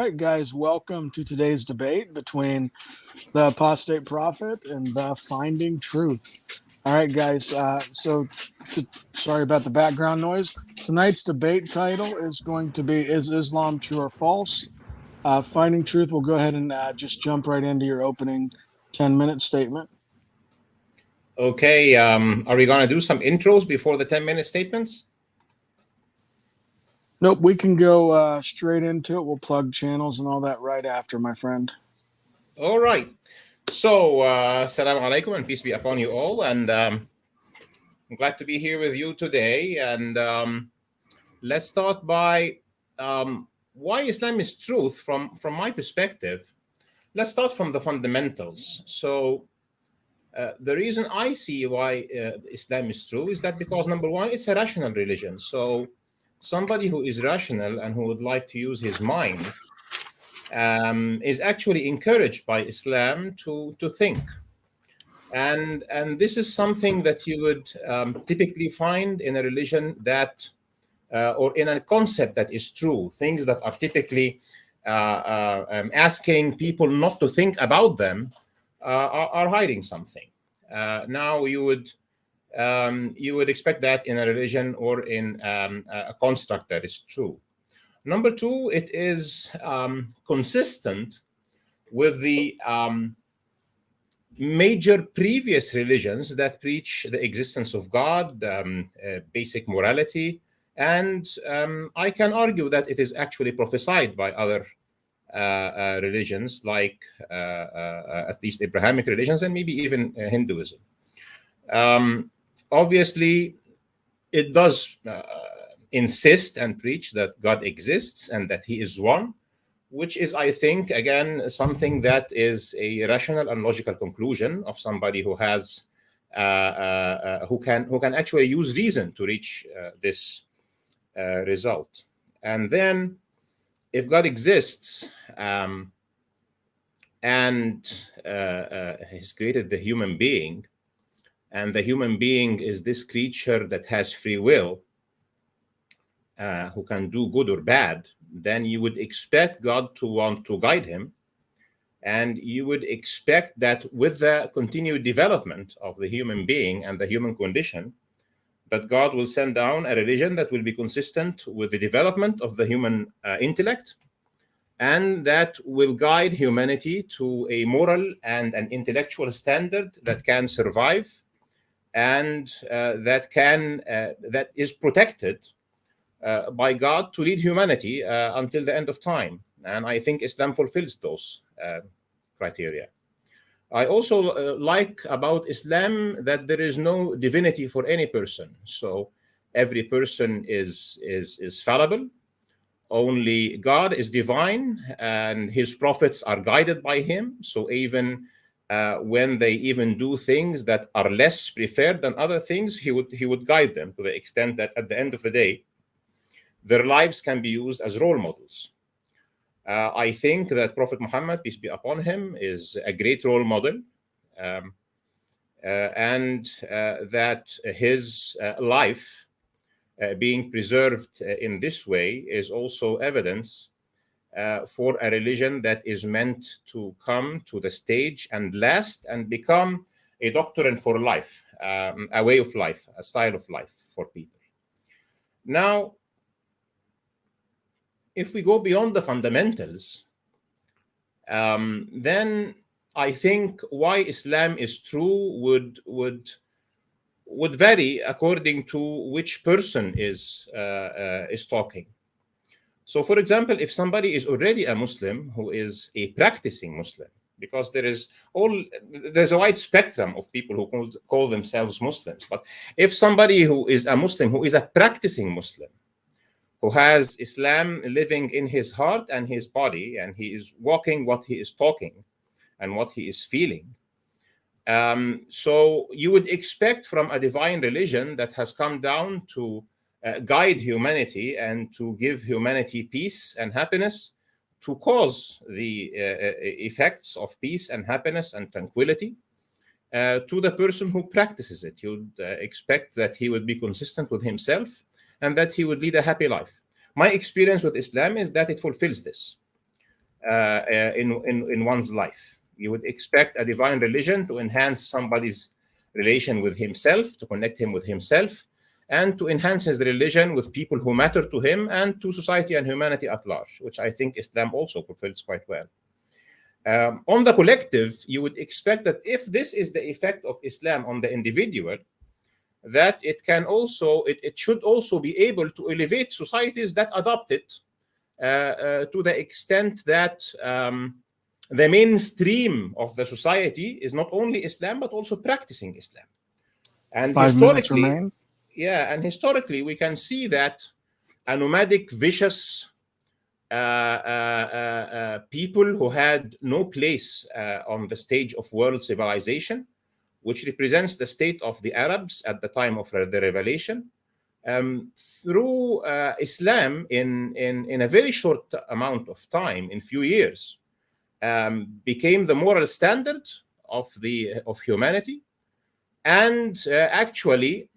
right, guys, welcome to today's debate between the Apostate Prophet and the Finding Truth. All right, guys, sorry about the background noise. Tonight's debate title is going to be Is Islam True or False? Finding Truth, we'll go ahead and just jump right into your opening 10-minute statement. Okay, are we going to do some intros before the 10-minute statements? Nope, we can go straight into it. We'll plug channels and all that right after, my friend. All right. So, Assalamu alaikum and peace be upon you all. And I'm glad to be here with you today. And let's start by why Islam is truth from my perspective. Let's start from the fundamentals. So, the reason I see why Islam is true is that because, number one, it's a rational religion. So, somebody who is rational and who would like to use his mind is actually encouraged by Islam to think. And this is something that you would typically find in a religion that, or in a concept that is true, things that are typically asking people not to think about them are hiding something. Now you would expect that in a religion or in a construct that is true. Number two, it is consistent with the major previous religions that preach the existence of God, basic morality, and I can argue that it is actually prophesied by other religions, like at least Abrahamic religions and maybe even Hinduism. Obviously, it does insist and preach that God exists and that He is one, which is, I think, again, something that is a rational and logical conclusion of somebody who has who can actually use reason to reach this result. And then, if God exists and He's created the human being, and the human being is this creature that has free will, who can do good or bad, then you would expect God to want to guide him. And you would expect that with the continued development of the human being and the human condition, that God will send down a religion that will be consistent with the development of the human intellect, and that will guide humanity to a moral and an intellectual standard that can survive and that is protected by God to lead humanity until the end of time. And I think Islam fulfills those criteria. I also like about Islam that there is no divinity for any person. So every person is fallible. Only God is divine, and His prophets are guided by Him. So even when they even do things that are less preferred than other things, He would guide them to the extent that at the end of the day, their lives can be used as role models. I think that Prophet Muhammad, peace be upon him, is a great role model, and that his life being preserved in this way is also evidence for a religion that is meant to come to the stage and last and become a doctrine for life, a way of life, a style of life for people. Now, if we go beyond the fundamentals, then I think why Islam is true would vary according to which person is talking. So, for example, if somebody is already a Muslim who is a practicing Muslim, because there's a wide spectrum of people who call themselves Muslims, but if somebody who is a Muslim who is a practicing Muslim, who has Islam living in his heart and his body, and he is walking what he is talking and what he is feeling. So you would expect from a divine religion that has come down to guide humanity and to give humanity peace and happiness, to cause the effects of peace and happiness and tranquility to the person who practices it. You would expect that he would be consistent with himself and that he would lead a happy life. My experience with Islam is that it fulfills this. in one's life. You would expect a divine religion to enhance somebody's relation with himself, to connect him with himself, and to enhance his religion with people who matter to him and to society and humanity at large, which I think Islam also fulfills quite well. On the collective, you would expect that if this is the effect of Islam on the individual, that it can also, it should also be able to elevate societies that adopt it to the extent that the mainstream of the society is not only Islam, but also practicing Islam. And 5 minutes remain. Yeah, and historically, we can see that a nomadic, vicious people who had no place on the stage of world civilization, which represents the state of the Arabs at the time of the revelation, through Islam in a very short amount of time, in few years, became the moral standard of humanity, and actually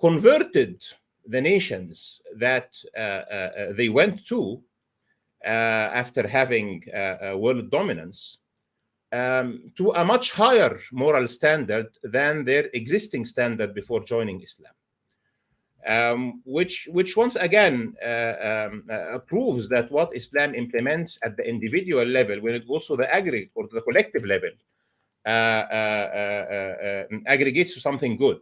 converted the nations that they went to after having world dominance to a much higher moral standard than their existing standard before joining Islam. Which once again proves that what Islam implements at the individual level, when it goes to the aggregate or to the collective level, aggregates to something good.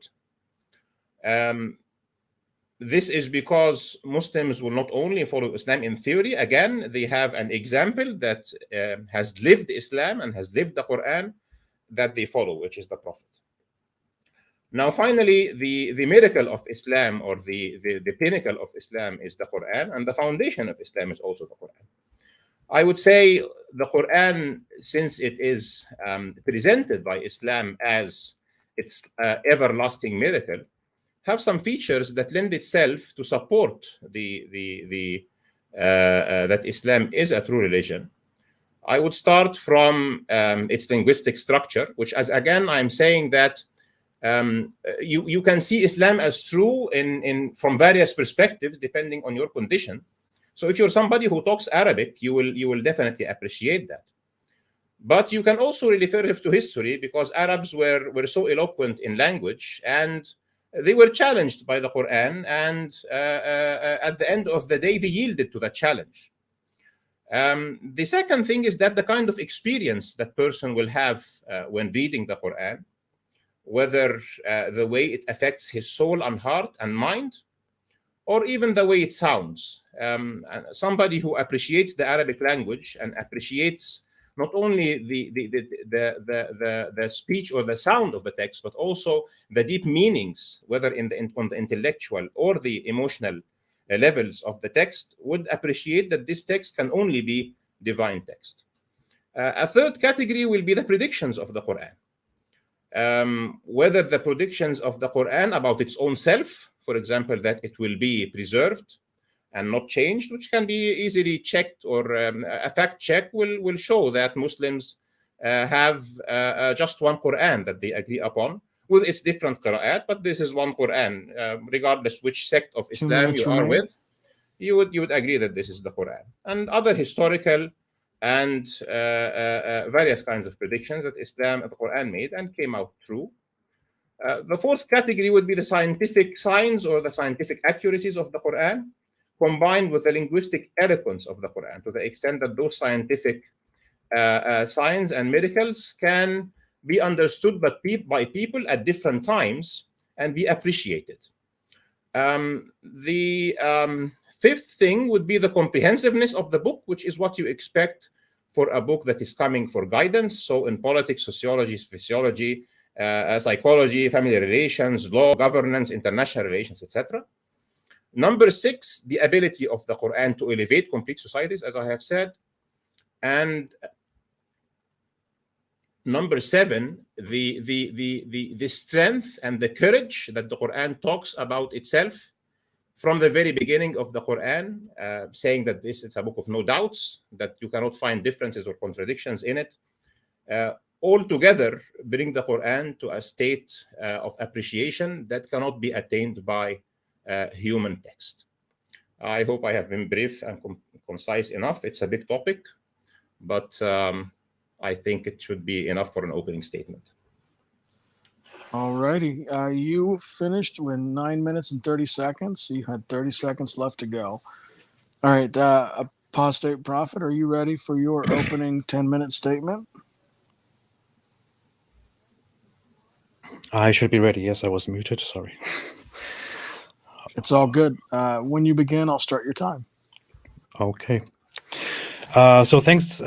This is because Muslims will not only follow Islam in theory. Again, they have an example that has lived Islam and has lived the Quran that they follow, which is the Prophet. Now, finally, the miracle of Islam, or the pinnacle of Islam, is the Quran, and the foundation of Islam is also the Quran. I would say the Quran, since it is presented by Islam as its everlasting miracle, have some features that lend itself to support that Islam is a true religion. I would start from its linguistic structure, which, as again, I'm saying that you can see Islam as true from various perspectives, depending on your condition. So if you're somebody who talks Arabic, you will definitely appreciate that. But you can also refer to history, because Arabs were so eloquent in language, and they were challenged by the Quran, and at the end of the day, they yielded to that challenge. The second thing is that the kind of experience that person will have when reading the Quran, whether the way it affects his soul and heart and mind, or even the way it sounds. Somebody who appreciates the Arabic language and appreciates not only the speech or the sound of the text, but also the deep meanings, whether on the intellectual or the emotional levels of the text, would appreciate that this text can only be divine text. A third category will be the predictions of the Quran. Whether the predictions of the Quran about its own self, for example, that it will be preserved and not changed, which can be easily checked, or a fact check will show that Muslims have just one Quran that they agree upon, with its different qira'at, but this is one Quran. Regardless which sect of Islam you are with, you would agree that this is the Quran. And other historical and various kinds of predictions that Islam and the Quran made and came out true. The fourth category would be the scientific signs or the scientific accuracies of the Quran, combined with the linguistic eloquence of the Quran, to the extent that those scientific signs and miracles can be understood by people at different times and be appreciated. The fifth thing would be the comprehensiveness of the book, which is what you expect for a book that is coming for guidance. So in politics, sociology, physiology, psychology, family relations, law, governance, international relations, etc. Number 6, the ability of the Quran to elevate complete societies, as I have said. And number 7, the strength and the courage that the Quran talks about itself from the very beginning of the Quran, saying that this is a book of no doubts, that you cannot find differences or contradictions in it. All together bring the Quran to a state of appreciation that cannot be attained by human text. I hope I have been brief and concise enough. It's a big topic. but I think it should be enough for an opening statement. All righty. You finished with 9 minutes and 30 seconds. You had 30 seconds left to go. All right. Apostate Prophet, are you ready for your opening 10-minute statement? I should be ready. Yes, I was muted. Sorry. It's all good. When you begin, I'll start your time. Okay. So thanks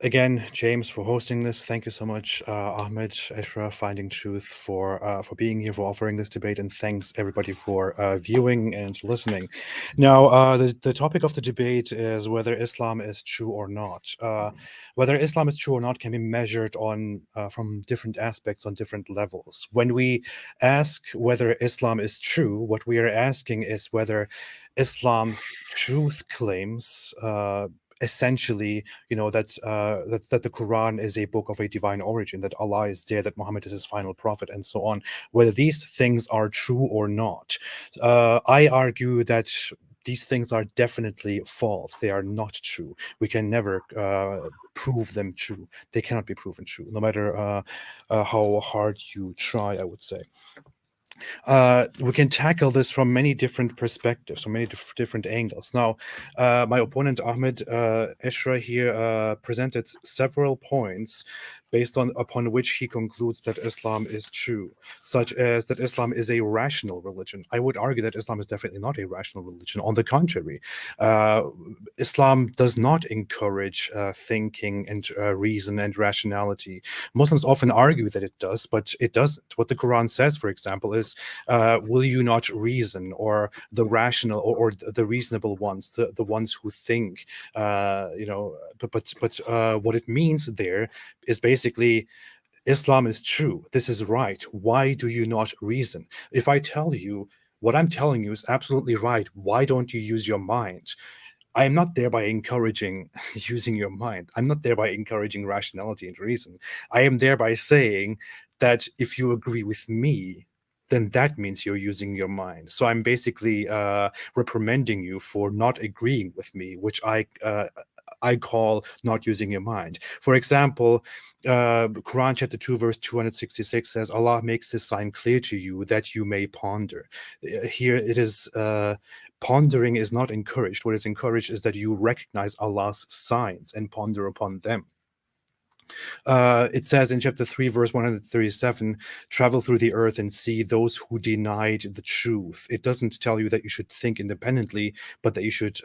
again, James, for hosting this. Thank you so much, Ahmed, Eshraf, Finding Truth, for being here, for offering this debate, and thanks everybody for viewing and listening. Now, the topic of the debate is whether Islam is true or not. Whether Islam is true or not can be measured on from different aspects on different levels. When we ask whether Islam is true, what we are asking is whether Islam's truth claims essentially, that the Quran is a book of a divine origin, that Allah is there, that Muhammad is his final prophet, and so on. Whether these things are true or not, I argue that these things are definitely false. They are not true. We can never prove them true. They cannot be proven true, no matter how hard you try, I would say. We can tackle this from many different perspectives, from many different angles. Now, my opponent Ahmed Eshraf here presented several points based upon which he concludes that Islam is true, such as that Islam is a rational religion. I would argue that Islam is definitely not a rational religion. On the contrary, Islam does not encourage thinking and reason and rationality. Muslims often argue that it does, but it doesn't. What the Quran says, for example, is will you not reason, or the rational or the reasonable ones, the ones who think, but what it means there is basically Islam is true. This is right. Why do you not reason? If I tell you what I'm telling you is absolutely right, why don't you use your mind? I am not thereby encouraging using your mind. I'm not thereby encouraging rationality and reason. I am thereby saying that if you agree with me, then that means you're using your mind. So I'm basically reprimanding you for not agreeing with me, which I call not using your mind. For example, Quran chapter 2 verse 266 says, Allah makes this sign clear to you that you may ponder. Here it is, pondering is not encouraged. What is encouraged is that you recognize Allah's signs and ponder upon them. It says in chapter 3 verse 137, travel through the earth and see those who denied the truth. It doesn't tell you that you should think independently, but that you should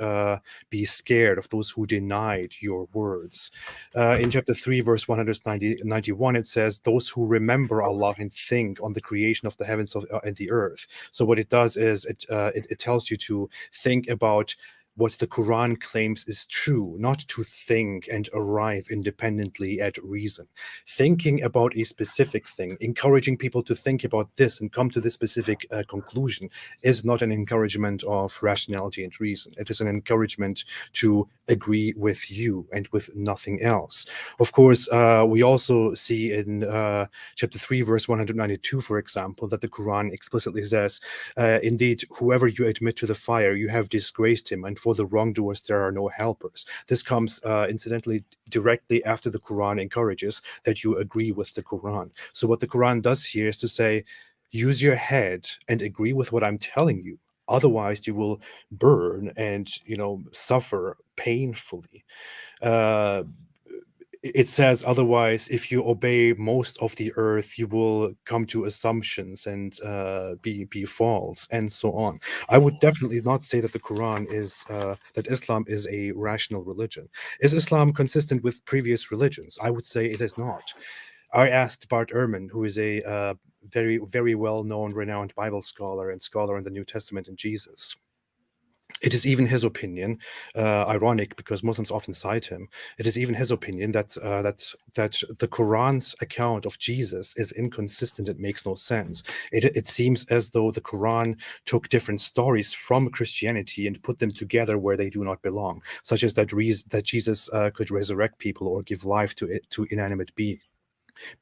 be scared of those who denied your words. In chapter 3 verse 191, it says, those who remember Allah and think on the creation of the heavens and the earth. So what it does is it tells you to think about what the Quran claims is true, not to think and arrive independently at reason. Thinking about a specific thing, encouraging people to think about this and come to this specific conclusion is not an encouragement of rationality and reason. It is an encouragement to agree with you and with nothing else. Of course, we also see in chapter 3, verse 192, for example, that the Quran explicitly says, indeed, whoever you admit to the fire, you have disgraced him, and for the wrongdoers there are no helpers. This comes incidentally directly after the Quran encourages that you agree with the Quran. So what the Quran does here is to say, use your head and agree with what I'm telling you. Otherwise, you will burn and suffer painfully. It says otherwise, if you obey most of the earth, you will come to assumptions and be false, and so on. I would definitely not say that the Quran is that Islam is a rational religion. Is Islam consistent with previous religions? I would say it is not. I asked Bart Ehrman, who is a very, very well-known, renowned Bible scholar and scholar in the New Testament and Jesus. It is even his opinion, ironic because Muslims often cite him. It is even his opinion that the Quran's account of Jesus is inconsistent. It makes no sense. It seems as though the Quran took different stories from Christianity and put them together where they do not belong, such as that Jesus could resurrect people or give life to inanimate beings.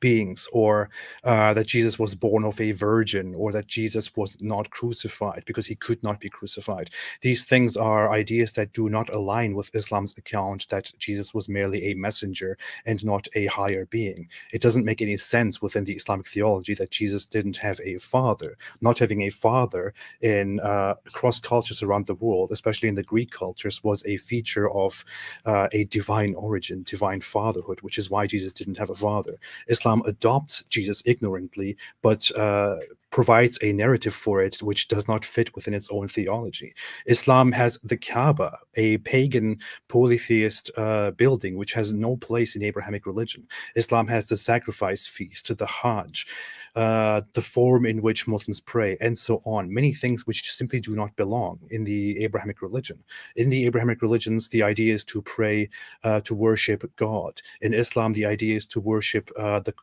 beings, or that Jesus was born of a virgin, or that Jesus was not crucified because he could not be crucified. These things are ideas that do not align with Islam's account that Jesus was merely a messenger and not a higher being. It doesn't make any sense within the Islamic theology that Jesus didn't have a father. Not having a father in across cultures around the world, especially in the Greek cultures, was a feature of a divine origin, divine fatherhood, which is why Jesus didn't have a father. Islam adopts Jesus ignorantly, but provides a narrative for it which does not fit within its own theology. Islam has the Kaaba, a pagan polytheist building which has no place in Abrahamic religion. Islam has the sacrifice feast, the Hajj, the form in which Muslims pray, and so on. Many things which simply do not belong in the Abrahamic religion. In the Abrahamic religions, the idea is to pray, to worship God. In Islam, the idea is to worship the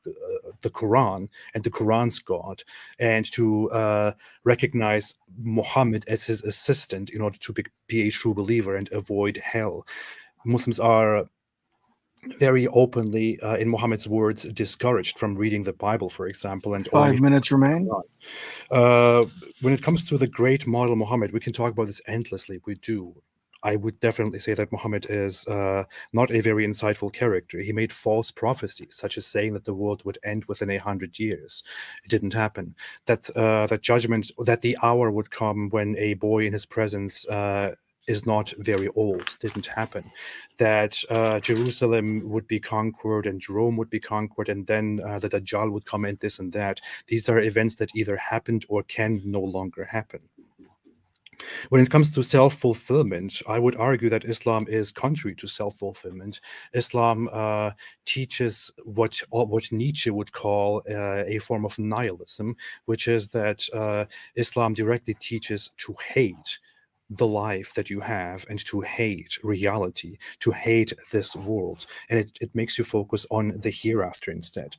Quran and the Quran's God, and to recognize Muhammad as his assistant in order to be a true believer and avoid hell. Muslims are very openly, in Muhammad's words, discouraged from reading the Bible, for example, and 5 minutes remain. when it comes to the great model Muhammad, we can talk about this endlessly. We do. I would definitely say that Muhammad is not a very insightful character. He made false prophecies, such as saying that the world would end within 100 years. It didn't happen. That judgment, that the hour would come when a boy in his presence is not very old, didn't happen. That Jerusalem would be conquered and Rome would be conquered, and then the Dajjal would come and this and that. These are events that either happened or can no longer happen. When it comes to self-fulfillment, I would argue that Islam is contrary to self-fulfillment. Islam teaches what Nietzsche would call a form of nihilism, which is that Islam directly teaches to hate the life that you have and to hate reality, to hate this world. And it makes you focus on the hereafter instead.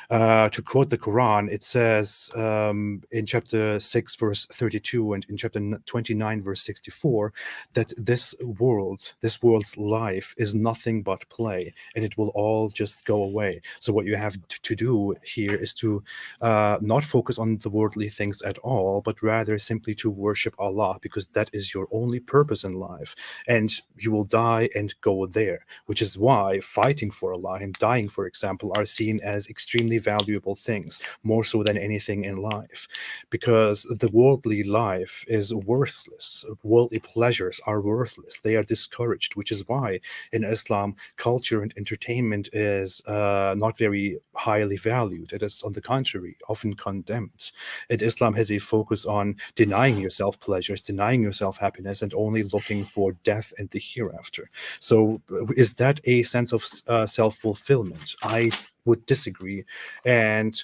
To quote the Quran, it says in chapter 6, verse 32, and in chapter 29, verse 64, that this world's life is nothing but play, and it will all just go away. So what you have to do here is to not focus on the worldly things at all, but rather simply to worship Allah, because that is your only purpose in life, and you will die and go there, which is why fighting for Allah and dying, for example, are seen as extremely valuable things, more so than anything in life, because the worldly life is worthless. Worldly pleasures are worthless. They are discouraged, which is why in Islam, culture and entertainment is not very highly valued. It is, on the contrary, often condemned. And Islam has a focus on denying yourself pleasures, denying yourself happiness, and only looking for death and the hereafter. So is that a sense of self-fulfillment? I would disagree. And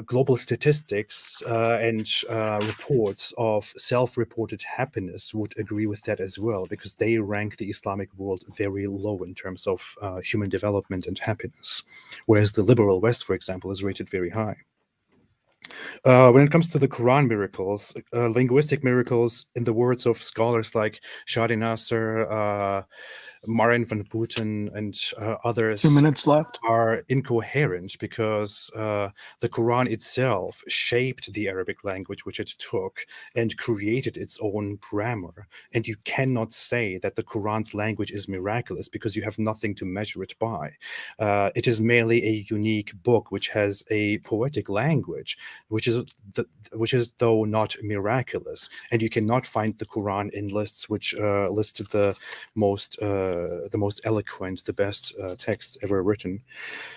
global statistics and reports of self-reported happiness would agree with that as well, because they rank the Islamic world very low in terms of human development and happiness, whereas the liberal West, for example, is rated very high. When it comes to the Quran miracles, linguistic miracles, in the words of scholars like Shadi Nasser, Marin van Putten, and others, 2 minutes left. are incoherent because the Quran itself shaped the Arabic language which it took and created its own grammar. And you cannot say that the Quran's language is miraculous because you have nothing to measure it by. It is merely a unique book which has a poetic language, which is though not miraculous. And you cannot find the Quran in lists which list the most eloquent, the best texts ever written.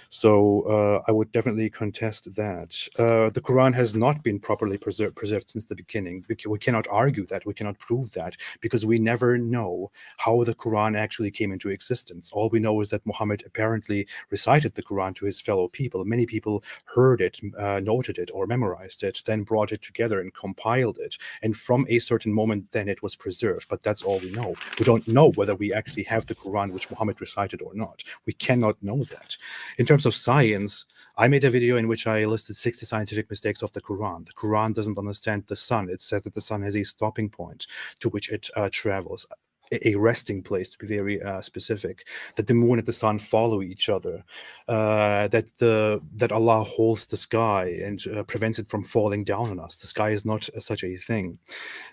So I would definitely contest that. The Quran has not been properly preserved since the beginning. We cannot argue that. We cannot prove that, because we never know how the Quran actually came into existence. All we know is that Muhammad apparently recited the Quran to his fellow people. Many people heard it, noted it, or memorized it, then brought it together and compiled it. And from a certain moment, then it was preserved. But that's all we know. We don't know whether we actually have the Quran which Muhammad recited or not. We cannot know that. In terms of science, I made a video in which I listed 60 scientific mistakes of the Quran. The Quran doesn't understand the sun. It says that the sun has a stopping point to which it travels. a resting place, to be very specific, that the moon and the sun follow each other, that Allah holds the sky and prevents it from falling down on us. The sky is not such a thing.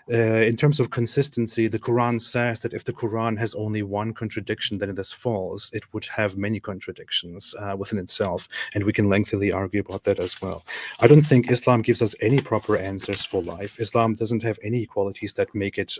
In terms of consistency, the Quran says that if the Quran has only one contradiction, then it is false. It would have many contradictions within itself, and we can lengthily argue about that as well. I don't think Islam gives us any proper answers for life. Islam doesn't have any qualities that make it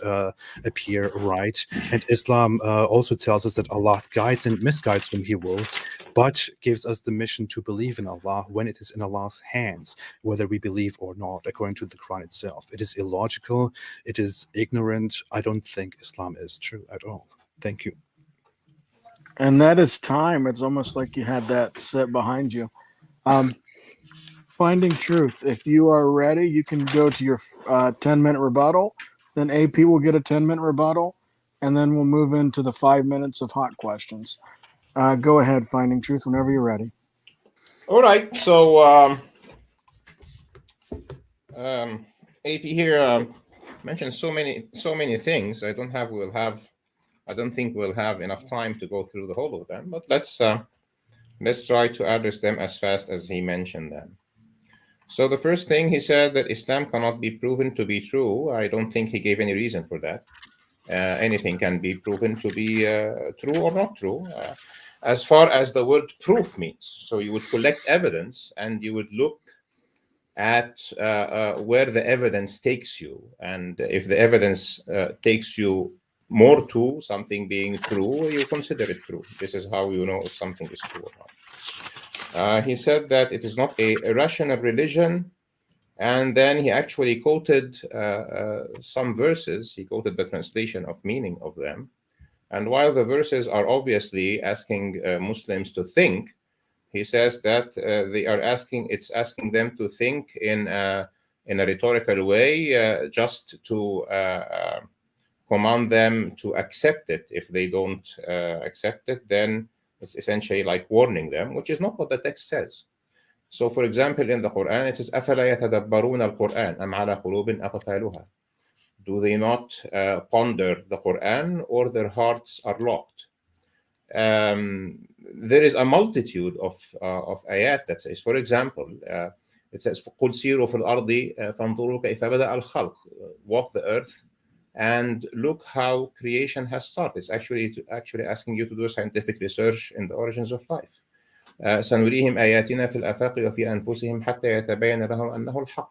appear right. And Islam also tells us that Allah guides and misguides when He wills, but gives us the mission to believe in Allah when it is in Allah's hands, whether we believe or not, according to the Quran itself. It is illogical. It is ignorant. I don't think Islam is true at all. Thank you. And that is time. It's almost like you had that set behind you. Finding truth. If you are ready, you can go to your 10-minute rebuttal. Then AP will get a 10-minute rebuttal. And then we'll move into the 5 minutes of hot questions. Go ahead, Finding Truth, whenever you're ready. All right. So AP here mentioned so many things. I don't think we'll have enough time to go through the whole of them. But let's try to address them as fast as he mentioned them. So the first thing he said that Islam cannot be proven to be true. I don't think he gave any reason for that. Anything can be proven to be true or not true, as far as the word proof means. So you would collect evidence and you would look at where the evidence takes you. And if the evidence takes you more to something being true, you consider it true. This is how you know if something is true or not. He said that it is not a rational religion. And then he actually quoted some verses. He quoted the translation of meaning of them. And while the verses are obviously asking Muslims to think, he says that it's asking them to think in a rhetorical way, just to command them to accept it. If they don't accept it, then it's essentially like warning them, which is not what the text says. So, for example, in the Quran, it says, أَفَلَا يَتَدَبَّرُونَ الْقُرْآنَ أَمْ عَلَى قُلُوبٍ أَقْفَالُهَا. Do they not ponder the Quran, or their hearts are locked? There is a multitude of ayat that says, for example, it says, قُلْ سِيرُوا فِي الْأَرْضِ فَانْظُرُوا كَيْفَ بَدَأَ الْخَلْقِ. Walk the earth and look how creation has started. It's actually asking you to do scientific research in the origins of life. سنريهم آياتنا في الآفاق وفي أنفسهم حتى يتبين لهم أنه الحق.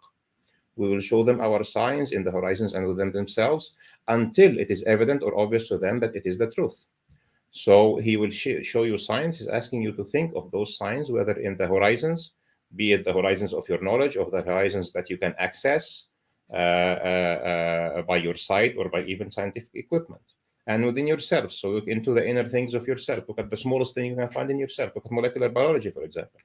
We will show them our signs in the horizons and within themselves until it is evident or obvious to them that it is the truth. So he will show you signs. He's asking you to think of those signs, whether in the horizons, be it the horizons of your knowledge or the horizons that you can access by your sight or by even scientific equipment. And within yourself. So look into the inner things of yourself. Look at the smallest thing you can find in yourself. Look at molecular biology, for example.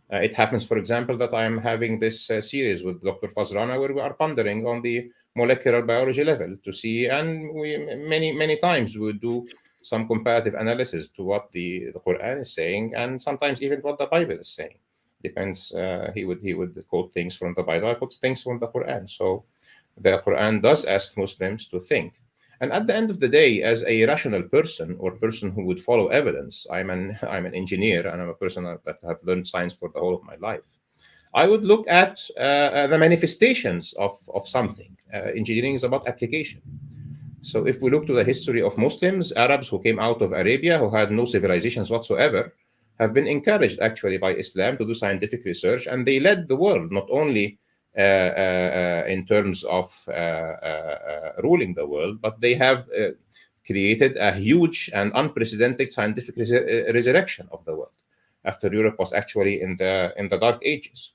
It happens, for example, that I am having this series with Dr. Fazrana where we are pondering on the molecular biology level to see, and we many times we do some comparative analysis to what the Quran is saying, and sometimes even what the Bible is saying. Depends. He would quote things from the Bible, I quote things from the Quran. So the Quran does ask Muslims to think. And at the end of the day, as a rational person or person who would follow evidence, I'm an engineer and I'm a person that have learned science for the whole of my life. I would look at the manifestations of something. Engineering is about application. So if we look to the history of Muslims, Arabs who came out of Arabia, who had no civilizations whatsoever, have been encouraged actually by Islam to do scientific research, and they led the world, not only in terms of ruling the world, but they have created a huge and unprecedented scientific resurrection of the world after Europe was actually in the Dark Ages.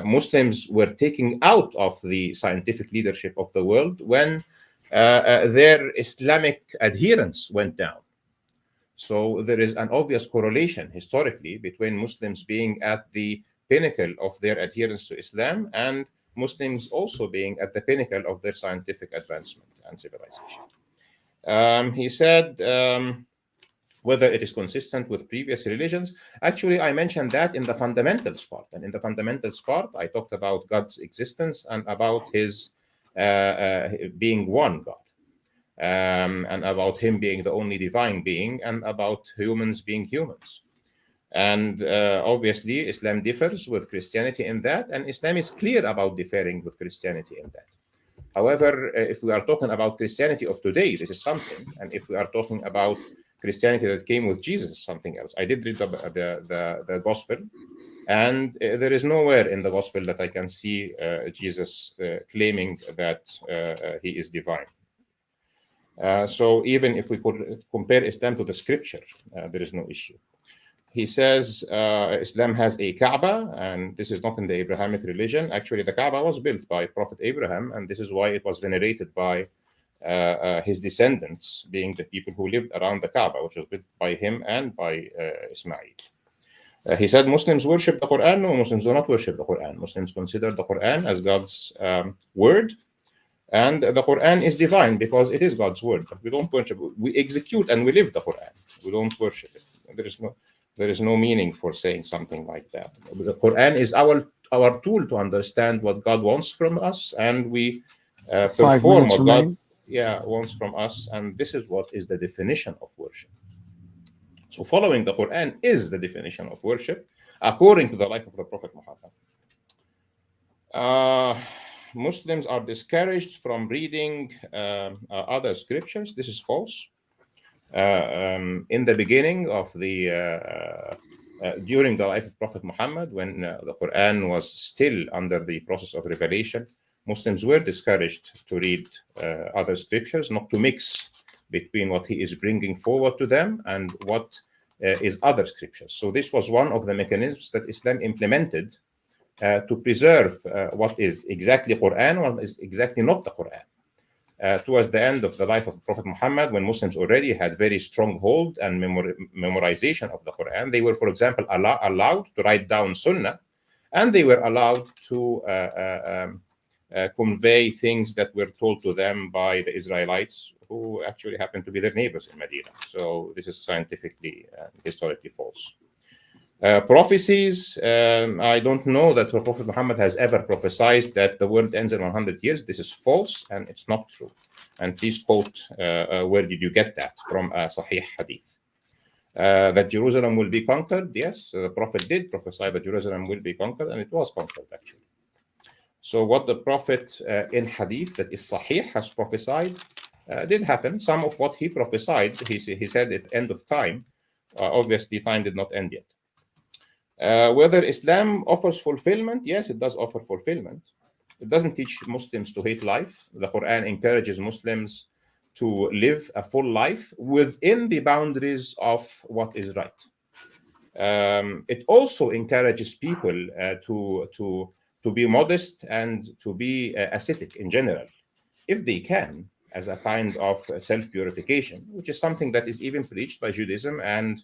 Muslims were taken out of the scientific leadership of the world when their Islamic adherence went down. So there is an obvious correlation historically between Muslims being at the pinnacle of their adherence to Islam and Muslims also being at the pinnacle of their scientific advancement and civilization. He said whether it is consistent with previous religions. Actually, I mentioned that in the fundamentals part. And in the fundamentals part, I talked about God's existence and about his being one God. and about him being the only divine being, and about humans being humans. And obviously, Islam differs with Christianity in that, and Islam is clear about differing with Christianity in that. However, if we are talking about Christianity of today, this is something, and if we are talking about Christianity that came with Jesus, something else. I did read the gospel, and there is nowhere in the gospel that I can see Jesus claiming that he is divine. So even if we could compare Islam to the scripture, there is no issue. He says Islam has a Kaaba, and this is not in the Abrahamic religion. Actually, the Kaaba was built by Prophet Abraham, and this is why it was venerated by his descendants, being the people who lived around the Kaaba, which was built by him and by Ismail. He said Muslims worship the Quran. No, Muslims do not worship the Quran. Muslims consider the Quran as God's word, and the Quran is divine because it is God's word. But we don't worship it. We execute and we live the Quran. We don't worship it. There is no meaning for saying something like that. The Quran is our tool to understand what God wants from us, and we perform what God wants from us. And this is what is the definition of worship. So following the Quran is the definition of worship according to the life of the Prophet Muhammad. Muslims are discouraged from reading other scriptures. This is false. In the beginning of during the life of Prophet Muhammad, when the Quran was still under the process of revelation, Muslims were discouraged to read other scriptures, not to mix between what he is bringing forward to them and what is other scriptures. So this was one of the mechanisms that Islam implemented to preserve what is exactly Quran, what is exactly not the Quran. Towards the end of the life of Prophet Muhammad, when Muslims already had very strong hold and memorization of the Quran, they were, for example, allowed to write down Sunnah, and they were allowed to convey things that were told to them by the Israelites, who actually happened to be their neighbors in Medina. So this is scientifically and historically false. Prophecies, I don't know that Prophet Muhammad has ever prophesied that the world ends in 100 years. This is false, and it's not true. And please quote, where did you get that from? A Sahih Hadith. That Jerusalem will be conquered, yes, the Prophet did prophesy that Jerusalem will be conquered, and it was conquered, actually. So what the Prophet in Hadith that is Sahih has prophesied did happen. Some of what he prophesied, he said at end of time. Obviously, time did not end yet. Whether Islam offers fulfillment, yes, it does offer fulfillment. It doesn't teach Muslims to hate life. The Quran encourages Muslims to live a full life within the boundaries of what is right. It also encourages people to be modest and to be ascetic in general, if they can, as a kind of self-purification, which is something that is even preached by Judaism and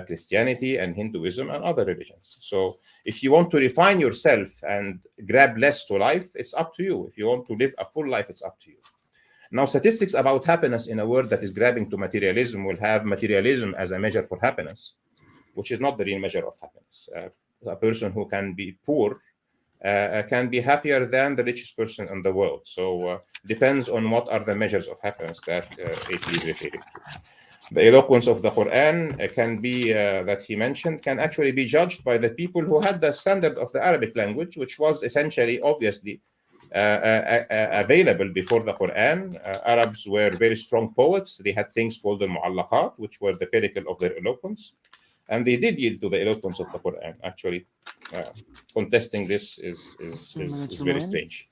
Christianity and Hinduism and other religions. So if you want to refine yourself and grab less to life, it's up to you. If you want to live a full life, it's up to you. Now, statistics about happiness in a world that is grabbing to materialism will have materialism as a measure for happiness, which is not the real measure of happiness. A person who can be poor can be happier than the richest person in the world. So depends on what are the measures of happiness that it is referring to. The eloquence of the Quran can be, that he mentioned, can actually be judged by the people who had the standard of the Arabic language, which was essentially, obviously, available before the Quran. Arabs were very strong poets. They had things called the mu'allaqat, which were the pinnacle of their eloquence. And they did yield to the eloquence of the Quran. Actually, contesting this is very strange.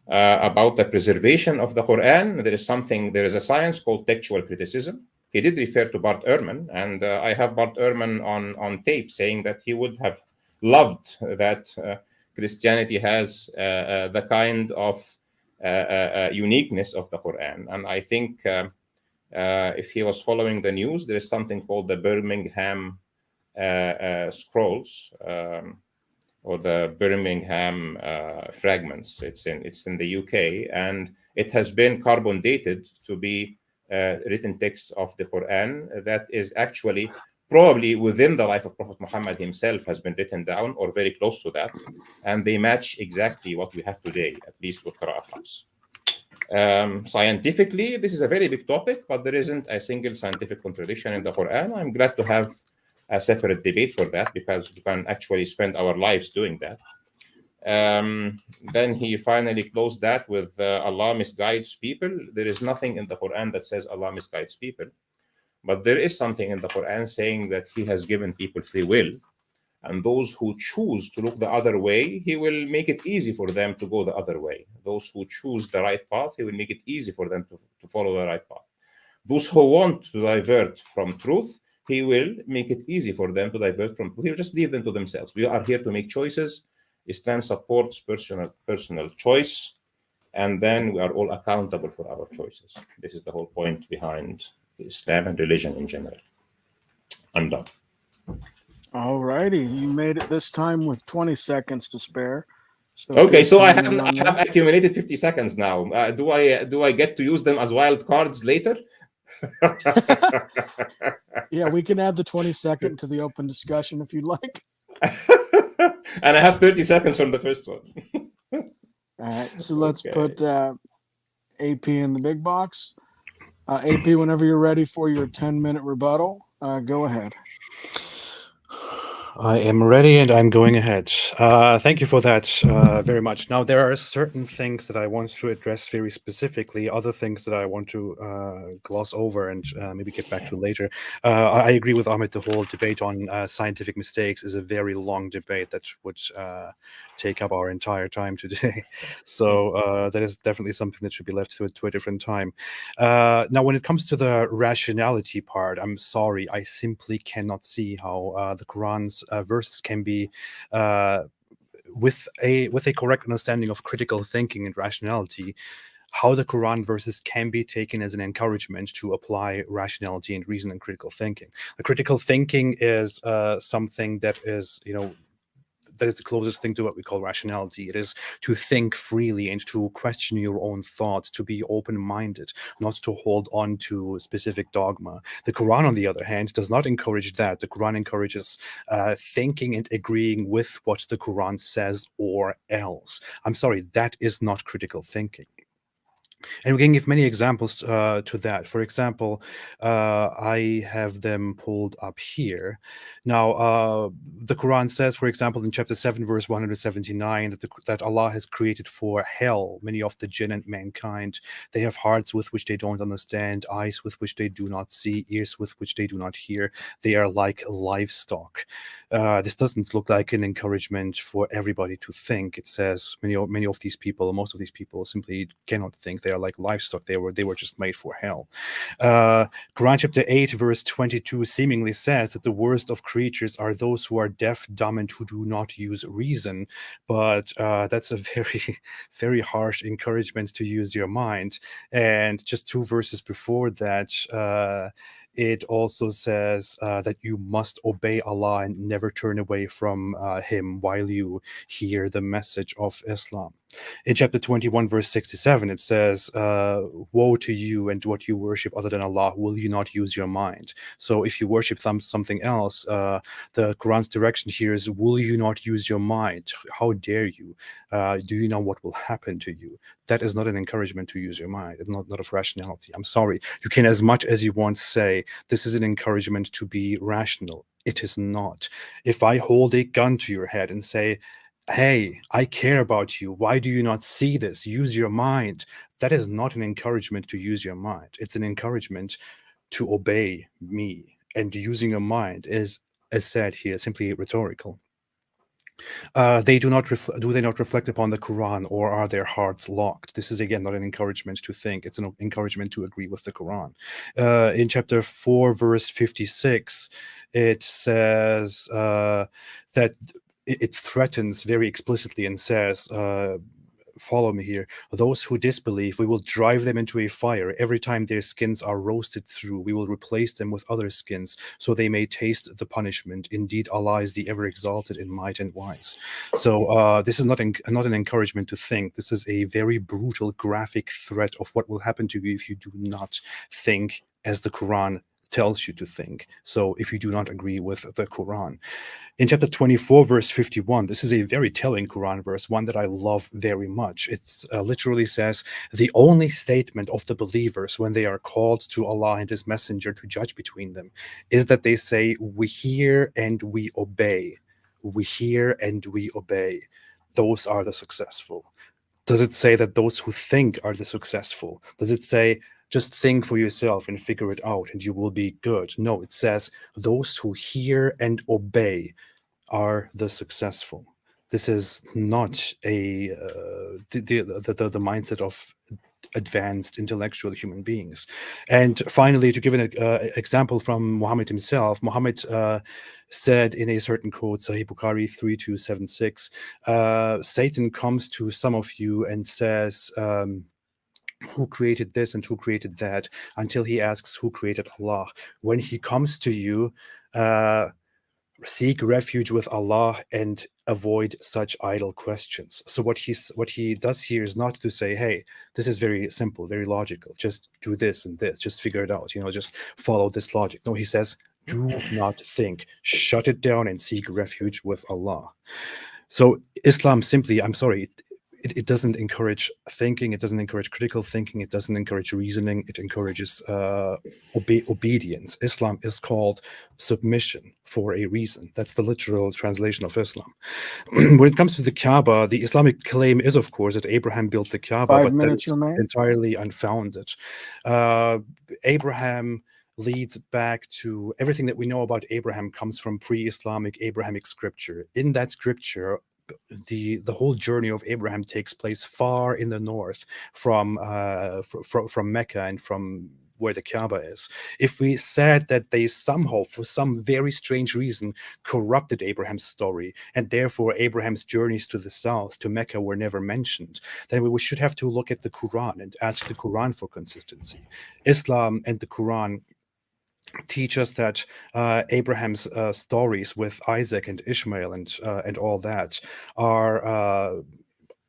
About the preservation of the Quran, there is a science called textual criticism. He did refer to Bart Ehrman, and I have Bart Ehrman on tape saying that he would have loved that Christianity has the kind of uniqueness of the Quran. And I think if he was following the news, there is something called the Birmingham Scrolls, or the Birmingham fragments. It's in the UK, and it has been carbon dated to be written text of the Quran that is actually probably within the life of Prophet Muhammad himself has been written down, or very close to that, and they match exactly what we have today, at least with Qira'at Hafs. Scientifically, this is a very big topic, but there isn't a single scientific contradiction in the Quran. I'm glad to have a separate debate for that, because we can actually spend our lives doing that. Then he finally closed that with Allah misguides people. There is nothing in the Quran that says Allah misguides people, but there is something in the Quran saying that He has given people free will, and those who choose to look the other way, He will make it easy for them to go the other way. Those who choose the right path, He will make it easy for them to follow the right path. Those who want to divert from truth, He will make it easy for them to divert from truth. He will just leave them to themselves. We are here to make choices. Islam supports personal choice, and then we are all accountable for our choices. This is the whole point behind Islam and religion in general. I'm done. All righty, you made it this time with 20 seconds to spare. Okay, so I have accumulated 50 seconds now. Do I get to use them as wild cards later? Yeah, we can add the 22nd to the open discussion if you'd like. And I have 30 seconds from the first one. All right, so let's put AP in the big box. AP, whenever you're ready for your 10-minute rebuttal, go ahead. I am ready and I'm going ahead. Thank you for that very much. Now, there are certain things that I want to address very specifically, other things that I want to gloss over and maybe get back to later. I agree with Ahmed. The whole debate on scientific mistakes is a very long debate that would take up our entire time today. So that is definitely something that should be left to a different time. Now, when it comes to the rationality part, I'm sorry, I simply cannot see how the Quran's verses can be with a correct understanding of critical thinking and rationality, how the Quran verses can be taken as an encouragement to apply rationality and reason and critical thinking. The critical thinking is something that is, that is the closest thing to what we call rationality. It is to think freely and to question your own thoughts, to be open-minded, not to hold on to specific dogma. The Quran, on the other hand, does not encourage that. The Quran encourages thinking and agreeing with what the Quran says or else. I'm sorry, that is not critical thinking. And we can give many examples to that. For example, I have them pulled up here. Now, the Quran says, for example, in chapter 7, verse 179, that Allah has created for hell many of the jinn and mankind. They have hearts with which they don't understand, eyes with which they do not see, ears with which they do not hear. They are like livestock. This doesn't look like an encouragement for everybody to think. It says many of these people, most of these people simply cannot think. They are like livestock. They were just made for hell. Quran chapter 8 verse 22 seemingly says that the worst of creatures are those who are deaf, dumb, and who do not use reason. But that's a very, very harsh encouragement to use your mind. And just 2 verses before that, it also says that you must obey Allah and never turn away from Him while you hear the message of Islam. In chapter 21, verse 67, it says, woe to you and what you worship other than Allah. Will you not use your mind? So if you worship something else, the Quran's direction here is, will you not use your mind? How dare you? Do you know what will happen to you? That is not an encouragement to use your mind. It's not of rationality. I'm sorry. You can as much as you want say, this is an encouragement to be rational. It is not. If I hold a gun to your head and say, hey, I care about you. Why do you not see this? Use your mind. That is not an encouragement to use your mind. It's an encouragement to obey me. And using your mind is, as said here, simply rhetorical. Do they not reflect upon the Quran, or are their hearts locked? This is again not an encouragement to think. It's an encouragement to agree with the Quran. In chapter 4, verse 56, it says that it threatens very explicitly and says, follow me here, those who disbelieve, we will drive them into a fire. Every time their skins are roasted through, we will replace them with other skins, so they may taste the punishment. Indeed, Allah is the ever exalted in might and wise. So this is not an encouragement to think. This is a very brutal, graphic threat of what will happen to you if you do not think as the Quran tells you to think. So if you do not agree with the Quran. In chapter 24, verse 51, this is a very telling Quran verse, one that I love very much. It literally says, the only statement of the believers when they are called to Allah and His Messenger to judge between them is that they say, we hear and we obey. We hear and we obey. Those are the successful. Does it say that those who think are the successful? Does it say, just think for yourself and figure it out and you will be good? No, it says, those who hear and obey are the successful. This is not a the mindset of advanced intellectual human beings. And finally, to give an example from Muhammad himself, Muhammad said in a certain quote, Sahih Bukhari 3276, Satan comes to some of you and says, who created this and who created that, until he asks who created Allah. When he comes to you, seek refuge with Allah and avoid such idle questions. So what he does here is not to say, hey, this is very simple, very logical, just do this and this, just figure it out, just follow this logic. No, he says, do not think, shut it down and seek refuge with Allah. So Islam simply, I'm sorry, it doesn't encourage thinking, it doesn't encourage critical thinking, it doesn't encourage reasoning, it encourages obedience. Islam is called submission for a reason. That's the literal translation of Islam. When it comes to the Kaaba, the Islamic claim is, of course, that Abraham built the Kaaba, 5 but that minutes is remain. entirely unfounded. Abraham leads back to everything that we know about Abraham comes from pre-Islamic Abrahamic scripture. In that scripture, the whole journey of Abraham takes place far in the north from Mecca and from where the Kaaba is. If we said that they somehow, for some very strange reason, corrupted Abraham's story, and therefore Abraham's journeys to the south, to Mecca, were never mentioned, then we should have to look at the Quran and ask the Quran for consistency. Islam and the Quran teach us that Abraham's stories with Isaac and Ishmael and all that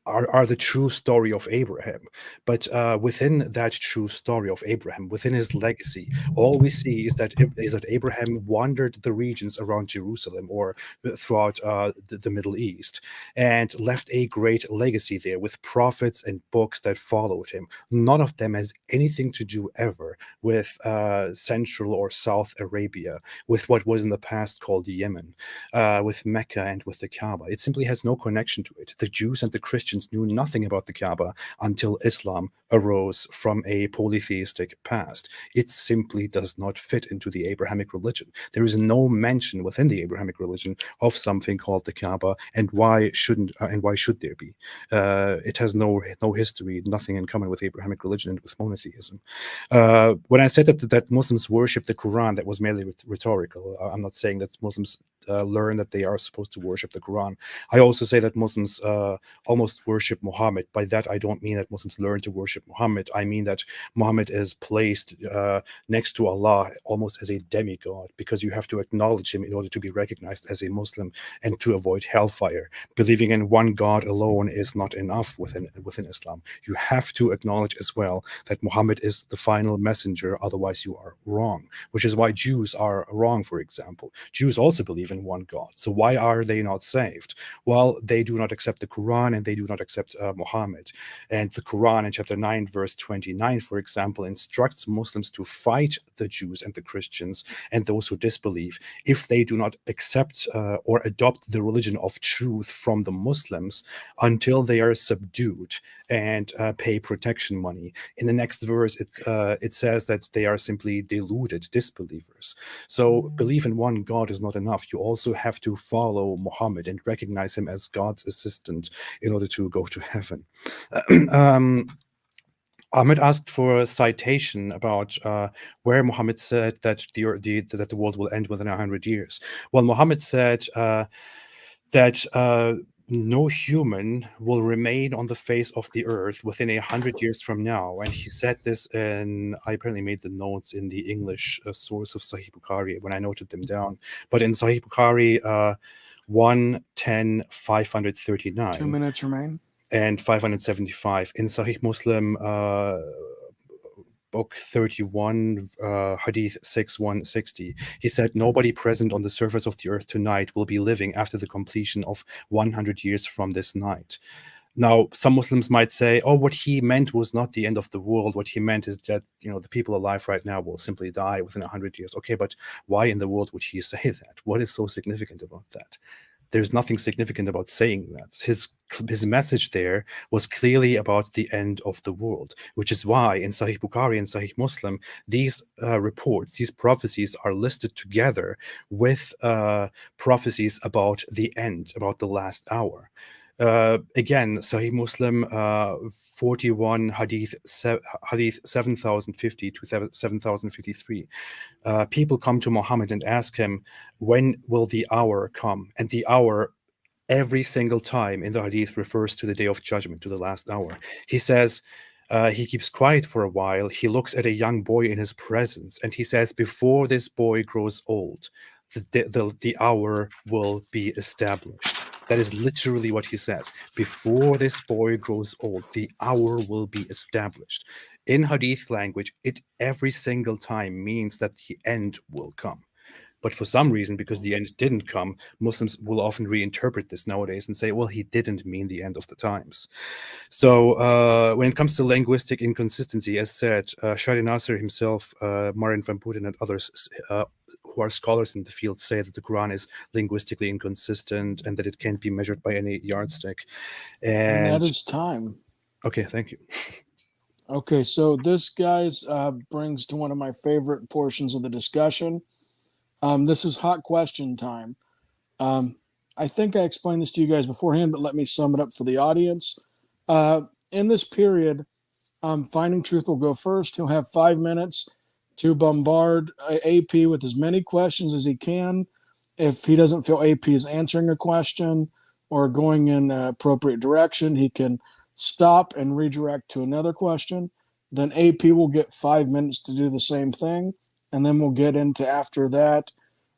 are the true story of Abraham. But within that true story of Abraham, within his legacy, all we see is that Abraham wandered the regions around Jerusalem or throughout the Middle East and left a great legacy there with prophets and books that followed him. None of them has anything to do ever with Central or South Arabia, with what was in the past called Yemen, with Mecca and with the Kaaba. It simply has no connection to it. The Jews and the Christians knew nothing about the Kaaba until Islam arose from a polytheistic past. It simply does not fit into the Abrahamic religion. There is no mention within the Abrahamic religion of something called the Kaaba, and why should there be? It has no history, nothing in common with Abrahamic religion and with monotheism. When I said that Muslims worship the Quran, that was merely rhetorical. I'm not saying that Muslims learn that they are supposed to worship the Quran. I also say that Muslims almost worship Muhammad. By that, I don't mean that Muslims learn to worship Muhammad. I mean that Muhammad is placed next to Allah almost as a demigod, because you have to acknowledge him in order to be recognized as a Muslim and to avoid hellfire. Believing in one God alone is not enough within Islam. You have to acknowledge as well that Muhammad is the final messenger, otherwise you are wrong, which is why Jews are wrong, for example. Jews also believe in one God. So why are they not saved? Well, they do not accept the Quran and they do not accept Muhammad. And the Quran in chapter 9, verse 29, for example, instructs Muslims to fight the Jews and the Christians and those who disbelieve if they do not accept or adopt the religion of truth from the Muslims until they are subdued and pay protection money. In the next verse, it says that they are simply deluded disbelievers. So belief in one God is not enough. You also have to follow Muhammad and recognize him as God's assistant in order to go to heaven. Ahmed asked for a citation about where Muhammad said that the world will end within 100 years. Well, Muhammad said that no human will remain on the face of the earth within 100 years from now. And he said this I apparently made the notes in the English source of Sahih Bukhari when I noted them down. But in Sahih Bukhari 110, 539. 2 minutes remain. And 575. In Sahih Muslim book 31, Hadith 6160. He said, "Nobody present on the surface of the earth tonight will be living after the completion of 100 years from this night." Now, some Muslims might say, "Oh, what he meant was not the end of the world. What he meant is that, the people alive right now will simply die within 100 years." Okay, but why in the world would he say that? What is so significant about that? There's nothing significant about saying that. His message there was clearly about the end of the world, which is why in Sahih Bukhari and Sahih Muslim, these reports, these prophecies are listed together with prophecies about the end, about the last hour. Again, Sahih Muslim 41 Hadith 7050 to 7053. People come to Muhammad and ask him, when will the hour come? And the hour, every single time in the Hadith, refers to the day of judgment, to the last hour. He says, he keeps quiet for a while. He looks at a young boy in his presence, and he says, before this boy grows old, the hour will be established. That is literally what he says. Before this boy grows old, the hour will be established. In Hadith language, it every single time means that the end will come. But for some reason, because the end didn't come, Muslims will often reinterpret this nowadays and say, well, he didn't mean the end of the times. So when it comes to linguistic inconsistency, as said, Shari Nasser himself, Marin van Putten and others who are scholars in the field say that the Quran is linguistically inconsistent and that it can't be measured by any yardstick. And that is time. Okay, thank you. Okay, so this, guys, brings to one of my favorite portions of the discussion. This is hot question time. I think I explained this to you guys beforehand, but let me sum it up for the audience. In this period, Finding Truth will go first. He'll have 5 minutes to bombard AP with as many questions as he can. If he doesn't feel AP is answering a question or going in an appropriate direction, he can stop and redirect to another question. Then AP will get 5 minutes to do the same thing. And then we'll get into after that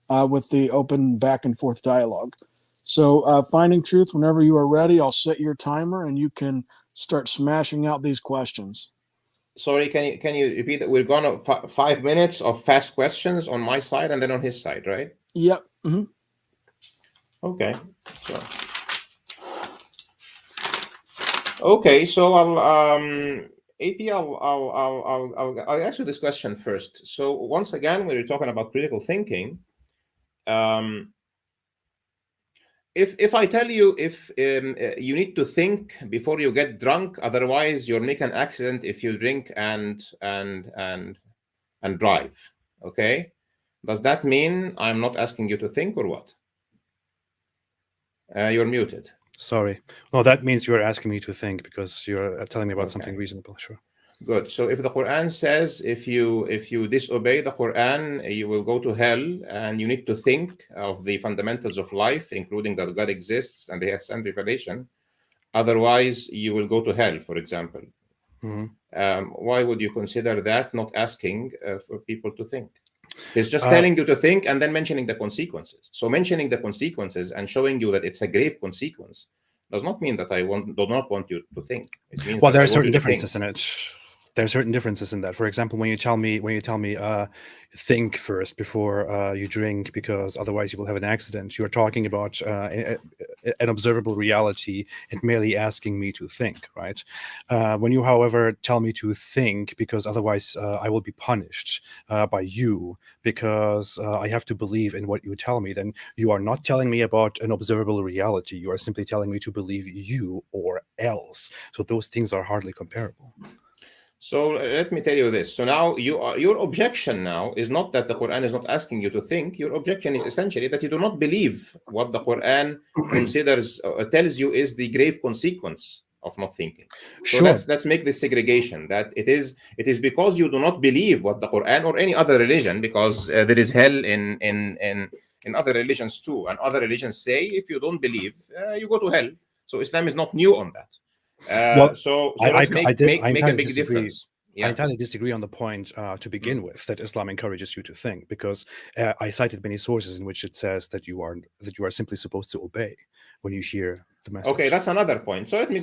with the open back and forth dialogue. So Finding Truth, whenever you are ready, I'll set your timer and you can start smashing out these questions. Sorry, can you repeat that? We're going to 5 minutes of fast questions on my side and then on his side, right? Yep. Mm-hmm. Okay. So I'll answer this question first. So once again, when we're talking about critical thinking, if I tell you you need to think before you get drunk, otherwise you'll make an accident if you drink and drive. Okay, does that mean I'm not asking you to think or what? You're muted. Sorry. No, that means you're asking me to think because you're telling me about something reasonable. Sure. Good. So if the Quran says if you disobey the Quran, you will go to hell, and you need to think of the fundamentals of life, including that God exists and He has sent revelation, otherwise you will go to hell, for example. Mm-hmm. Why would you consider that not asking for people to think? He's just telling you to think and then mentioning the consequences. So mentioning the consequences and showing you that it's a grave consequence does not mean that I do not want you to think. It means there are certain differences in it. There are certain differences in that. For example, when you tell me, think first before you drink, because otherwise you will have an accident, you are talking about an observable reality and merely asking me to think, right? When you, however, tell me to think because otherwise I will be punished by you because I have to believe in what you tell me, then you are not telling me about an observable reality. You are simply telling me to believe you or else. So those things are hardly comparable. So let me tell you this. So now your objection now is not that the Quran is not asking you to think. Your objection is essentially that you do not believe what the Quran considers tells you is the grave consequence of not thinking. So sure. let's make this segregation. That it is because you do not believe what the Quran or any other religion, because there is hell in other religions too, and other religions say if you don't believe, you go to hell. So Islam is not new on that. So let's make a big difference. Yeah. I entirely disagree on the point to begin with that Islam encourages you to think, because I cited many sources in which it says that you are simply supposed to obey when you hear the message. Okay, that's another point. So let me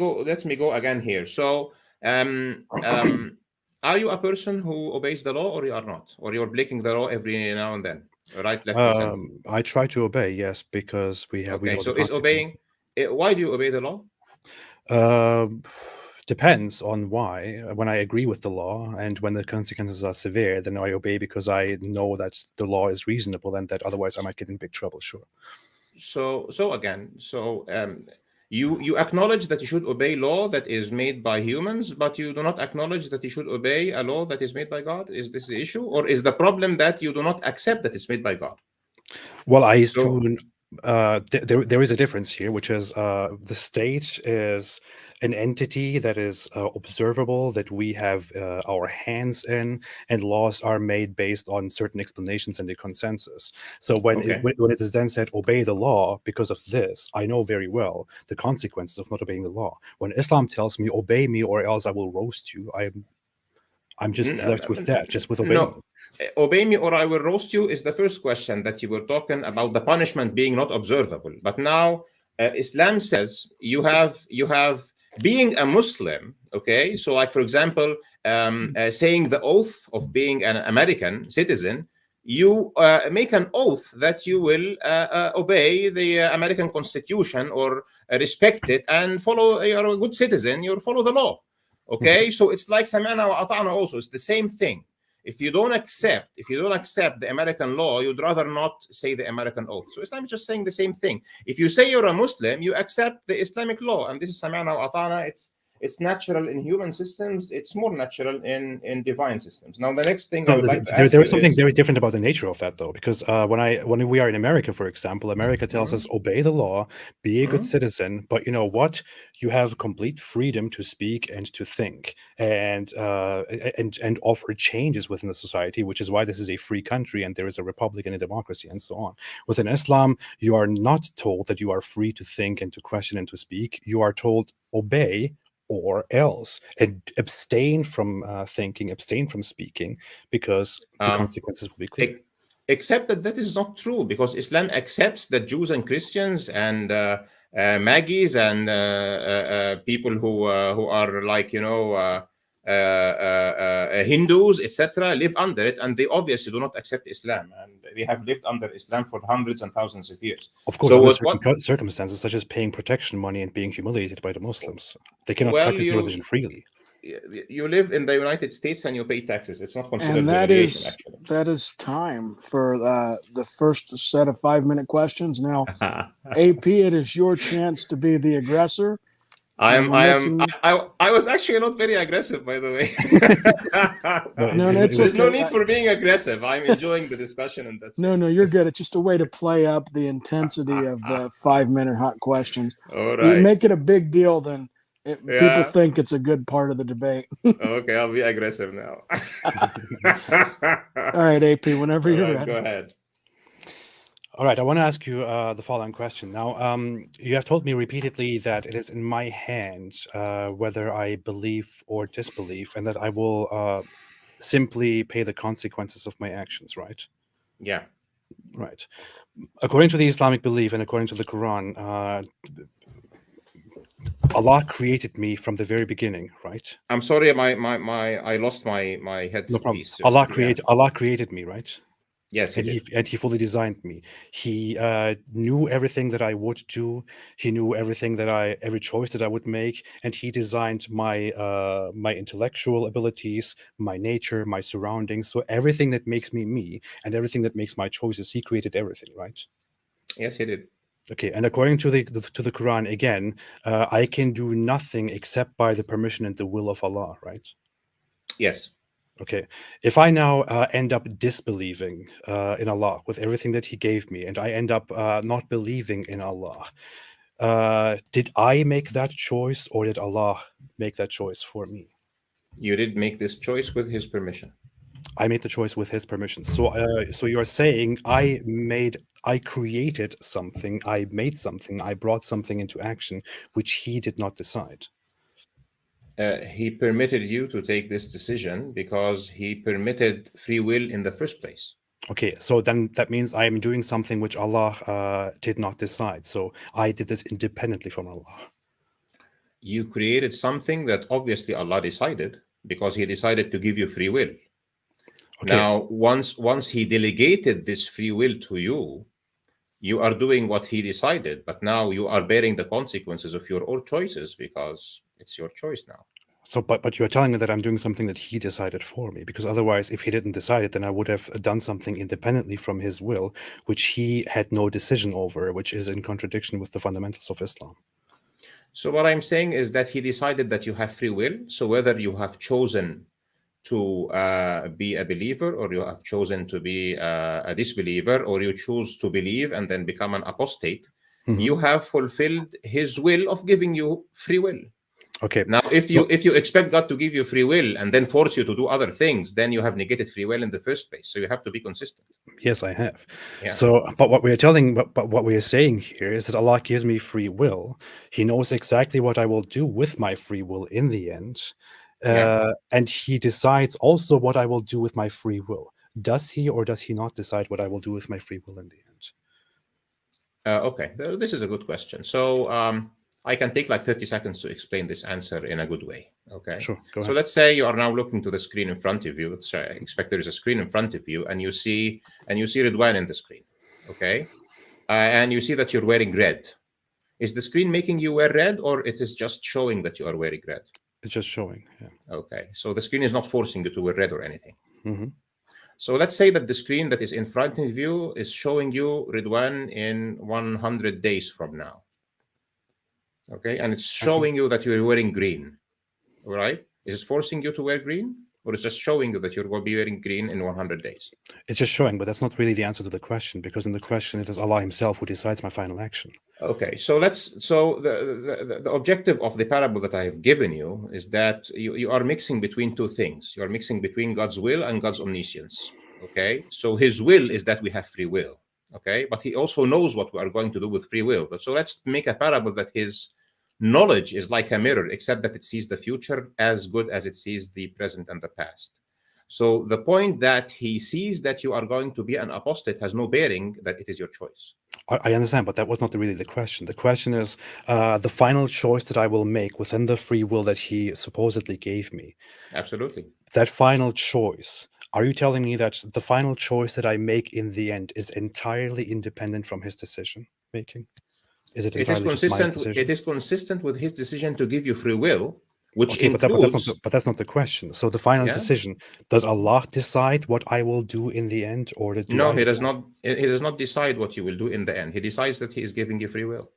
go again here. So I are you a person who obeys the law, or you are not, or you're breaking the law every now and then, right, left, and center? I try to obey, yes, because we Okay, know so the is obeying? consequences. Why do you obey the law? Depends on why. When I agree with the law and when the consequences are severe, then I obey because I know that the law is reasonable and that otherwise I might get in big trouble. Sure. So again, you acknowledge that you should obey law that is made by humans, but you do not acknowledge that you should obey a law that is made by God. Is this the issue, or is the problem that you do not accept that it's made by God? Well, I used So to. There is a difference here, which is the state is an entity that is observable, that we have our hands in, and laws are made based on certain explanations and a consensus. So when okay. when it is then said obey the law because of this, I know very well the consequences of not obeying the law. When Islam tells me obey me or else I will roast you, I'm just left with that, just with obeying. No, obey me or I will roast you is the first question that you were talking about, the punishment being not observable. But now Islam says you have being a Muslim. Okay, so like for example, saying the oath of being an American citizen, you make an oath that you will obey the American Constitution or respect it and follow. You're a good citizen. You follow the law. Okay, so it's like samana wa ata'na also. It's the same thing. If you don't accept the American law, you'd rather not say the American oath. So Islam is just saying the same thing. If you say you're a Muslim, you accept the Islamic law, and this is samana wa ata'na. It's natural in human systems. It's more natural in divine systems. Now, the next thing I would like to ask there you is something is, very different about the nature of that, though, because when we are in America, for example, America tells us obey the law, be a good citizen, but you know what? You have complete freedom to speak and to think, and offer changes within the society, which is why this is a free country and there is a republic and a democracy and so on. Within Islam, you are not told that you are free to think and to question and to speak. You are told obey or else, and abstain from thinking, abstain from speaking, because the consequences will be clear. Except that is not true, because Islam accepts that Jews and Christians and Maggies and people who are like Hindus, etc., live under it, and they obviously do not accept Islam, and they have lived under Islam for hundreds and thousands of years. Of course, under certain circumstances, such as paying protection money and being humiliated by the Muslims, they cannot practice their religion freely. You live in the United States and you pay taxes. It's not considered And humiliation, actually. that is time for the first set of 5-minute questions. Now, AP, it is your chance to be the aggressor. I was actually not very aggressive, by the way. There's no need for being aggressive. I'm enjoying the discussion, and that's no, you're good. It's just a way to play up the intensity of the 5-minute hot questions. All right. You make it a big deal, then people think it's a good part of the debate. Okay, I'll be aggressive now. All right, AP, whenever you're ready. Go ahead. All right, I want to ask you the following question. Now, you have told me repeatedly that it is in my hands whether I believe or disbelieve, and that I will simply pay the consequences of my actions, right? Yeah. Right. According to the Islamic belief and according to the Quran, Allah created me from the very beginning, right? I'm sorry, I lost my head. No problem. Allah created me, right? Yes, and he fully designed me. He knew everything that I would do. He knew every choice that I would make, and he designed my my intellectual abilities, my nature, my surroundings. So everything that makes me me, and everything that makes my choices, he created everything, right? Yes, he did. Okay, and according to the Quran, again, I can do nothing except by the permission and the will of Allah, right? Yes. Okay, if I now end up disbelieving in Allah with everything that He gave me, and I end up not believing in Allah, did I make that choice, or did Allah make that choice for me? You did make this choice with His permission. I made the choice with His permission. So, so you are saying I created something, I made something, I brought something into action, which He did not decide. He permitted you to take this decision because He permitted free will in the first place. Okay, so then that means I am doing something which Allah did not decide. So I did this independently from Allah. You created something that obviously Allah decided, because he decided to give you free will. Okay. Now, once he delegated this free will to you, you are doing what he decided, but now you are bearing the consequences of your own choices because it's your choice now. So, but you're telling me that I'm doing something that he decided for me, because otherwise, if he didn't decide it, then I would have done something independently from his will, which he had no decision over, which is in contradiction with the fundamentals of Islam. So what I'm saying is that he decided that you have free will. So whether you have chosen to be a believer, or you have chosen to be a disbeliever, or you choose to believe and then become an apostate, you have fulfilled his will of giving you free will. Okay. Now, if you expect God to give you free will and then force you to do other things, then you have negated free will in the first place. So you have to be consistent. Yes, I have. Yeah. So, but what we are saying here is that Allah gives me free will. He knows exactly what I will do with my free will in the end. And he decides also what I will do with my free will. Does he or does he not decide what I will do with my free will in the end? Okay, this is a good question. So I can take like 30 seconds to explain this answer in a good way. Okay. Sure. Go ahead. So let's say you are now looking to the screen in front of you. Let's expect there is a screen in front of you, and you see Ridwan in the screen. Okay. And you see that you're wearing red. Is the screen making you wear red, or it is just showing that you are wearing red? It's just showing. Yeah. Okay. So the screen is not forcing you to wear red or anything. Mm-hmm. So let's say that the screen that is in front of you is showing you Ridwan in 100 days from now. Okay, and it's showing you that you're wearing green, right? Is it forcing you to wear green, or is it just showing you that you're going to be wearing green in 100 days? It's just showing, but that's not really the answer to the question, because in the question it is Allah Himself who decides my final action. Okay, so the objective of the parable that I have given you is that you are mixing between two things. You are mixing between God's will and God's omniscience. Okay, so His will is that we have free will. Okay, but He also knows what we are going to do with free will. But so let's make a parable that His knowledge is like a mirror, except that it sees the future as good as it sees the present and the past. So the point that He sees that you are going to be an apostate has no bearing that it is your choice. I understand, but that was not really the question. The question is the final choice that I will make within the free will that He supposedly gave me. Absolutely. That final choice. Are you telling me that the final choice that I make in the end is entirely independent from His decision making? Is it entirely just my decision? It is consistent with His decision to give you free will, which okay, includes... but that's not the question. So the final decision, does Allah decide what I will do in the end, or No, He does not. He does not decide what you will do in the end. He decides that He is giving you free will.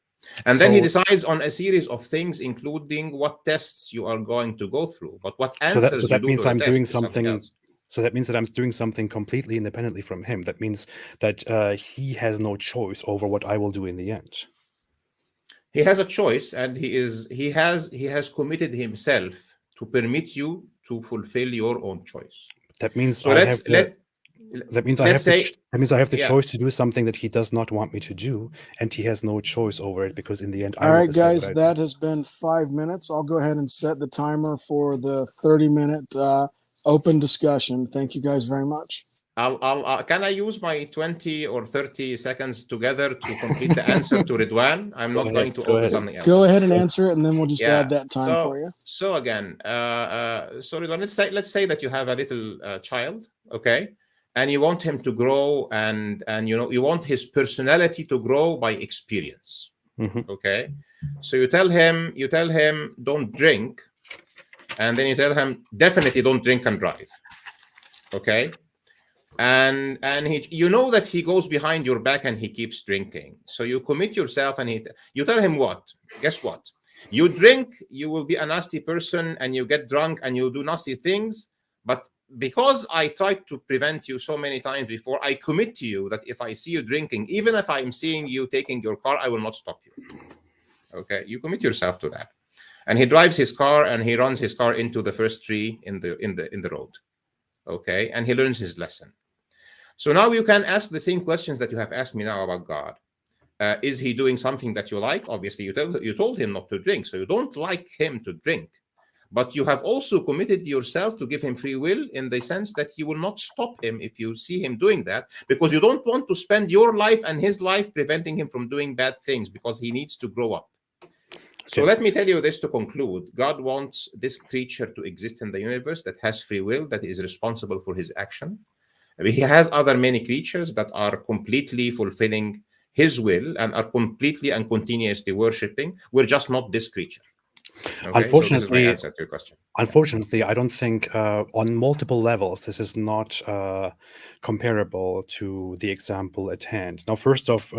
And then He decides on a series of things, including what tests you are going to go through, but what answers so that means I'm doing something else. So that means that I'm doing something completely independently from Him. That means that He has no choice over what I will do in the end. He has a choice, and he has committed himself to permit you to fulfill your own choice. That means so I have the choice to do something that He does not want me to do, and He has no choice over it, because in the end, all right, guys, that has been 5 minutes. I'll go ahead and set the timer for the 30-minute open discussion. Thank you guys very much. Can I use my 20 or 30 seconds together to complete the answer to Ridwan? I'm not going to open something else. Go ahead and answer it, and then we'll just add that time for you. So again, so Ridwan, let's say that you have a little child, okay, and you want him to grow, and you want his personality to grow by experience, okay. So you tell him don't drink, and then you tell him definitely don't drink and drive, okay. And he, that he goes behind your back and he keeps drinking. So you commit yourself, and you tell him what? Guess what? You drink, you will be a nasty person, and you get drunk and you do nasty things. But because I tried to prevent you so many times before, I commit to you that if I see you drinking, even if I'm seeing you taking your car, I will not stop you. Okay, you commit yourself to that. And he drives his car, and he runs his car into the first tree in the road. Okay, and he learns his lesson. So now you can ask the same questions that you have asked me now about God. Is he doing something that you like? Obviously, you told him not to drink, so you don't like him to drink. But you have also committed yourself to give him free will, in the sense that you will not stop him if you see him doing that, because you don't want to spend your life and his life preventing him from doing bad things, because he needs to grow up. So Okay. let me tell you this to conclude. God wants this creature to exist in the universe that has free will, that is responsible for his action. He has other many creatures that are completely fulfilling his will and are completely and continuously worshiping. We're just not this creature. Okay, so this is my Unfortunately, answer to your question. Yeah. Unfortunately, I don't think on multiple levels this is not comparable to the example at hand. Now, first off,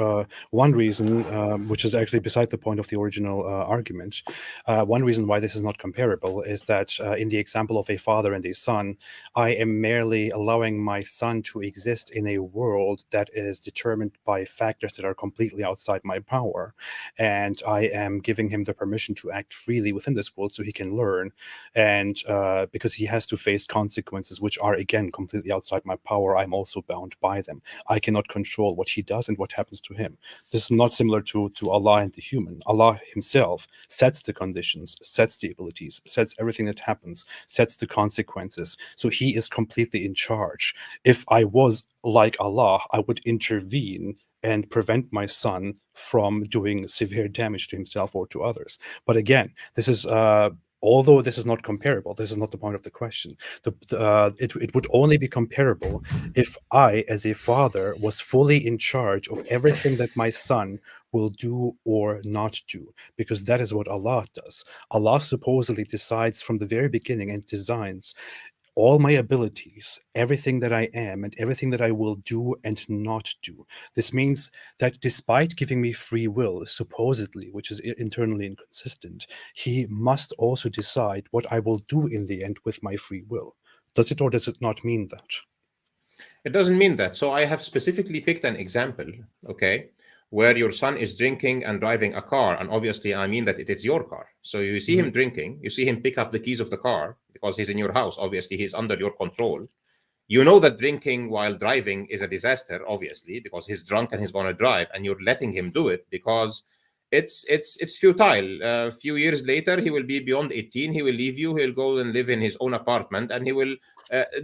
one reason, which is actually beside the point of the original argument, one reason why this is not comparable is that in the example of a father and a son, I am merely allowing my son to exist in a world that is determined by factors that are completely outside my power. And I am giving him the permission to act freely within this world so he can learn. And because he has to face consequences which are again completely outside my power, I'm also bound by them. I cannot control what he does and what happens to him. This is not similar to Allah and the human. Allah himself sets the conditions, sets the abilities, sets everything that happens, sets the consequences. So he is completely in charge. If I was like Allah, I would intervene and prevent my son from doing severe damage to himself or to others. But again, this is although this is not comparable, this is not the point of the question. It would only be comparable if I, as a father, was fully in charge of everything that my son will do or not do, because that is what Allah does. Allah supposedly decides from the very beginning and designs all my abilities, everything that I am, and everything that I will do and not do. This means that despite giving me free will, supposedly, which is internally inconsistent, he must also decide what I will do in the end with my free will. Does it or does it not mean that? It doesn't mean that. So I have specifically picked an example, okay, where your son is drinking and driving a car. And obviously, I mean that it is your car. So you see him drinking, you see him pick up the keys of the car because he's in your house. Obviously, he's under your control. You know that drinking while driving is a disaster, obviously, because he's drunk and he's going to drive, and you're letting him do it because it's futile. A few years later, he will be beyond 18. He will leave you. He'll go and live in his own apartment, and he will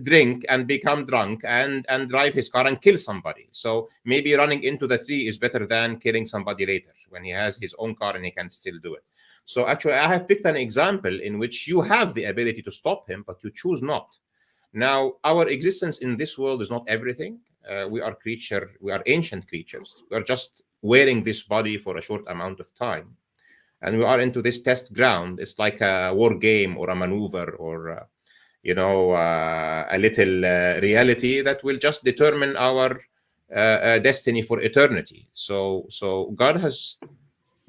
drink and become drunk and drive his car and kill somebody. So maybe running into the tree is better than killing somebody later when he has his own car and he can still do it. So actually, I have picked an example in which you have the ability to stop him, but you choose not. Now, our existence in this world is not everything. We are ancient creatures. We are just wearing this body for a short amount of time. And we are into this test ground. It's like a war game or a maneuver or, a little reality that will just determine our destiny for eternity. So God has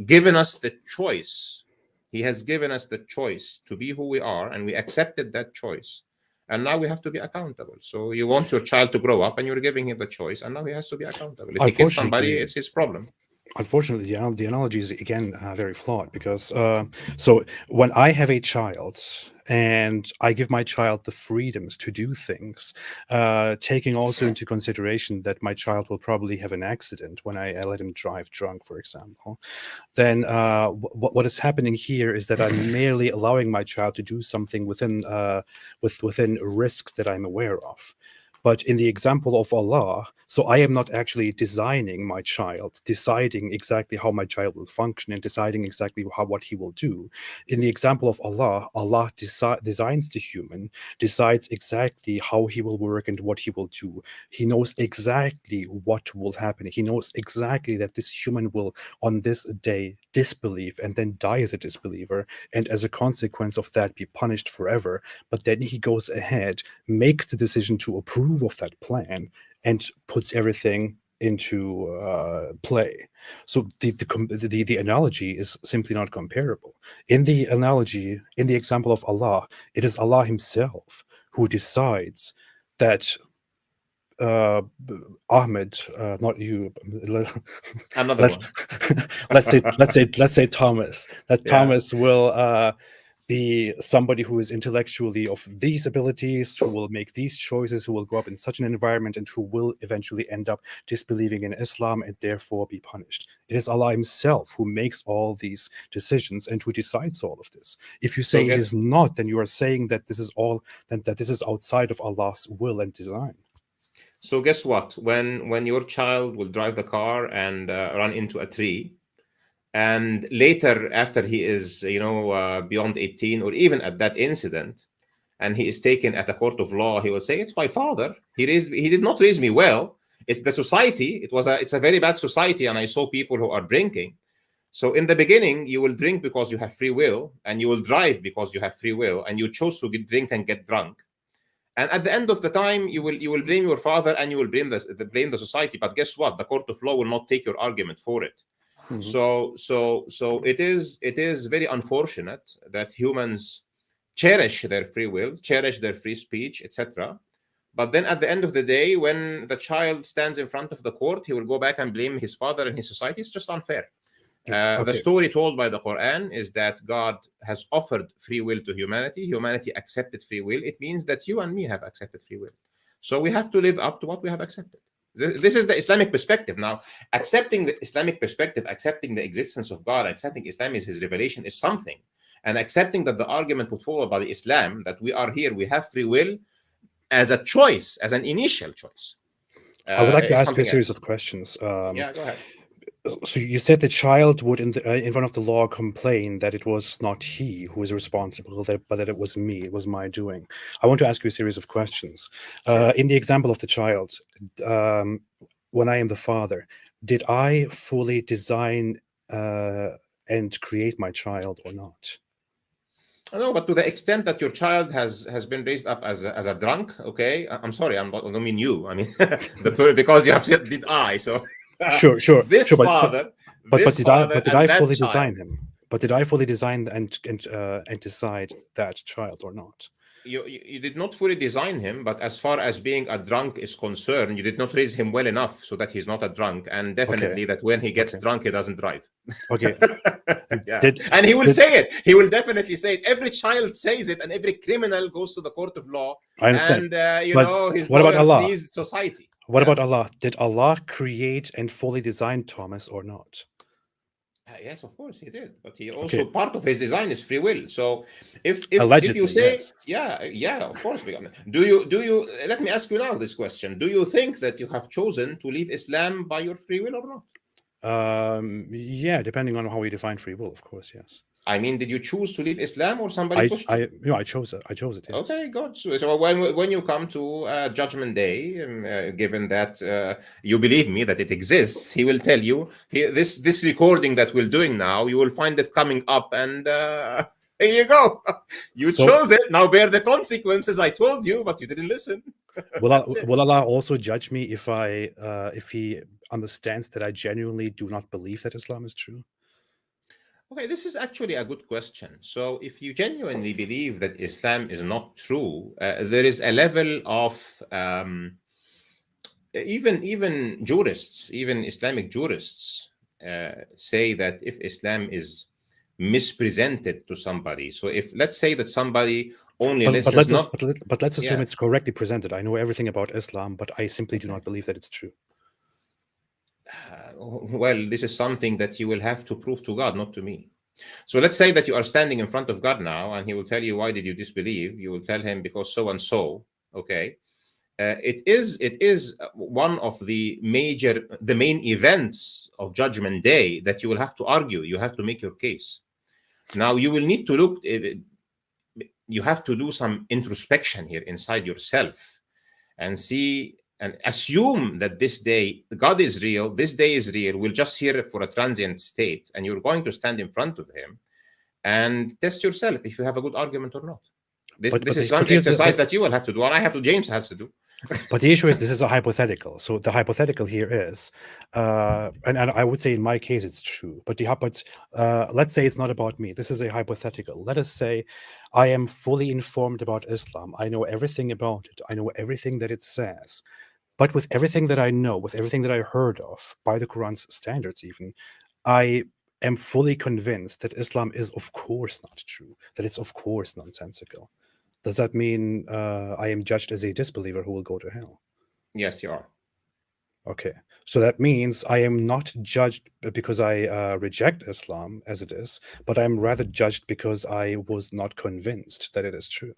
given us the choice. He has given us the choice to be who we are, and we accepted that choice. And now we have to be accountable. So you want your child to grow up and you're giving him the choice, and now he has to be accountable. If he kills somebody, it's his problem. Unfortunately, the analogy is again very flawed because so when I have a child and I give my child the freedoms to do things, taking also into consideration that my child will probably have an accident when I let him drive drunk, for example, then what is happening here is that I'm merely allowing my child to do something within risks that I'm aware of. But in the example of Allah, so I am not actually designing my child, deciding exactly how my child will function and deciding exactly what he will do. In the example of Allah, Allah designs the human, decides exactly how he will work and what he will do. He knows exactly what will happen. He knows exactly that this human will, on this day, disbelieve and then die as a disbeliever, and as a consequence of that, be punished forever. But then he goes ahead, makes the decision to approve of that plan, and puts everything into play. So the analogy is simply not comparable. In the analogy, in the example of Allah, it is Allah himself who decides that Ahmed, not you. Another one. let's say Thomas. That Yeah. Thomas will be somebody who is intellectually of these abilities, who will make these choices, who will grow up in such an environment, and who will eventually end up disbelieving in Islam and therefore be punished. It is Allah himself who makes all these decisions and who decides all of this. If you say it is not, then you are saying that this is all, that this is outside of Allah's will and design. So guess what? When your child will drive the car and run into a tree, And later, after he is, beyond 18, or even at that incident, and he is taken at a court of law, he will say, "It's my father. He did not raise me well. It's the society. It's a very bad society, and I saw people who are drinking." So in the beginning, you will drink because you have free will, and you will drive because you have free will, and you chose to drink and get drunk. And at the end of the time, you will blame your father, and you will blame the society. But guess what? The court of law will not take your argument for it. Mhm. So it is very unfortunate that humans cherish their free will, cherish their free speech, etc. But then at the end of the day, when the child stands in front of the court, he will go back and blame his father and his society. It's just unfair. The Okay. story told by the Quran is that God has offered free will to humanity. Humanity accepted free will. It means that you and me have accepted free will. So we have to live up to what we have accepted. This is the Islamic perspective. Now, accepting the Islamic perspective, accepting the existence of God, accepting Islam is his revelation is something. And accepting that the argument put forward by the Islam, that we are here, we have free will as a choice, as an initial choice. I would like to is ask you a something series else. of questions. Yeah, go ahead. So you said the child would, in front of the law, complain that it was not he who was responsible, but that it was me, it was my doing. I want to ask you a series of questions. Sure. In the example of the child, when I am the father, did I fully design and create my child or not? No, but to the extent that your child has been raised up as a drunk, okay. I'm sorry, I don't mean you. I mean because you have said did I. So Sure. this But father, did I and that fully child. design him? But did I fully design and decide that child or not? You did not fully design him, but as far as being a drunk is concerned, you did not raise him well enough so that he's not a drunk, and definitely that when he gets Okay. drunk, he doesn't drive. Okay. Yeah. And he will say it. He will definitely say it. Every child says it, and every criminal goes to the court of law. I understand. And But his what about lawyer Allah? please society. What Yeah. about Allah? Did Allah create and fully design Thomas or not? Yes, of course he did, but he also part of his design is free will. So if Allegedly, you say yes. yeah, of course. Do you let me ask you now this question: do you think that you have chosen to leave Islam by your free will or not? Yeah, depending on how we define free will, of course, yes. I mean, did you choose to leave Islam, or somebody pushed you? I chose it. Yes. Okay, good. So when you come to Judgment Day, given that you believe me that it exists, he will tell you this recording that we're doing now. You will find it coming up, and here you go. You chose it. Now bear the consequences. I told you, but you didn't listen. Will Allah also judge me if he understands that I genuinely do not believe that Islam is true? Okay, this is actually a good question. So, if you genuinely believe that Islam is not true, there is a level of even jurists, even Islamic jurists, say that if Islam is mispresented to somebody, so if let's say that somebody only listens, but let's assume it's correctly presented. I know everything about Islam, but I simply do not believe that it's true. Well, this is something that you will have to prove to God, not to me. So let's say that you are standing in front of God now, and he will tell you, why did you disbelieve? You will tell him, because so and so. Okay. It is one of the main events of Judgment Day that you will have to argue. You have to make your case. Now you will need to look. You have to do some introspection here inside yourself, and see and assume that this day God is real, this day is real. We're just here for a transient state, and you're going to stand in front of him and test yourself if you have a good argument or not. This is some exercise that you will have to do, and I have to. James has to do. But the issue is, this is a hypothetical. So the hypothetical here is, and I would say in my case it's true. But let's say it's not about me. This is a hypothetical. Let us say I am fully informed about Islam. I know everything about it. I know everything that it says. But with everything that I know, with everything that I heard of, by the Quran's standards even, I am fully convinced that Islam is of course not true, that it's of course nonsensical. Does that mean I am judged as a disbeliever who will go to hell? Yes, you are. Okay. So that means I am not judged because I reject Islam as it is, but I'm rather judged because I was not convinced that it is true.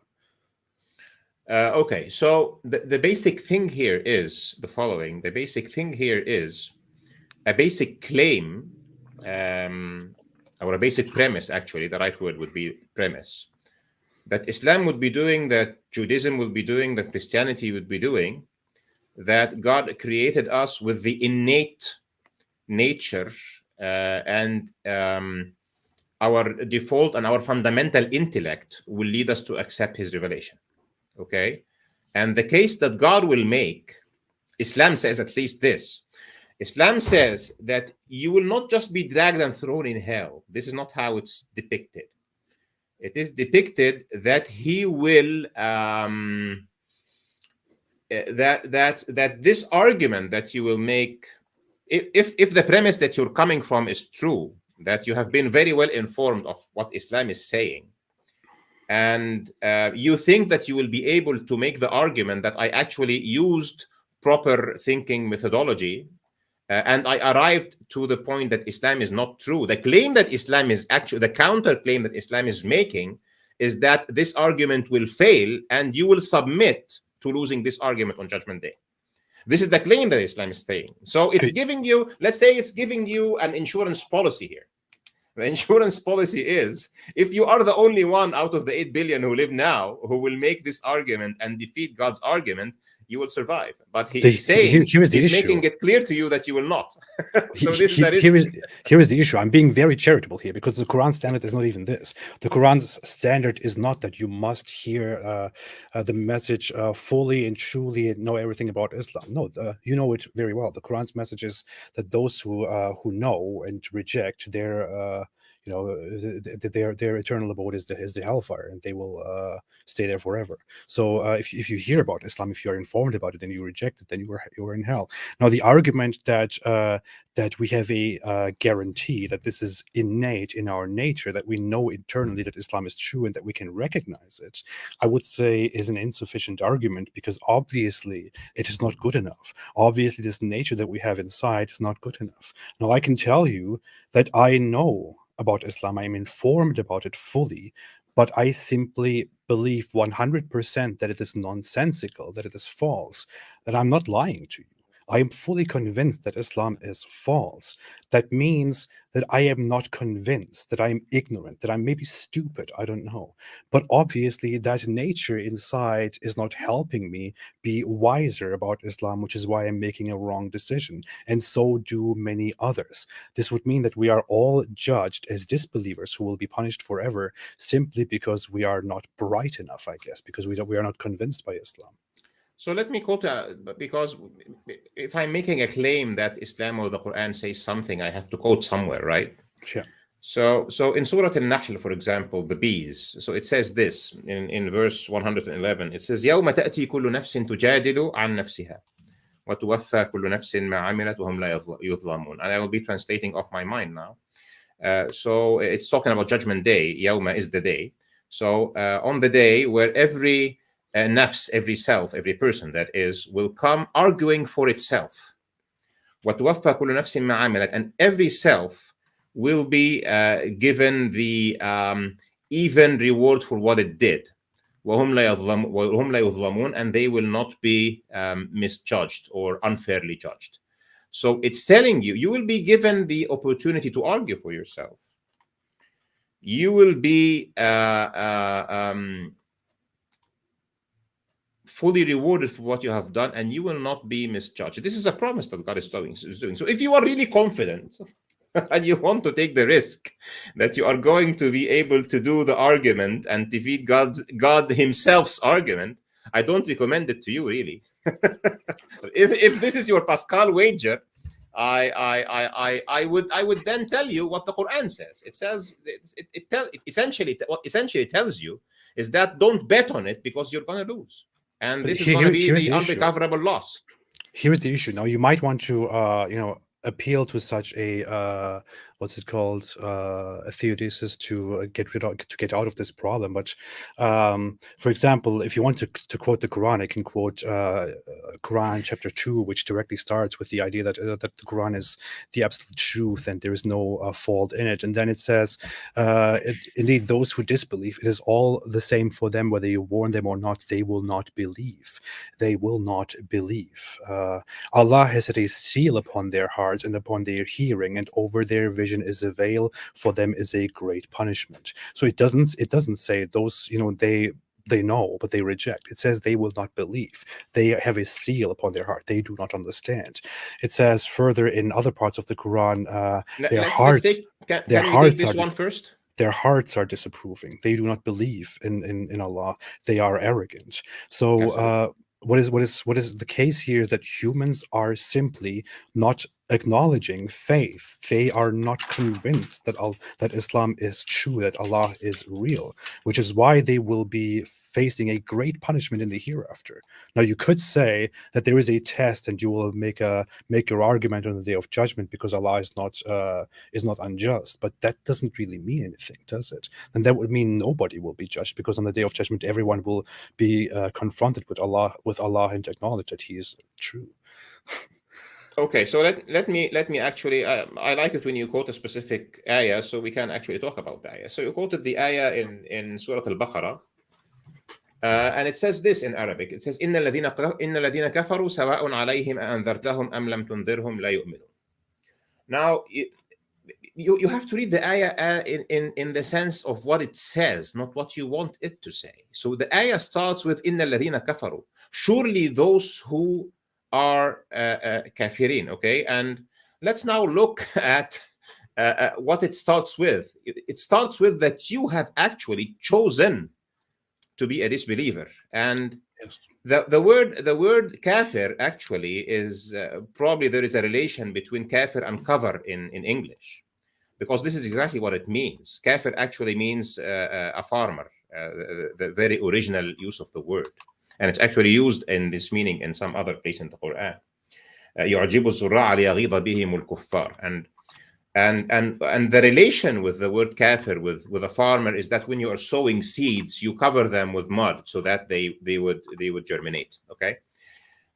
Okay, so the basic thing here is the following. The basic thing here is a basic claim or a basic premise, actually, the right word would be premise, that Islam would be doing, that Judaism would be doing, that Christianity would be doing, that God created us with the innate nature and our default and our fundamental intellect will lead us to accept his revelation. Okay? And the case that God will make, Islam says at least this. Islam says that you will not just be dragged and thrown in hell. This is not how it's depicted. It is depicted that he will that this argument that you will make, if the premise that you're coming from is true, that you have been very well informed of what Islam is saying, and you think that you will be able to make the argument that I actually used proper thinking methodology, and I arrived to the point that Islam is not true. The claim that Islam is actually, the counter claim that Islam is making is that this argument will fail and you will submit to losing this argument on Judgment Day. This is the claim that Islam is saying. So it's giving you, let's say it's giving you an insurance policy here. The insurance policy is, if you are the only one out of the 8 billion who live now who will make this argument and defeat God's argument, you will survive. But he's saying, he's making it clear to you that you will not. So this is the risk. Here is the issue. I'm being very charitable here, because the Quran standard is not even this. The Quran's standard is not that you must hear the message fully and truly and know everything about Islam. No, you know it very well. The Quran's message is that those who know and reject their their eternal abode is the hellfire, and they will stay there forever. So if you hear about Islam, if you are informed about it and you reject it, then you're in hell. Now, the argument that we have a guarantee that this is innate in our nature, that we know internally that Islam is true and that we can recognize it, I would say is an insufficient argument, because obviously it is not good enough. Obviously, this nature that we have inside is not good enough. Now, I can tell you that I know about Islam, I am informed about it fully, but I simply believe 100% that it is nonsensical, that it is false, that I'm not lying to you. I am fully convinced that Islam is false. That means that I am not convinced, that I am ignorant, that I'm maybe stupid, I don't know. But obviously that nature inside is not helping me be wiser about Islam, which is why I'm making a wrong decision. And so do many others. This would mean that we are all judged as disbelievers who will be punished forever, simply because we are not bright enough, I guess, because we are not convinced by Islam. So let me quote, because if I'm making a claim that Islam or the Quran says something, I have to quote somewhere, right? Sure. So in Surah Al-Nahl, for example, the bees. So it says this in verse 111. It says, يَوْمَ تَأْتِي كُلُّ نَفْسٍ تُجَادِلُ عَنْ نَفْسِهَا وَتُوَفَّى كُلُّ نَفْسٍ مَا عَمِلَتْ وَهُمْ لَا يُظْلَمُونَ. And I will be translating off my mind now. So it's talking about Judgment Day. Yawma is the day. So on the day where every nafs, every self, every person that is, will come arguing for itself. وَتُوَفَّى كُلُّ نَفْسٍ مَا عَمِلَتْ. And every self will be given the even reward for what it did. وَهُمْ لَا يُظْلَمُونَ. And they will not be misjudged or unfairly judged. So it's telling you, you will be given the opportunity to argue for yourself. You will be fully rewarded for what you have done, and you will not be misjudged. This is a promise that God is doing. So if you are really confident and you want to take the risk that you are going to be able to do the argument and defeat God himself's argument, I don't recommend it to you, really. if this is your Pascal wager, I would then tell you what the Quran says. It says it essentially tells you is that don't bet on it, because you're going to lose, and this is going to be the unrecoverable loss. Here's the issue. Now, you might want to appeal to such a what's it called, a theodicus to get out of this problem. But for example, if you want to quote the Quran, I can quote Quran chapter 2, which directly starts with the idea that the Quran is the absolute truth and there is no fault in it. And then it says, indeed, those who disbelieve, it is all the same for them whether you warn them or not. They will not believe. They will not believe. Allah has set a seal upon their hearts and upon their hearing and over their vision vision is a veil, for them is a great punishment. So it doesn't say those, they know, but they reject. It says they will not believe. They have a seal upon their heart. They do not understand. It says further in other parts of the Quran, their Let's take. Can we take this one first? Their hearts are disapproving. They do not believe in Allah. They are arrogant. So what is the case here is that humans are simply not acknowledging faith. They are not convinced that Islam is true, that Allah is real, which is why they will be facing a great punishment in the hereafter. Now, you could say that there is a test, and you will make your argument on the Day of Judgment because Allah is not unjust, but that doesn't really mean anything, does it? And that would mean nobody will be judged, because on the Day of Judgment, everyone will be confronted with Allah and acknowledge that He is true. Okay, so let me actually, I like it when you quote a specific ayah, so we can actually talk about the ayah. So you quoted the ayah in Surah Al-Baqarah, and it says this in Arabic. It says, إِنَّ الَّذِينَ كَفَرُوا سَوَاءٌ عَلَيْهِمْ أَأَنذَرْتَهُمْ أَمْ لَمْ تُنذِرْهُمْ لَا يُؤْمِنُونَ. Now, you have to read the ayah in the sense of what it says, not what you want it to say. So the ayah starts with إِنَّ الَّذِينَ كَفَرُوا. Surely those who are kafirin, okay? And let's now look at what it starts with. It starts with that you have actually chosen to be a disbeliever. And Yes. the word kafir actually is probably there is a relation between kafir and cover in English, because this is exactly what it means. Kafir actually means a farmer, the very original use of the word. And it's actually used in this meaning in some other place in the Quran. يعجب الزراع ليغيظ بهم الكفار. And the relation with the word kafir with a farmer is that when you are sowing seeds, you cover them with mud so that they would germinate. Okay,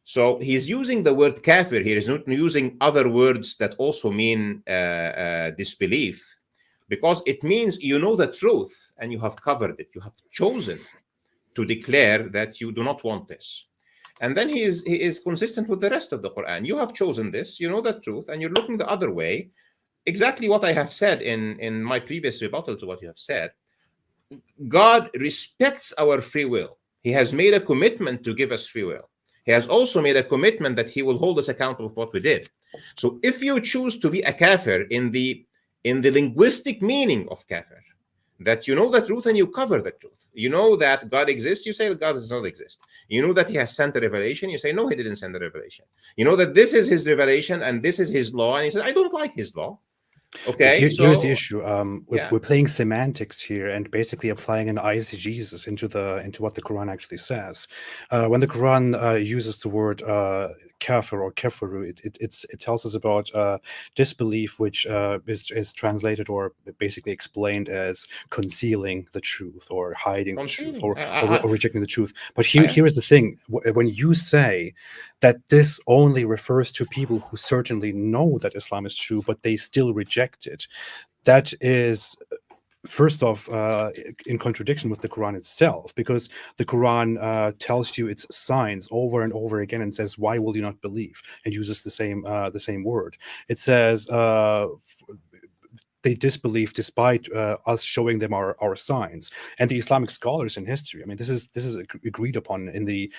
so he's using the word kafir here. He's not using other words that also mean disbelief, because it means you know the truth and you have covered it. You have chosen to declare that you do not want this. And then he is consistent with the rest of the Quran. You have chosen this, you know the truth, and you're looking the other way. Exactly what I have said in my previous rebuttal to what you have said. God respects our free will. He has made a commitment to give us free will. He has also made a commitment that he will hold us accountable for what we did. So if you choose to be a kafir in the linguistic meaning of kafir, that you know the truth and you cover the truth. You know that God exists, you say that God does not exist. You know that he has sent a revelation, you say no, he didn't send a revelation. You know that this is his revelation and this is his law, and he says I don't like his law. Okay, here's the issue. Yeah. We're playing semantics here and basically applying an eisegesis into what the Quran actually says. When the Quran uses the word kafir or kafaru, it tells us about disbelief, which is translated or basically explained as concealing the truth or hiding the truth or rejecting the truth. But here is the thing: when you say that this only refers to people who certainly know that Islam is true, but they still reject it, that is first off in contradiction with the Quran itself, because the Quran tells you its signs over and over again and says, why will you not believe? And uses the same word. It says they disbelieve despite us showing them our signs. And the Islamic scholars in history, I mean, this is agreed upon in the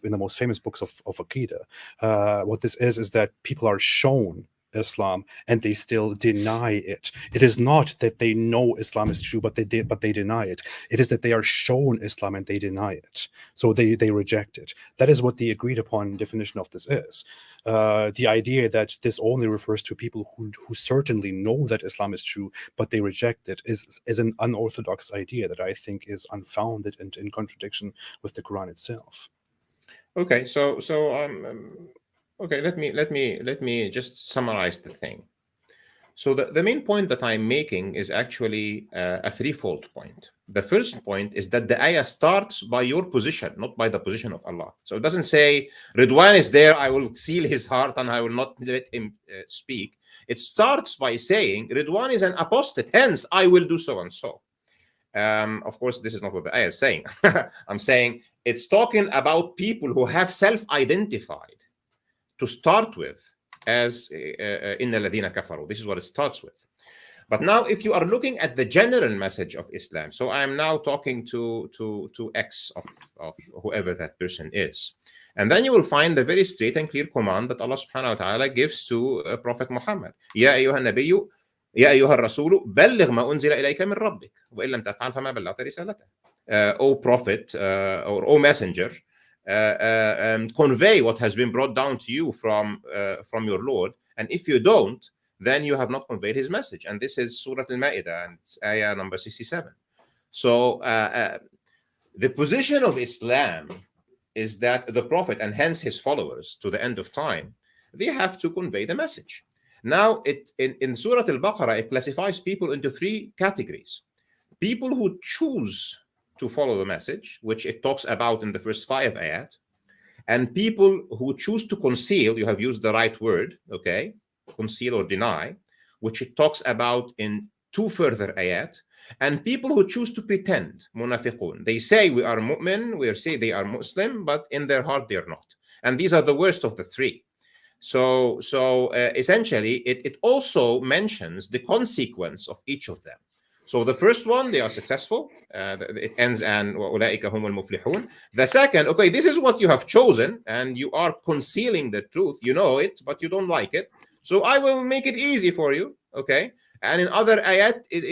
most famous books of Aqidah. What this is that people are shown Islam and they still deny it. It is not that they know Islam is true, but they deny it. It is that they are shown Islam and they deny it. So they reject it. That is what the agreed upon definition of this is. The idea that this only refers to people who certainly know that Islam is true, but they reject it is an unorthodox idea that I think is unfounded and in contradiction with the Quran itself. Okay, so okay, let me just summarize the thing. So the main point that I'm making is actually a threefold point. The first point is that the ayah starts by your position, not by the position of Allah. So it doesn't say, Ridwan is there, I will seal his heart and I will not let him speak. It starts by saying, Ridwan is an apostate, hence I will do so and so. Of course, this is not what the ayah is saying. I'm saying it's talking about people who have self-identified to start with as إِنَّ الَّذِينَ كَفَرُوا. This is what it starts with. But now, if you are looking at the general message of Islam, so I am now talking to X of whoever that person is, and then you will find the very straight and clear command that Allah subhanahu wa ta'ala gives to Prophet Muhammad. يا أيها النبي يا أيها الرسول بلغ ما أنزل إليك من ربك وإن لم تفعل فما بلغت رسالته. O Prophet or O Messenger, convey what has been brought down to you from your Lord, and if you don't, then you have not conveyed his message. And this is Surah Al-Ma'idah, and it's ayah number 67. So the position of Islam is that the Prophet, and hence his followers to the end of time, they have to convey the message. Now, in Surah Al-Baqarah, it classifies people into three categories. People who choose to follow the message, which it talks about in the first 5 ayat, and people who choose to conceal, you have used the right word, okay, conceal or deny, which it talks about in 2 further ayat, and people who choose to pretend, munafiqun. They say we are mu'min, we say they are Muslim, but in their heart they are not. And these are the worst of the 3. So essentially, it also mentions the consequence of each of them. So the first one, they are successful. It ends and وَأُولَٰئِكَ هُمُ الْمُفْلِحُونَ. The second, okay, this is what you have chosen, and you are concealing the truth. You know it, but you don't like it. So I will make it easy for you, okay? And in other ayat, it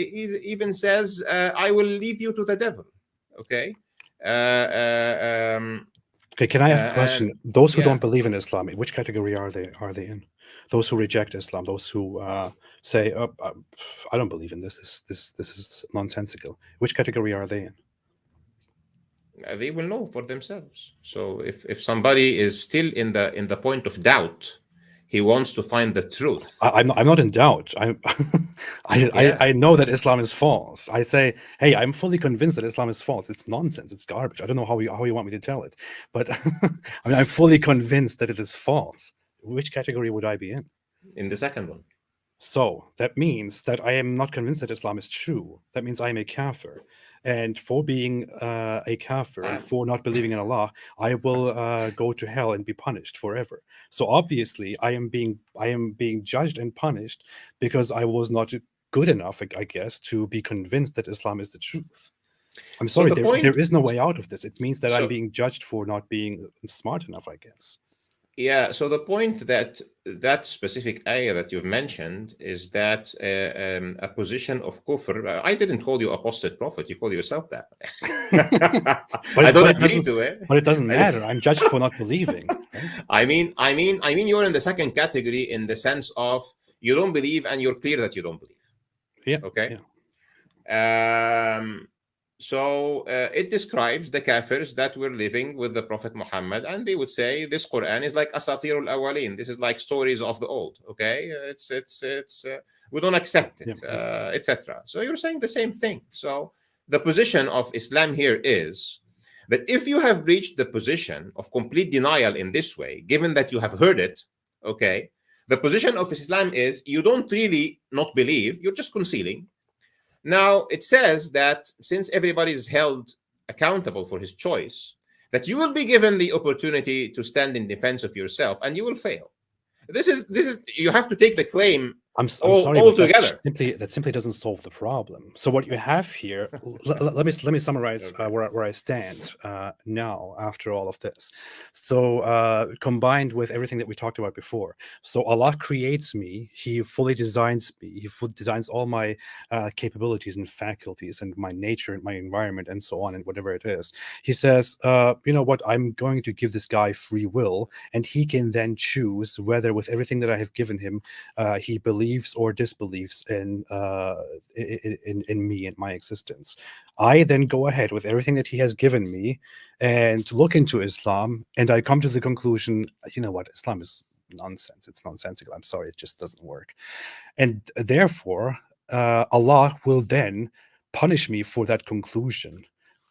even says, I will leave you to the devil, okay? Okay, can I ask a question? Those who yeah. don't believe in Islam, which category are they in? Those who reject Islam, those who say, I don't believe in this. This is nonsensical. Which category are they in? They will know for themselves. So if somebody is still in the point of doubt, he wants to find the truth. I'm not in doubt. I know that Islam is false. I say, hey, I'm fully convinced that Islam is false. It's nonsense. It's garbage. I don't know how you want me to tell it, but I mean, I'm fully convinced that it is false. Which category would I be in? In the second one. So that means that I am not convinced that Islam is true. That means I am a kafir. And for being a kafir and for not believing in Allah, I will go to hell and be punished forever. So obviously, I am being judged and punished because I was not good enough, I guess, to be convinced that Islam is the truth. I'm sorry, there is no way out of this. It means that I'm being judged for not being smart enough, I guess. Yeah, so the point that specific ayah that you've mentioned is that a position of kufr. I didn't call you apostate prophet. You call yourself that. I don't agree to it. But it doesn't matter. I'm judged for not believing. Right? I mean, you're in the second category in the sense of you don't believe and you're clear that you don't believe. Yeah. Okay. Yeah. So it describes the kafirs that were living with the Prophet Muhammad, and they would say this Quran is like asatir al-awwalin. This is like stories of the old. Okay, it's we don't accept it, etc. So you're saying the same thing. So the position of Islam here is that if you have reached the position of complete denial in this way, given that you have heard it, okay, the position of Islam is you don't really not believe, you're just concealing. Now, it says that since everybody is held accountable for his choice, that you will be given the opportunity to stand in defense of yourself, and you will fail. This is you have to take the claim I'm sorry, all but together. That simply doesn't solve the problem. So what you have here, let me summarize where I stand now after all of this. So combined with everything that we talked about before, so Allah creates me. He fully designs me. He fully designs all my capabilities and faculties and my nature and my environment and so on and whatever it is. He says, you know what? I'm going to give this guy free will, and he can then choose whether, with everything that I have given him, he believes or disbelieves in me and my existence. I then go ahead with everything that he has given me and look into Islam, and I come to the conclusion, you know what, Islam is nonsense. It's nonsensical. I'm sorry, it just doesn't work. And therefore, Allah will then punish me for that conclusion.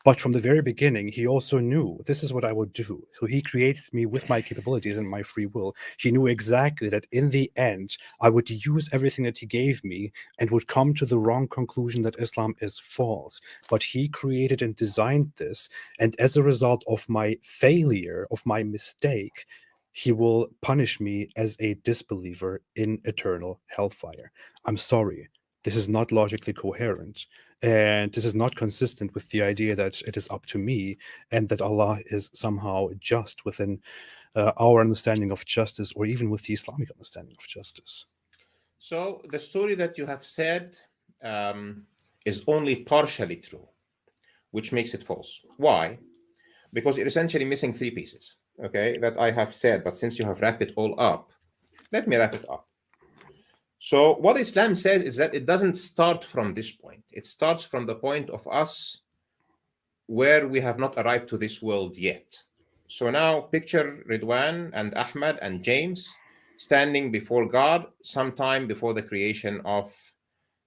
But from the very beginning, he also knew this is what I would do. So he created me with my capabilities and my free will. He knew exactly that in the end, I would use everything that he gave me and would come to the wrong conclusion that Islam is false. But he created and designed this. And as a result of my failure, of my mistake, he will punish me as a disbeliever in eternal hellfire. I'm sorry. This is not logically coherent. And this is not consistent with the idea that it is up to me and that Allah is somehow just within our understanding of justice, or even with the Islamic understanding of justice. So the story that you have said is only partially true, which makes it false. Why? Because you're essentially missing three pieces, okay, that I have said. But since you have wrapped it all up, let me wrap it up. So what Islam says is that it doesn't start from this point. It starts from the point of us where we have not arrived to this world yet. So now picture Ridwan and Ahmed and James standing before God sometime before the creation of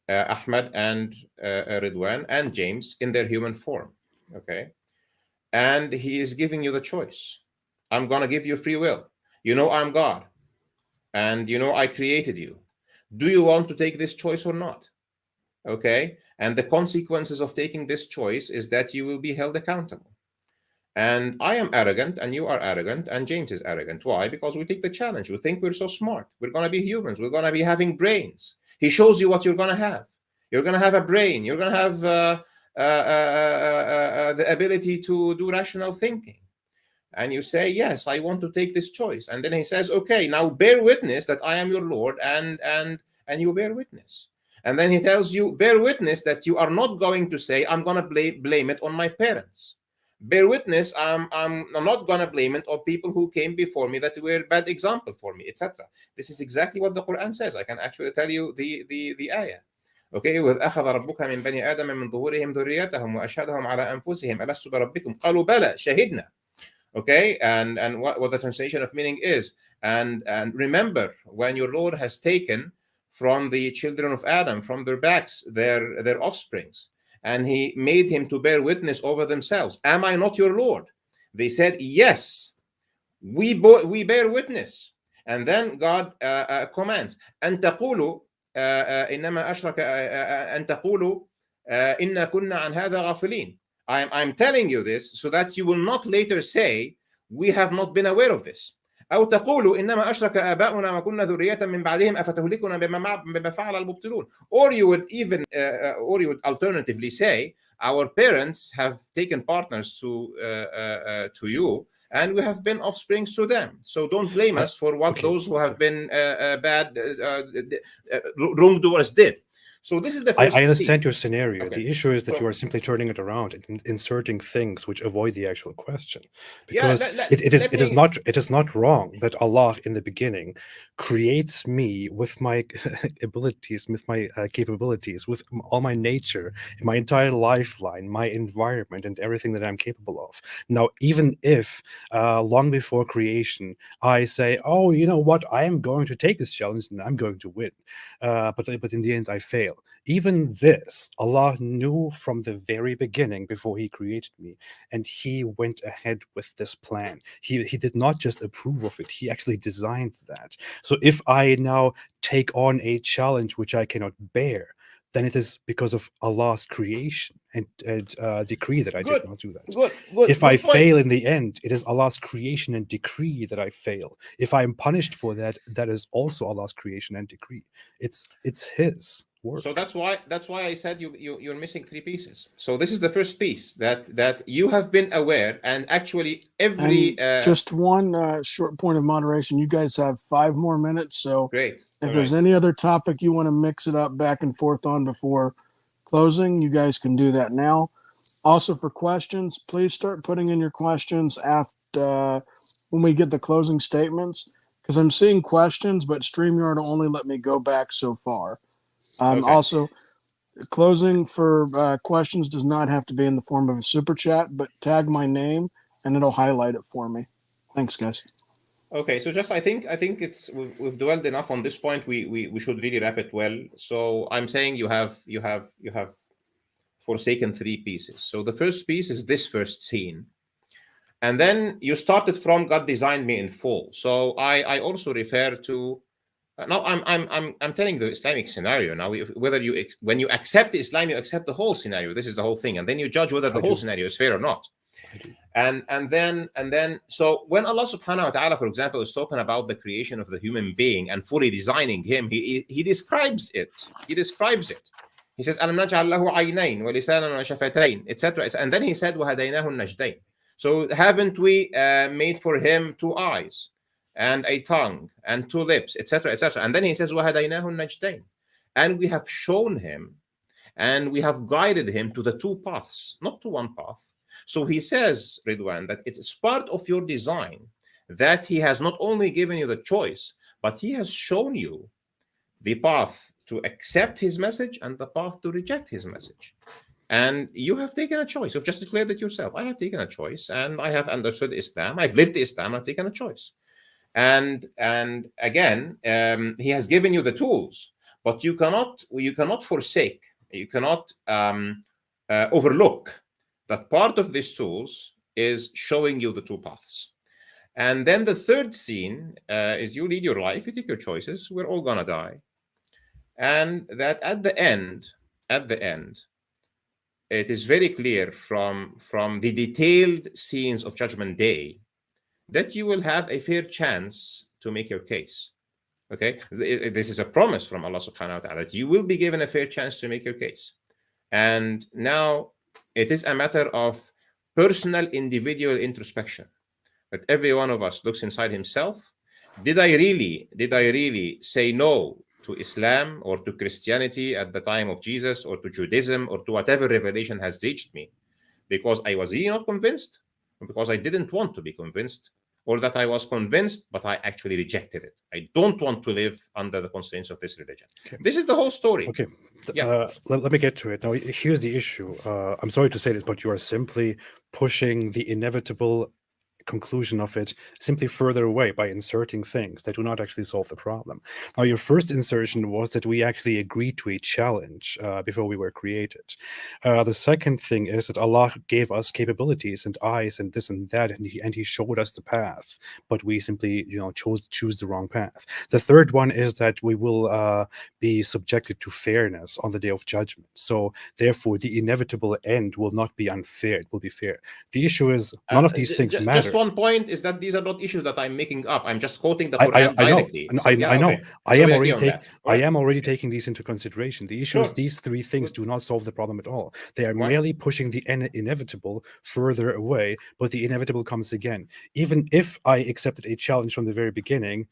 Ahmed and Ridwan and James in their human form, okay? And he is giving you the choice. I'm going to give you free will. You know I'm God, and you know I created you. Do you want to take this choice or not? Okay? And the consequences of taking this choice is that you will be held accountable. And I am arrogant, and you are arrogant, and James is arrogant. Why? Because we take the challenge. We think we're so smart. We're going to be humans. We're going to be having brains. He shows you what you're going to have. You're going to have a brain. You're going to have the ability to do rational thinking. And you say, yes, I want to take this choice. And then he says, okay, now bear witness that I am your Lord, and you bear witness. And then he tells you, bear witness that you are not going to say, I'm going to blame it on my parents. Bear witness, I'm not going to blame it on people who came before me that were a bad example for me, etc. This is exactly what the Quran says. I can actually tell you the ayah. Okay, with أخذ ربك من بني آدم من ظهورهم ذريتهم وأشهدهم على أنفسهم ألست بربكم قالوا بلى شهدنا. Okay, and what the translation of meaning is, and remember when your Lord has taken from the children of Adam, from their backs, their offsprings, and he made him to bear witness over themselves. Am I not your Lord? They said, yes, we bear witness. And then God commands, أن تقولوا إنما أشرك أن تقولوا إنا كنا عن هذا غافلين. I'm telling you this so that you will not later say, we have not been aware of this. أو تقولوا إنما أشرك آباؤنا وكنا ذرية من بعدهم أفتهلكنا بما فعل المبطلون. Or you would even, or you would alternatively say, our parents have taken partners to you, and we have been offsprings to them. So don't blame us for what those who have been bad wrongdoers did. So this is the first I understand thing. your scenario. Okay. The issue is that you are simply turning it around and inserting things which avoid the actual question. Yeah, Because it is not wrong that Allah in the beginning creates me with my abilities, with my capabilities, with all my nature, my entire lifeline, my environment, and everything that I'm capable of. Now, even if long before creation I say, oh, you know what, I am going to take this challenge and I'm going to win, but in the end I fail. Even this, Allah knew from the very beginning before he created me, and he went ahead with this plan. He did not just approve of it, he actually designed that. So if I now take on a challenge which I cannot bear, then it is because of Allah's creation and decree that I did not do that. Good. If I fail in the end, it is Allah's creation and decree that I fail. If I am punished for that, that is also Allah's creation and decree. It's His work. So that's why I said you're missing three pieces. So this is the first piece, that you have been aware, and actually every just one short point of moderation. You guys have 5 more minutes, so great. If there's any other topic you want to mix it up back and forth on before closing, you guys can do that now. Also, for questions, please start putting in your questions after when we get the closing statements, because I'm seeing questions, but StreamYard will only let me go back so far. Okay. Also, closing for questions does not have to be in the form of a super chat, but tag my name and it'll highlight it for me. Thanks, guys. Okay, so just I think it's we've dwelled enough on this point. We should really wrap it well. So I'm saying you have forsaken 3 pieces. So the first piece is this first scene, and then you started from God designed me in full. So I also refer to now I'm telling the Islamic scenario now. Whether when you accept the Islam, you accept the whole scenario. This is the whole thing, and then you judge whether the whole scenario is fair or not. And then so when Allah subhanahu wa ta'ala, for example, is talking about the creation of the human being and fully designing him, he describes it. He describes it. He says, أَلَمْ نَجْعَلْ لَهُ عَيْنَيْن وَلِسَانًا وَشَفَتَيْن, etc. And then he said, وَهَدَيْنَاهُ النَّجْدَيْن. So haven't we made for him 2 eyes and a tongue and 2 lips, etc., etc. And then he says, وَهَدَيْنَاهُ النَّجْدَيْن. And we have shown him and we have guided him to the 2 paths, not to 1 path. So he says, Ridwan, that it's part of your design that he has not only given you the choice, but he has shown you the path to accept his message and the path to reject his message. And you have taken a choice. You've just declared it yourself. I have taken a choice and I have understood Islam. I've lived Islam. I've taken a choice. And again, he has given you the tools, but you cannot forsake, you cannot overlook that part of these tools is showing you the 2 paths. And then the third scene is you lead your life, you take your choices, we're all gonna die. And that at the end, it is very clear from the detailed scenes of Judgment Day that you will have a fair chance to make your case. Okay, this is a promise from Allah subhanahu wa ta'ala that you will be given a fair chance to make your case. And now it is a matter of personal, individual introspection, that every one of us looks inside himself. Did I really say no to Islam or to Christianity at the time of Jesus, or to Judaism, or to whatever revelation has reached me, because I was really not convinced, or because I didn't want to be convinced, or that I was convinced but I actually rejected it? I don't want to live under the constraints of this religion. Okay. This is the whole story. Okay, let me get to it. Now, here's the issue. I'm sorry to say this, but you are simply pushing the inevitable conclusion of it simply further away by inserting things that do not actually solve the problem. Now, your first insertion was that we actually agreed to a challenge before we were created. The second thing is that Allah gave us capabilities and eyes and this and that, and he showed us the path, but we simply choose the wrong path. The third one is that we will be subjected to fairness on the day of judgment. So therefore, the inevitable end will not be unfair; it will be fair. The issue is none of these things matter. Just one point is that these are not issues that I'm making up. I'm just quoting the Quran directly. I know. I am already taking these into consideration. The issue is these 3 things do not solve the problem at all. They are merely pushing the inevitable further away, but the inevitable comes again. Even if I accepted a challenge from the very beginning,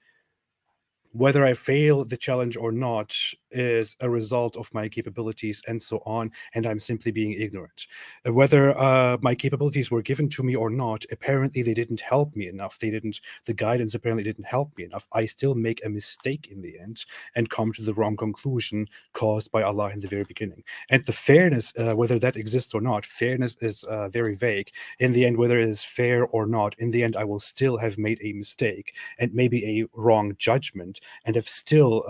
whether I fail the challenge or not is a result of my capabilities and so on, and I'm simply being ignorant. Whether my capabilities were given to me or not, apparently they didn't help me enough. The guidance apparently didn't help me enough. I still make a mistake in the end and come to the wrong conclusion caused by Allah in the very beginning. And the fairness, whether that exists or not, fairness is very vague. In the end, whether it is fair or not, in the end, I will still have made a mistake and maybe a wrong judgment, and have still,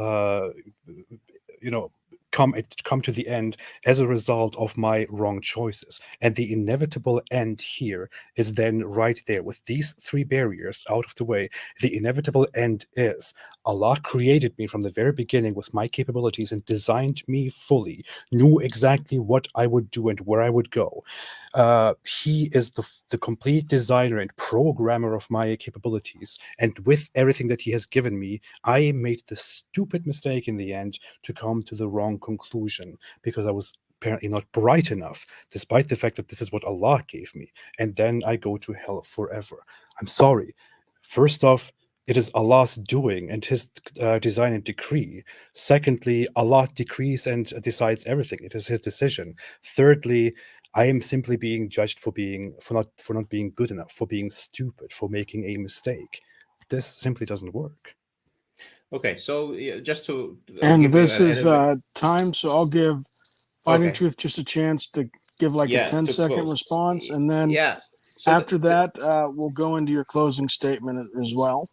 come to the end as a result of my wrong choices. And the inevitable end here is then right there. With these 3 barriers out of the way, the inevitable end is Allah created me from the very beginning with my capabilities and designed me fully, knew exactly what I would do and where I would go. He is the complete designer and programmer of my capabilities. And with everything that he has given me, I made the stupid mistake in the end to come to the wrong conclusion because I was apparently not bright enough, despite the fact that this is what Allah gave me. And then I go to hell forever. I'm sorry. First off, it is Allah's doing and his design and decree. Secondly, Allah decrees and decides everything. It is his decision. Thirdly, I am simply being judged for not being good enough, for being stupid, for making a mistake. This simply doesn't work. Okay, so just to and this is time, so I'll give Fighting Truth just a chance to give like a 10-second response, and then so after that we'll go into your closing statement as well.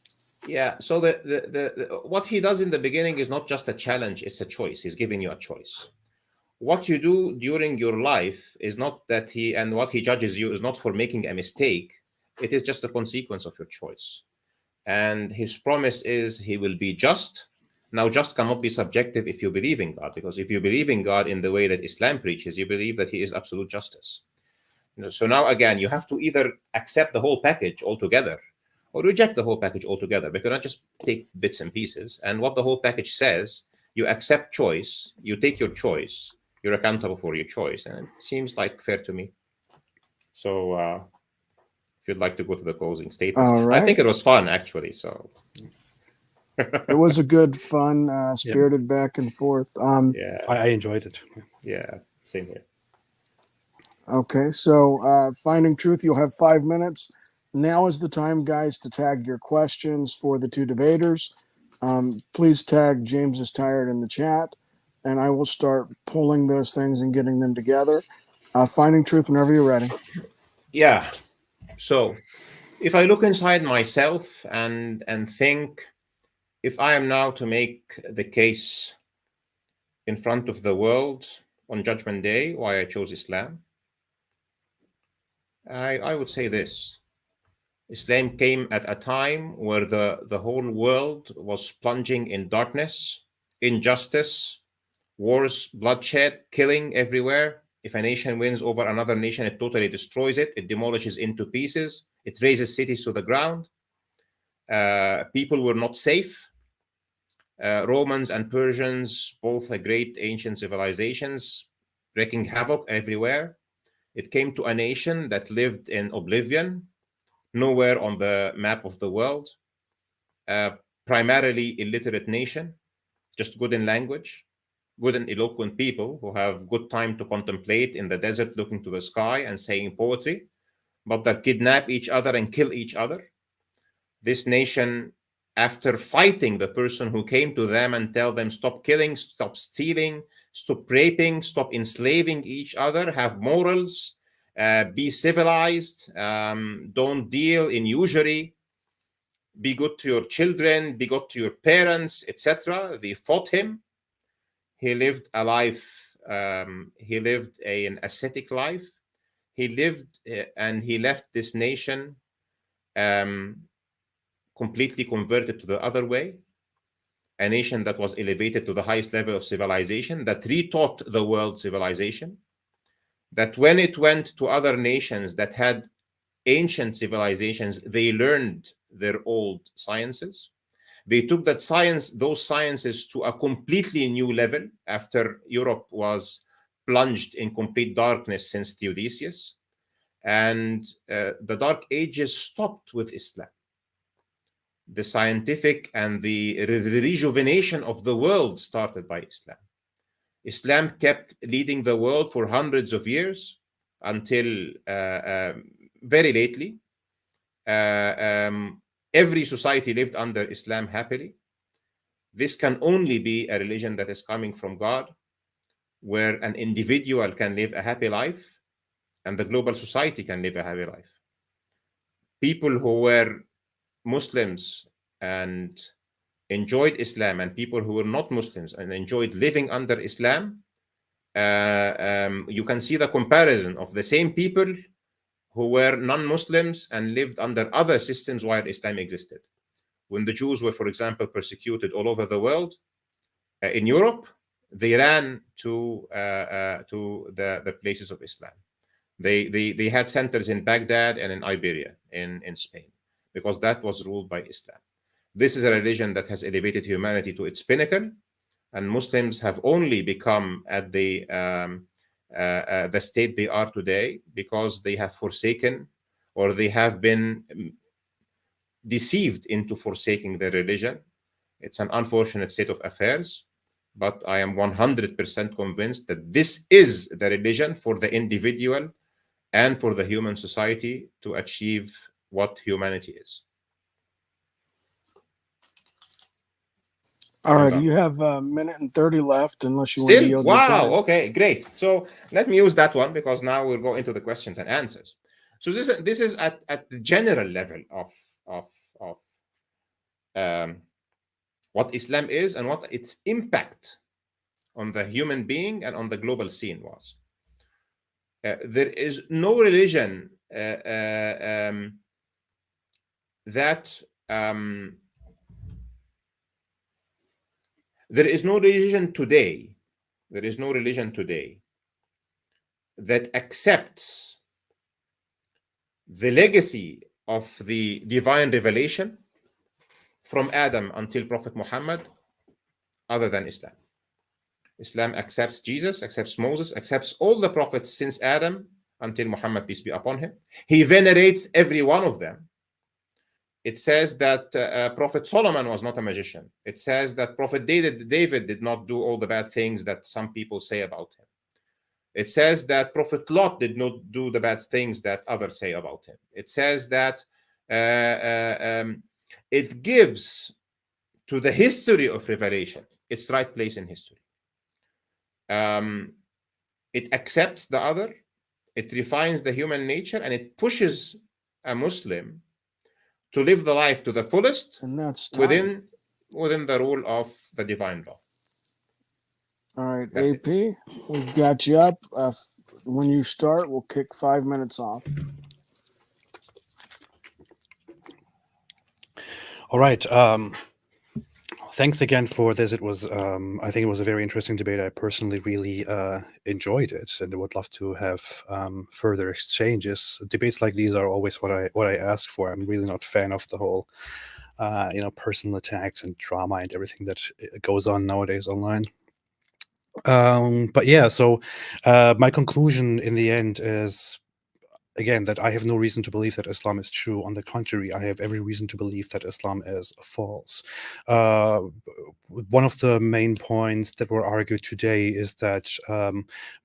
Yeah, so the what he does in the beginning is not just a challenge, it's a choice. He's giving you a choice. What you do during your life is not that what he judges you is not for making a mistake. It is just a consequence of your choice. And his promise is he will be just. Now, just cannot be subjective if you believe in God, because if you believe in God in the way that Islam preaches, you believe that he is absolute justice. So now again, you have to either accept the whole package altogether or reject the whole package altogether. We cannot just take bits and pieces. And what the whole package says, you accept choice, you take your choice, you're accountable for your choice. And it seems like fair to me. So if you'd like to go to the closing statements. All right. I think it was fun, actually. So it was a good, fun, spirited back and forth. yeah, I enjoyed it. yeah, same here. Okay, so Finding Truth, you'll have 5 minutes. Now is the time, guys, to tag your questions for the two debaters. Please tag James is Tired in the chat, and I will start pulling those things and getting them together. Finding Truth whenever you're ready. Yeah. So if I look inside myself and think, if I am now to make the case in front of the world on Judgment Day why I chose Islam, I would say this. Islam came at a time where the whole world was plunging in darkness, injustice, wars, bloodshed, killing everywhere. If a nation wins over another nation, it totally destroys it. It demolishes into pieces. It razes cities to the ground. People were not safe. Romans and Persians, both great ancient civilizations, wreaking havoc everywhere. It came to a nation that lived in oblivion, nowhere on the map of the world. Primarily illiterate nation, just good in language, good and eloquent people who have good time to contemplate in the desert, looking to the sky and saying poetry, but that kidnap each other and kill each other. This nation, after fighting the person who came to them and tell them, stop killing, stop stealing, stop raping, stop enslaving each other, have morals, be civilized, don't deal in usury, be good to your children, be good to your parents, etc. They fought him. He lived a life, he lived an ascetic life. He lived and he left this nation completely converted to the other way, a nation that was elevated to the highest level of civilization, that retaught the world civilization, that when it went to other nations that had ancient civilizations, they learned their old sciences. They took that science, those sciences, to a completely new level after Europe was plunged in complete darkness since Theodosius. And the Dark Ages stopped with Islam. The scientific and the rejuvenation of the world started by Islam. Islam kept leading the world for hundreds of years until very lately. Every society lived under Islam happily. This can only be a religion that is coming from God, where an individual can live a happy life and the global society can live a happy life. People who were Muslims and enjoyed Islam, and people who were not Muslims and enjoyed living under Islam, you can see the comparison of the same people who were non-Muslims and lived under other systems while Islam existed. When the Jews were, for example, persecuted all over the world, in Europe, they ran to the places of Islam. They had centers in Baghdad and in Iberia, in Spain, because that was ruled by Islam. This is a religion that has elevated humanity to its pinnacle, and Muslims have only become at the state they are today because they have forsaken, or they have been deceived into forsaking their religion. It's an unfortunate state of affairs, but I am 100% convinced that this is the religion for the individual and for the human society to achieve what humanity is. All right, you have a minute and 30 left, unless you want to Still? yield your time. Wow, okay, great. So let me use that one, because now we'll go into the questions and answers. So this is at the general level of what Islam is and what its impact on the human being and on the global scene was. There is no religion there is no religion today that accepts the legacy of the divine revelation from Adam until Prophet Muhammad other than Islam. Islam accepts Jesus, accepts Moses, accepts all the prophets since Adam until Muhammad, peace be upon him. He venerates every one of them. It says that Prophet Solomon was not a magician. It says that Prophet David did not do all the bad things that some people say about him. It says that Prophet Lot did not do the bad things that others say about him. It says that it gives to the history of revelation its right place in history. It accepts the other, it refines the human nature, and it pushes a Muslim to live the life to the fullest And that's within the rule of the divine law. all right, That's AP, we've got you up. When you start, we'll kick 5 minutes off. All right. Thanks again for this. It was, I think it was a very interesting debate. I personally really enjoyed it, and I would love to have further exchanges. Debates like these are always what I ask for. I'm really not a fan of the whole, personal attacks and drama and everything that goes on nowadays online. But yeah, so my conclusion in the end is, again, that I have no reason to believe that Islam is true. On the contrary, I have every reason to believe that Islam is false. One of the main points that were argued today is that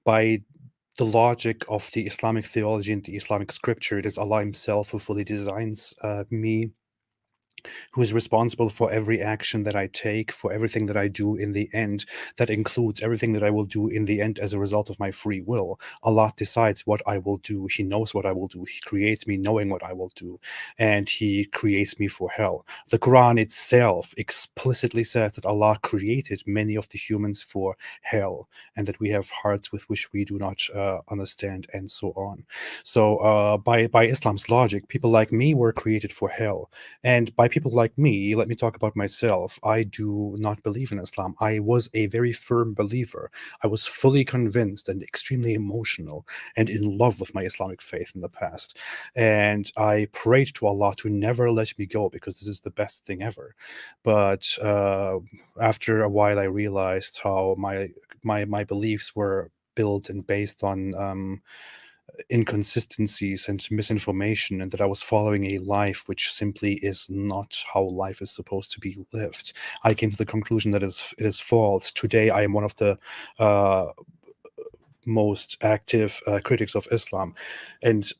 by the logic of the Islamic theology and the Islamic scripture, it is Allah Himself who fully designs me, who is responsible for every action that I take, for everything that I do in the end. That includes everything that I will do in the end as a result of my free will. Allah decides what I will do. He knows what I will do. He creates me knowing what I will do, and He creates me for hell. The Quran itself explicitly says that Allah created many of the humans for hell, and that we have hearts with which we do not understand, and so on. So by Islam's logic, people like me were created for hell. And by people like me, let me talk about myself. I do not believe in Islam. I was a very firm believer. I was fully convinced and extremely emotional and in love with my Islamic faith in the past. And I prayed to Allah to never let me go, because this is the best thing ever. But after a while, I realized how my beliefs were built and based on inconsistencies and misinformation, and that I was following a life which simply is not how life is supposed to be lived. I came to the conclusion that it is false. Today, I am one of the most active critics of Islam, and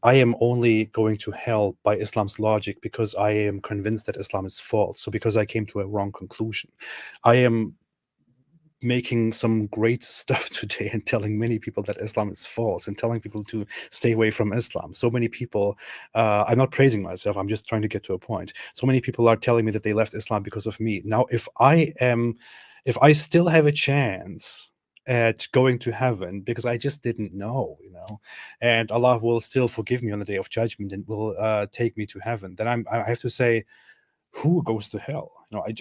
I am only going to hell by Islam's logic because I am convinced that Islam is false. So because I came to a wrong conclusion, I am making some great stuff today and telling many people that Islam is false and telling people to stay away from Islam. So many people, I'm not praising myself, I'm just trying to get to a point. So many people are telling me that they left Islam because of me. Now, if I still have a chance at going to heaven because I just didn't know, and Allah will still forgive me on the day of judgment and will take me to heaven, then I have to say, who goes to hell? I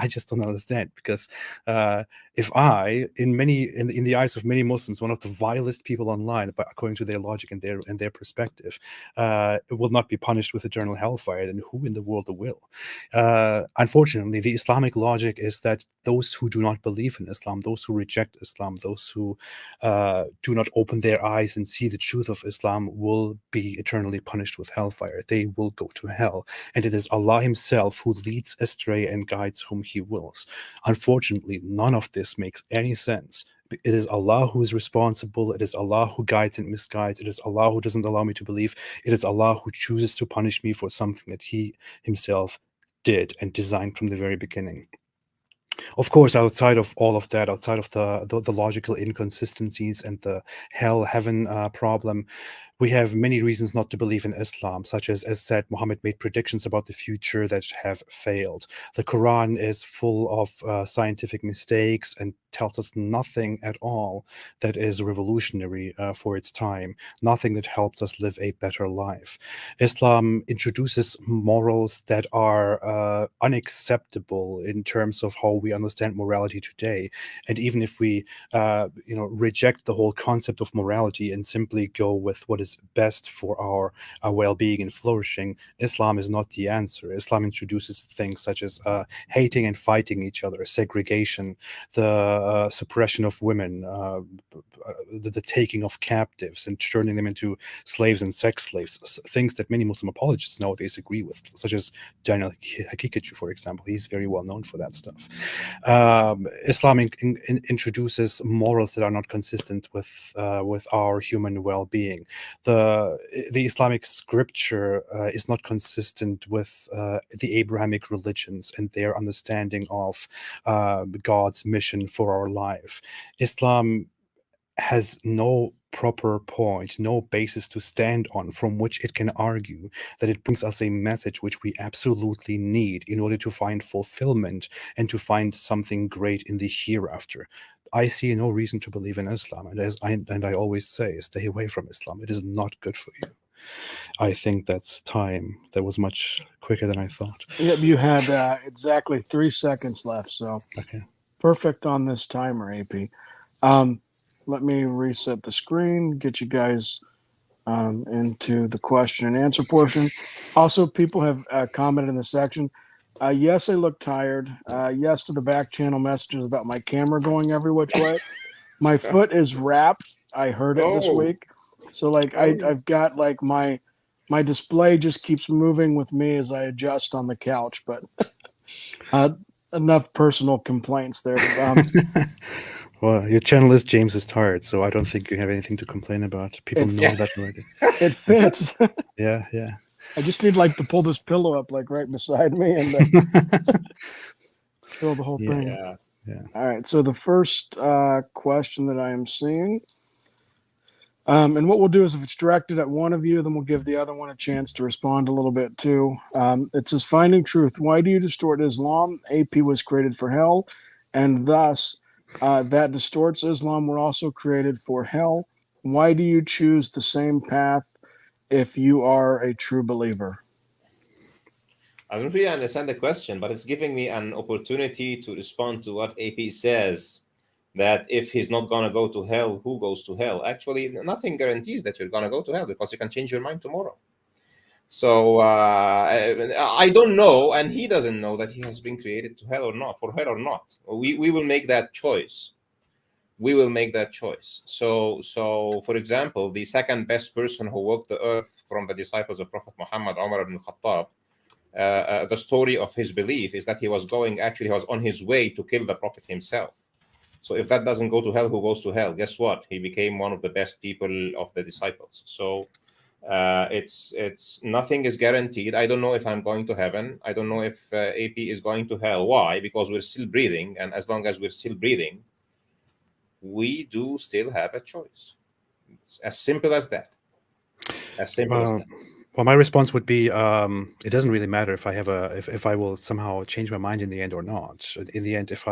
just don't understand, because if I, in the eyes of many Muslims, one of the vilest people online, but according to their logic and their perspective, will not be punished with eternal hellfire, then who in the world will? Unfortunately, the Islamic logic is that those who do not believe in Islam, those who reject Islam, those who do not open their eyes and see the truth of Islam, will be eternally punished with hellfire. They will go to hell, and it is Allah Himself who leads astray and guides whom He wills. Unfortunately, none of this makes any sense. It is Allah who is responsible. It is Allah who guides and misguides. It is Allah who doesn't allow me to believe. It is Allah who chooses to punish me for something that He Himself did and designed from the very beginning. Of course, outside of all of that, outside of the logical inconsistencies and the hell-heaven problem, we have many reasons not to believe in Islam, such as said, Muhammad made predictions about the future that have failed. The Quran is full of scientific mistakes and tells us nothing at all that is revolutionary for its time, nothing that helps us live a better life. Islam introduces morals that are unacceptable in terms of how we understand morality today. And even if we reject the whole concept of morality and simply go with what is is best for our well-being and flourishing, Islam is not the answer. Islam introduces things such as hating and fighting each other, segregation, the suppression of women, the taking of captives and turning them into slaves and sex slaves, things that many Muslim apologists nowadays agree with, such as Daniel Hakikachu, for example. He's very well known for that stuff. Islam introduces morals that are not consistent with our human well-being. The Islamic scripture is not consistent with the Abrahamic religions and their understanding of God's mission for our life. Islam has no proper point, no basis to stand on from which it can argue that it brings us a message which we absolutely need in order to find fulfillment and to find something great in the hereafter. I see no reason to believe in Islam, and I always say, stay away from Islam. It is not good for you. I think that's time. That was much quicker than I thought. Yep, you had exactly 3 seconds left, so Okay. perfect on this timer, AP. Let me reset the screen, get you guys into the question and answer portion. Also, people have commented in the section. Yes, I look tired. Yes to the back channel messages about my camera going every which way. My foot is wrapped. I heard it this week. So like I've got like my display just keeps moving with me as I adjust on the couch, but enough personal complaints there. Well, your channel is James is Tired, so I don't think you have anything to complain about. People know that already. It fits. Yeah. I just need like to pull this pillow up like right beside me and fill the whole thing. Yeah. All right. So the first question that I am seeing, and what we'll do is if it's directed at one of you, then we'll give the other one a chance to respond a little bit too. It says, finding truth. Why do you distort Islam? AP was created for hell, and thus that distorts Islam were also created for hell. Why do you choose the same path if you are a true believer? I don't really understand the question, but it's giving me an opportunity to respond to what AP says, that if he's not going to go to hell, who goes to hell? Actually, nothing guarantees that you're going to go to hell, because you can change your mind tomorrow. So I don't know, and he doesn't know that he has been created to hell or not, for hell or not. We will make that choice. We will make that choice. So for example, the second best person who walked the earth from the disciples of Prophet Muhammad, Umar ibn Khattab, the story of his belief is that he was on his way to kill the Prophet himself. So if that doesn't go to hell, who goes to hell? Guess what? He became one of the best people of the disciples. So it's nothing is guaranteed. I don't know if I'm going to heaven. I don't know if AP is going to hell. Why? Because we're still breathing, and as long as we're still breathing, we do still have a choice. It's as simple as that. As simple as that. Well, my response would be, it doesn't really matter if I have if I will somehow change my mind in the end or not. In the end, if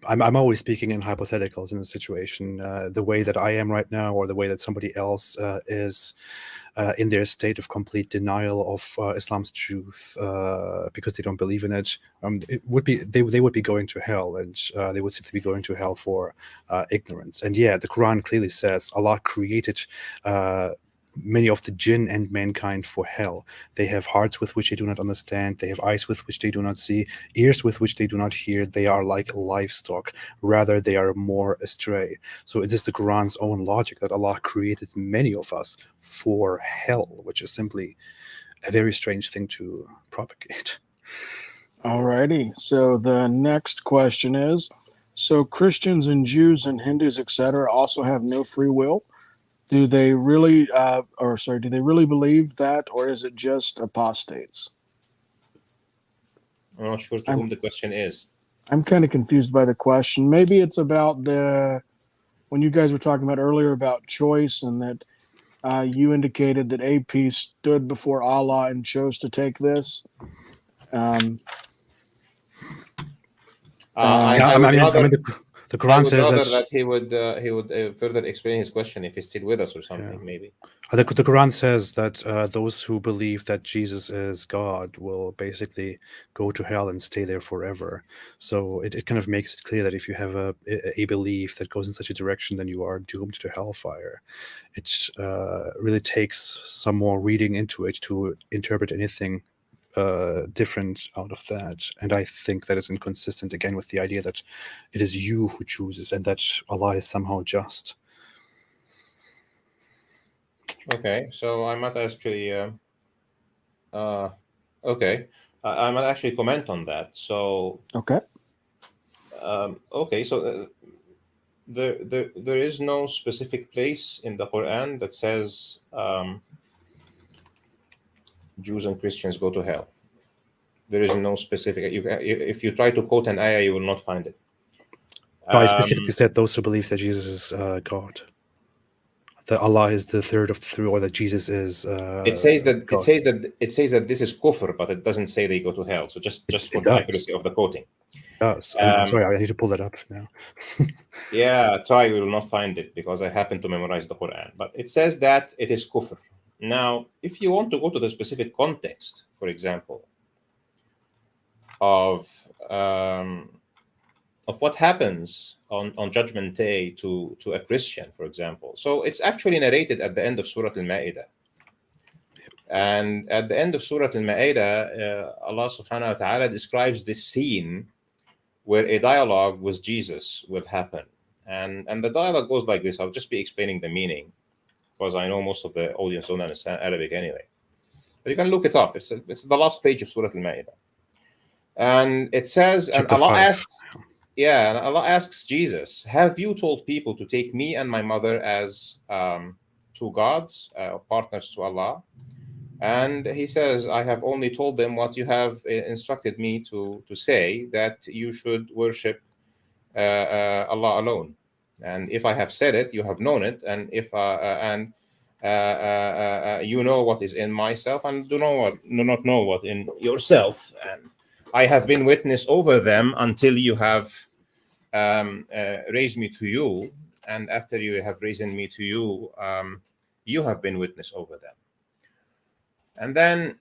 I'm always speaking in hypotheticals in the situation, the way that I am right now, or the way that somebody else is in their state of complete denial of Islam's truth because they don't believe in it. It would be they would be going to hell, and they would simply be going to hell for ignorance. And yeah, the Quran clearly says Allah created many of the jinn and mankind for hell. They have hearts with which they do not understand. They have eyes with which they do not see, ears with which they do not hear. They are like livestock. Rather, they are more astray. So it is the Quran's own logic that Allah created many of us for hell, which is simply a very strange thing to propagate. Alrighty. So the next question is, so Christians and Jews and Hindus, etc., also have no free will? Do they really, do they really believe that, or is it just apostates? I'm not sure to whom the question is. I'm kind of confused by the question. Maybe it's about when you guys were talking about earlier about choice, and that you indicated that AP stood before Allah and chose to take this. The The I Quran would says rather that that he would further explain his question if he's still with us or something, maybe. the Quran says that those who believe that Jesus is God will basically go to hell and stay there forever. So it kind of makes it clear that if you have a belief that goes in such a direction, then you are doomed to hellfire. It really takes some more reading into it to interpret anything different out of that. And I think that is inconsistent again with the idea that it is you who chooses and that Allah is somehow just. Okay, so I might actually, okay, I might actually comment on that. So, Okay. Okay, so there is no specific place in the Quran that says Jews and Christians go to hell. There is no specific. If you try to quote an ayah, you will not find it. No, I specifically said those who believe that Jesus is God, that Allah is the third of the three, or that Jesus is. It says that God. it says that this is kufr, but it doesn't say they go to hell. So just for the accuracy of the quoting. Yes, I'm sorry, I need to pull that up now. Yeah, try. You will not find it because I happen to memorize the Quran. But it says that it is kufr. Now, if you want to go to the specific context, for example, of what happens on Judgment Day to a Christian, for example. So it's actually narrated at the end of Surah Al-Ma'idah. And at the end of Surah Al-Ma'idah, Allah subhanahu wa ta'ala describes this scene where a dialogue with Jesus will happen. And the dialogue goes like this. I'll just be explaining the meaning because I know most of the audience don't understand Arabic anyway. But you can look it up. It's the last page of Surah Al-Ma'idah. And it says, and Allah asks Jesus, have you told people to take me and my mother as two gods, partners to Allah? And he says, I have only told them what you have instructed me to say, that you should worship Allah alone. And if I have said it, you have known it. And if you know what is in myself and do not know what in yourself. And I have been witness over them until you have raised me to you. And after you have raised me to you, you have been witness over them. And then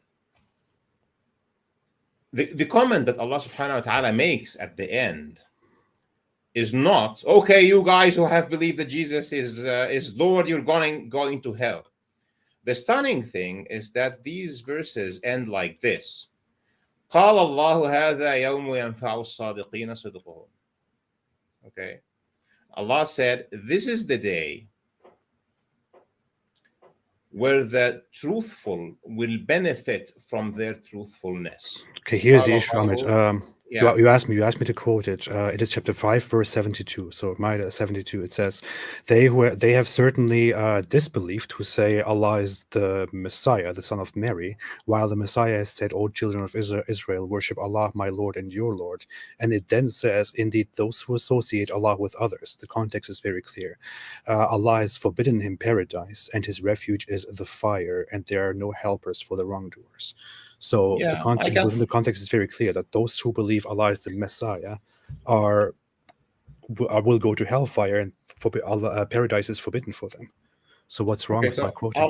the comment that Allah subhanahu wa ta'ala makes at the end is not, okay, you guys who have believed that Jesus is Lord, you're going to hell. The stunning thing is that these verses end like this. قال الله هذا يوم ينفع الصادقين صدقهم. Okay. Allah said, this is the day where the truthful will benefit from their truthfulness. Okay, here's the issue, Ahmed. You asked me to quote it. It is chapter 5, verse 72. So Ma'idah 72, it says, they have certainly disbelieved who say Allah is the Messiah, the son of Mary, while the Messiah has said, O children of Israel, worship Allah, my Lord and your Lord. And it then says, indeed, those who associate Allah with others. The context is very clear. Allah has forbidden him paradise, and his refuge is the fire, and there are no helpers for the wrongdoers. So the context within the context is very clear that those who believe Allah is the Messiah will go to hellfire, and paradise is forbidden for them. So what's wrong with my quoting?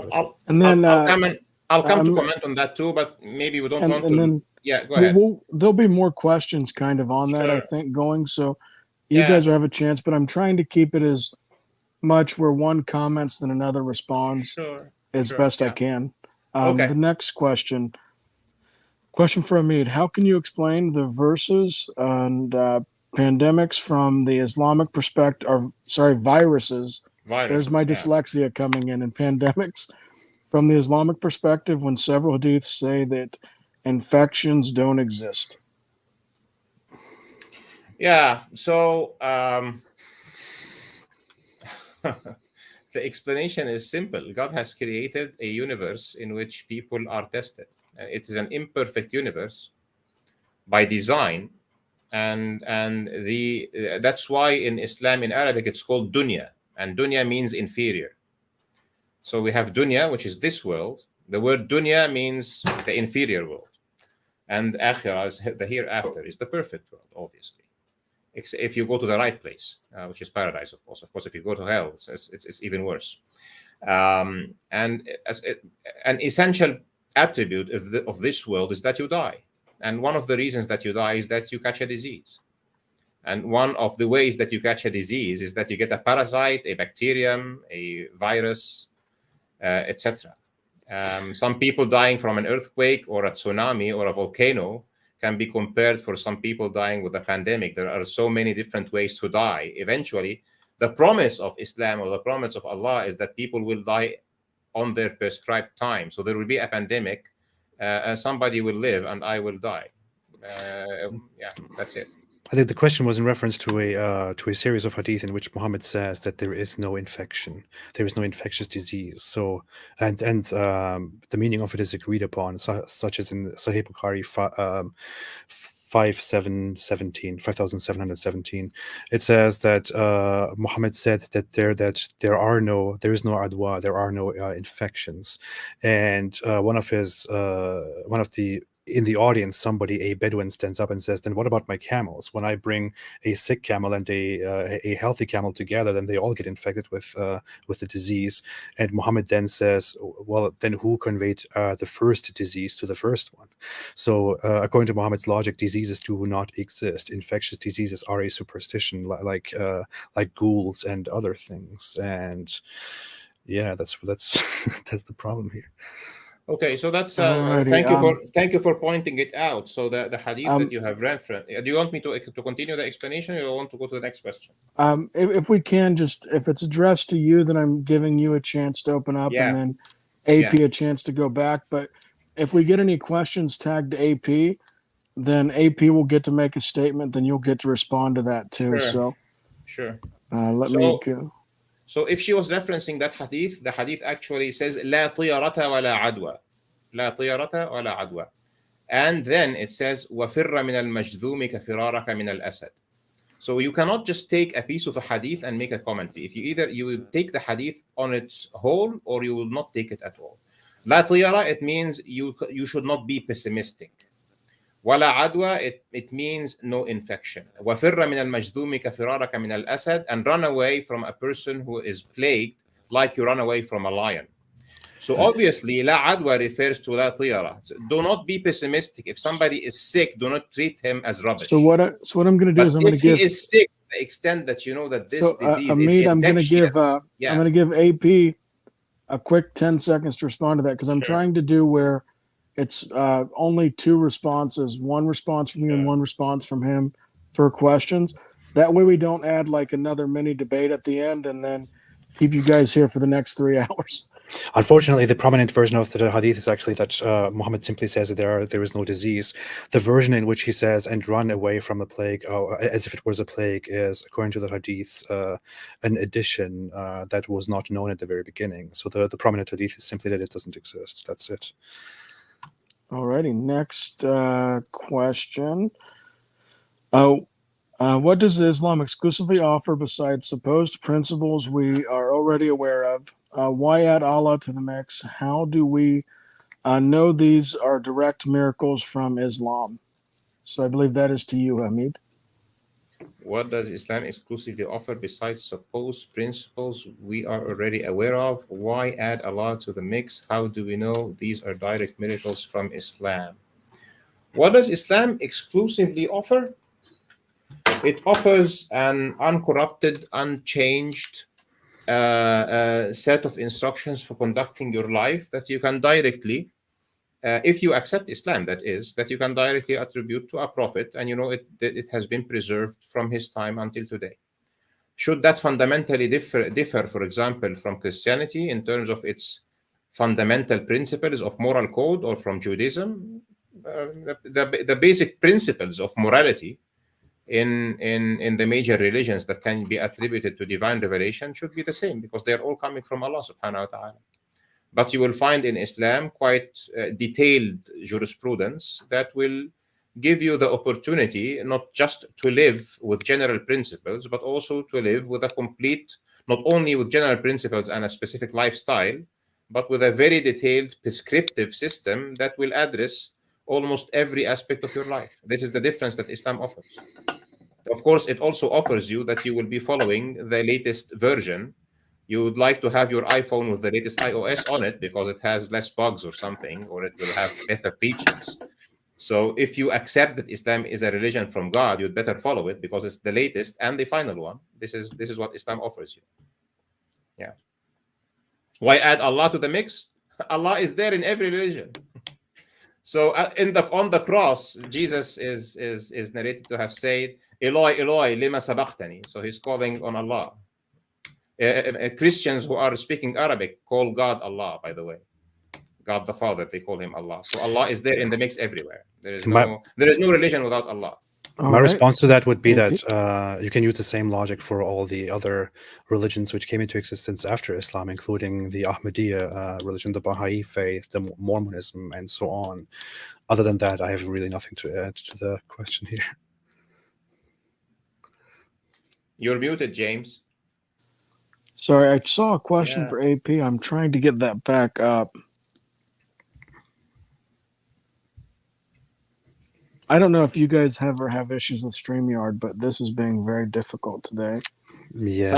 I'll come to comment on that too, but maybe we don't want to. Then, yeah, go ahead. There'll be more questions kind of on that, I think, going. So you guys will have a chance, but I'm trying to keep it as much where one comments than another responds as best I can. The next question for Ahmed. How can you explain the verses and pandemics from the Islamic perspective, viruses. There's my dyslexia coming in, and pandemics from the Islamic perspective when several hadiths say that infections don't exist? Yeah, so the explanation is simple. God has created a universe in which people are tested. It is an imperfect universe by design, and that's why in Islam, in Arabic, it's called dunya, and dunya means inferior. So we have dunya, which is this world. The word dunya means the inferior world, and akhirah, the hereafter, is the perfect world, obviously. if you go to the right place, which is paradise, of course. Of course, if you go to hell, it's even worse. And an essential attribute of this world is that you die. And one of the reasons that you die is that you catch a disease. And one of the ways that you catch a disease is that you get a parasite, a bacterium, a virus, etc. Some people dying from an earthquake or a tsunami or a volcano can be compared for some people dying with a pandemic. There are so many different ways to die. Eventually, the promise of Islam or the promise of Allah is that people will die on their prescribed time. So there will be a pandemic, somebody will live and I will die. Yeah, that's it. I think the question was in reference to a series of hadith in which Muhammad says that there is no infection, there is no infectious disease. So, and the meaning of it is agreed upon, such as in Sahih Bukhari 5717. It says that Muhammad said that there is no adwa, there are no infections, and one of the in the audience, a Bedouin stands up and says, then what about my camels? When I bring a sick camel and a healthy camel together, then they all get infected with the disease. And Muhammad then says, well, then who conveyed the first disease to the first one? So according to Muhammad's logic, diseases do not exist. Infectious diseases are a superstition, like ghouls and other things. And yeah, that's that's the problem here. Okay, so that's thank you for pointing it out. So the hadith that you have referenced. Do you want me to continue the explanation, or you want to go to the next question? If we can, just if it's addressed to you, then I'm giving you a chance to open up, and then AP a chance to go back. But if we get any questions tagged to AP, then AP will get to make a statement. Then you'll get to respond to that too. Sure. Let me go. So if she was referencing that hadith, the hadith actually says لا طيرة ولا عدوى. لا طيرة ولا عدوى. And then it says وفر من المجذوم كفرارك من الأسد. So you cannot just take a piece of a hadith and make a commentary. If you will take the hadith on its whole, or you will not take it at all. لا طيرة, it means you should not be pessimistic. ولا عدوى, it means no infection. وفر من المجذوم كفرارك من الأسد, and run away from a person who is plagued like you run away from a lion. So obviously لا عدوى refers to لا طيرة. So do not be pessimistic. If somebody is sick, do not treat him as rubbish. So what I'm going to do is I'm going to give. If he is sick, to the extent that you know that this disease Ahmed, is infectious, I'm going to give AP a quick 10 seconds to respond to that, because I'm trying to do where it's only two responses, one response from you and one response from him for questions. That way we don't add like another mini debate at the end and then keep you guys here for the next 3 hours. Unfortunately, the prominent version of the hadith is actually that Muhammad simply says that there is no disease. The version in which he says, and run away from the plague, as if it was a plague, is, according to the hadith, an addition that was not known at the very beginning. So the prominent hadith is simply that it doesn't exist. That's it. Alrighty, next question. What does Islam exclusively offer besides supposed principles we are already aware of? Why add Allah to the mix? How do we know these are direct miracles from Islam? So I believe that is to you, Ahmed. What does Islam exclusively offer besides supposed principles we are already aware of? Why add Allah to the mix? How do we know these are direct miracles from Islam? What does Islam exclusively offer? It offers an uncorrupted, unchanged set of instructions for conducting your life that you can directly, if you accept Islam, that is, that you can directly attribute to a prophet, and you know it has been preserved from his time until today. Should that fundamentally differ, for example, from Christianity in terms of its fundamental principles of moral code, or from Judaism? The basic principles of morality in the major religions that can be attributed to divine revelation should be the same, because they're all coming from Allah subhanahu wa ta'ala. But you will find in Islam quite detailed jurisprudence that will give you the opportunity not just to live with general principles, but also to live with a complete, not only with general principles and a specific lifestyle, but with a very detailed prescriptive system that will address almost every aspect of your life. This is the difference that Islam offers. of course, it also offers you that you will be following the latest version. You would like to have your iPhone with the latest iOS on it because it has less bugs or something, or it will have better features. So if you accept that Islam is a religion from God, you'd better follow it because it's the latest and the final one. This is what Islam offers you. Yeah. Why add Allah to the mix? Allah is there in every religion. So on the cross, Jesus is narrated to have said, Eloi, Eloi, lima sabachthani. So he's calling on Allah. Christians who are speaking Arabic call God Allah, by the way. God the Father, they call him Allah. So Allah is there in the mix everywhere. There is no religion without Allah. My response to that would be that you can use the same logic for all the other religions which came into existence after Islam, including the Ahmadiyya religion, the Baha'i faith, the Mormonism, and so on. Other than that, I have really nothing to add to the question here. You're muted, James. Sorry, I saw a question for AP. I'm trying to get that back up. I don't know if you guys ever have issues with StreamYard, but this is being very difficult today. Yeah.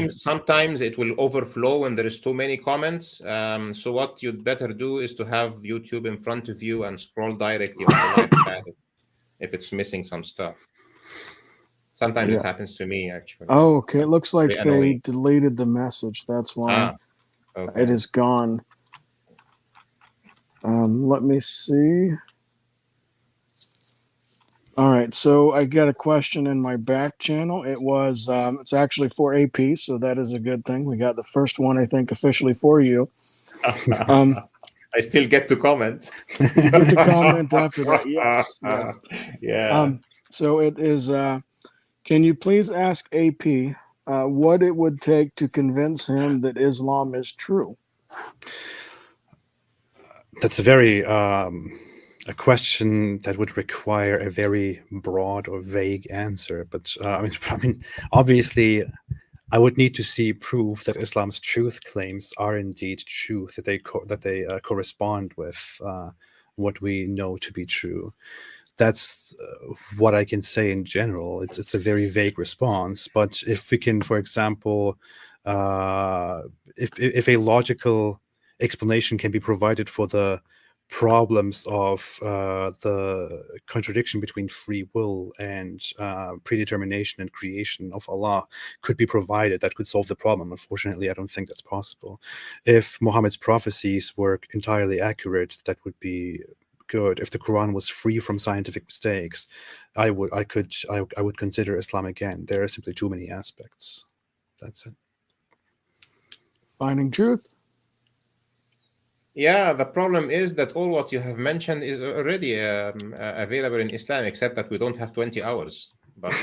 Sometimes it will overflow when there is too many comments. So what you'd better do is to have YouTube in front of you and scroll directly on the live chat if it's missing some stuff. Sometimes it happens to me, actually. Oh, okay. It looks like they deleted the message. That's why it is gone. Let me see. All right, so I got a question in my back channel. It was, it's actually for AP, so that is a good thing. We got the first one, I think, officially for you. I still get to comment. You get to comment after that, yes. Yeah. So it is, can you please ask AP what it would take to convince him that Islam is true? That's a question that would require a very broad or vague answer. But I mean, obviously, I would need to see proof that Islam's truth claims are indeed truth, that they correspond with what we know to be true. That's what I can say in general. It's a very vague response. But if we can, for example, if a logical explanation can be provided for the problems of the contradiction between free will and predetermination and creation of Allah could be provided, that could solve the problem. Unfortunately, I don't think that's possible. If Muhammad's prophecies were entirely accurate, that would be good. If the Quran was free from scientific mistakes, I would consider Islam again. There are simply too many aspects. That's it. Finding truth. Yeah, the problem is that all what you have mentioned is already available in Islam, except that we don't have 20 hours. But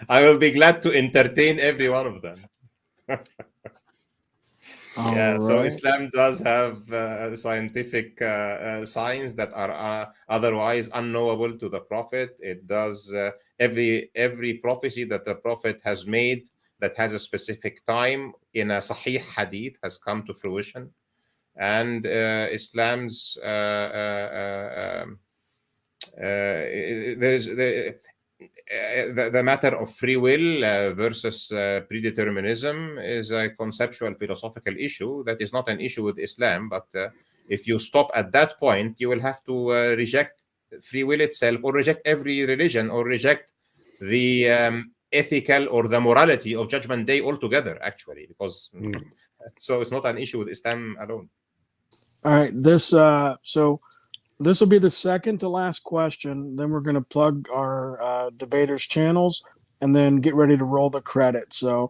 I will be glad to entertain every one of them. So Islam does have scientific signs that are otherwise unknowable to the Prophet. It does every prophecy that the Prophet has made that has a specific time in a Sahih Hadith has come to fruition. And Islam's there's the matter of free will versus predeterminism is a conceptual philosophical issue that is not an issue with Islam. But if you stop at that point, you will have to reject free will itself, or reject every religion, or reject the ethical or the morality of Judgment Day altogether, actually, because so it's not an issue with Islam alone. All right, so this will be the second to last question. Then we're going to plug our debaters' channels and then get ready to roll the credits. So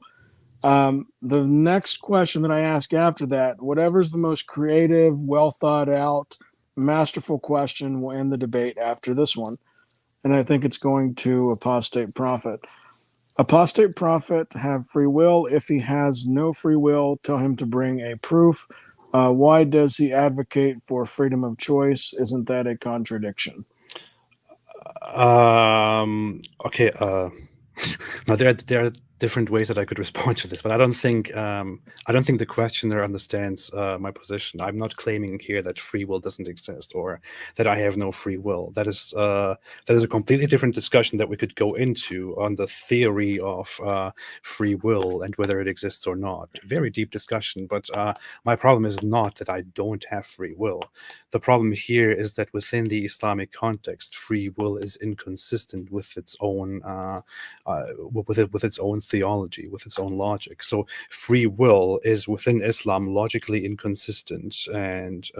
the next question that I ask after that, whatever's the most creative, well thought out, masterful question will end the debate after this one. And I think it's going to Apostate Prophet. Apostate Prophet have free will. If he has no free will, tell him to bring a proof. Why does he advocate for freedom of choice? Isn't that a contradiction? Okay. Now there are different ways that I could respond to this, but I don't think the questioner understands my position. I'm not claiming here that free will doesn't exist or that I have no free will. That is a completely different discussion that we could go into on the theory of free will and whether it exists or not. Very deep discussion, but my problem is not that I don't have free will. The problem here is that within the Islamic context, free will is inconsistent with its own with its own theology, with its own logic. So free will is within Islam logically inconsistent, and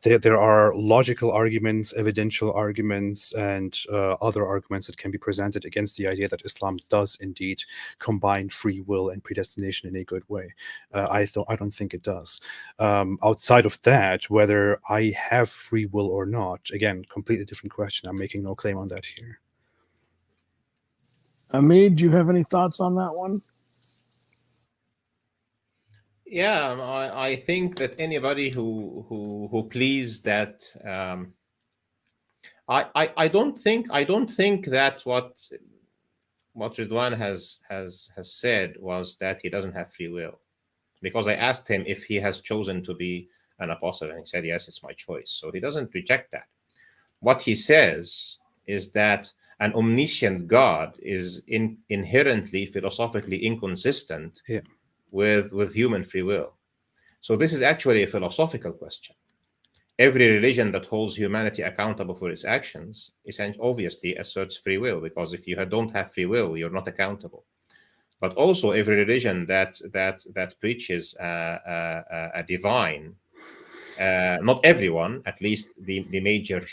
there are logical arguments, evidential arguments, and other arguments that can be presented against the idea that Islam does indeed combine free will and predestination in a good way. I don't think it does. Outside of that, whether I have free will or not, again, completely different question. I'm making no claim on that here. Ahmed, do you have any thoughts on that one? Yeah, I think that anybody who pleads that I don't think that what Ridwan has said was that he doesn't have free will, because I asked him if he has chosen to be an apostle, and he said yes, it's my choice. So he doesn't reject that. What he says is that an omniscient God is inherently philosophically inconsistent with human free will. So this is actually a philosophical question. Every religion that holds humanity accountable for its actions obviously asserts free will, because if you don't have free will, you're not accountable. But also every religion that preaches a divine, not everyone, at least the major.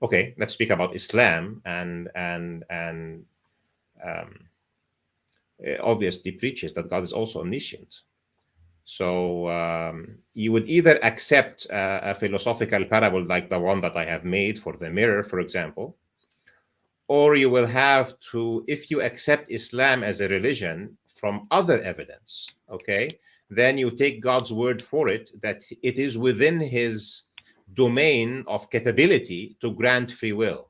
Okay, let's speak about Islam and obviously preaches that God is also omniscient. So you would either accept a philosophical parable like the one that I have made for the mirror, for example, or you will have to, if you accept Islam as a religion from other evidence, okay, then you take God's word for it, that it is within his domain of capability to grant free will.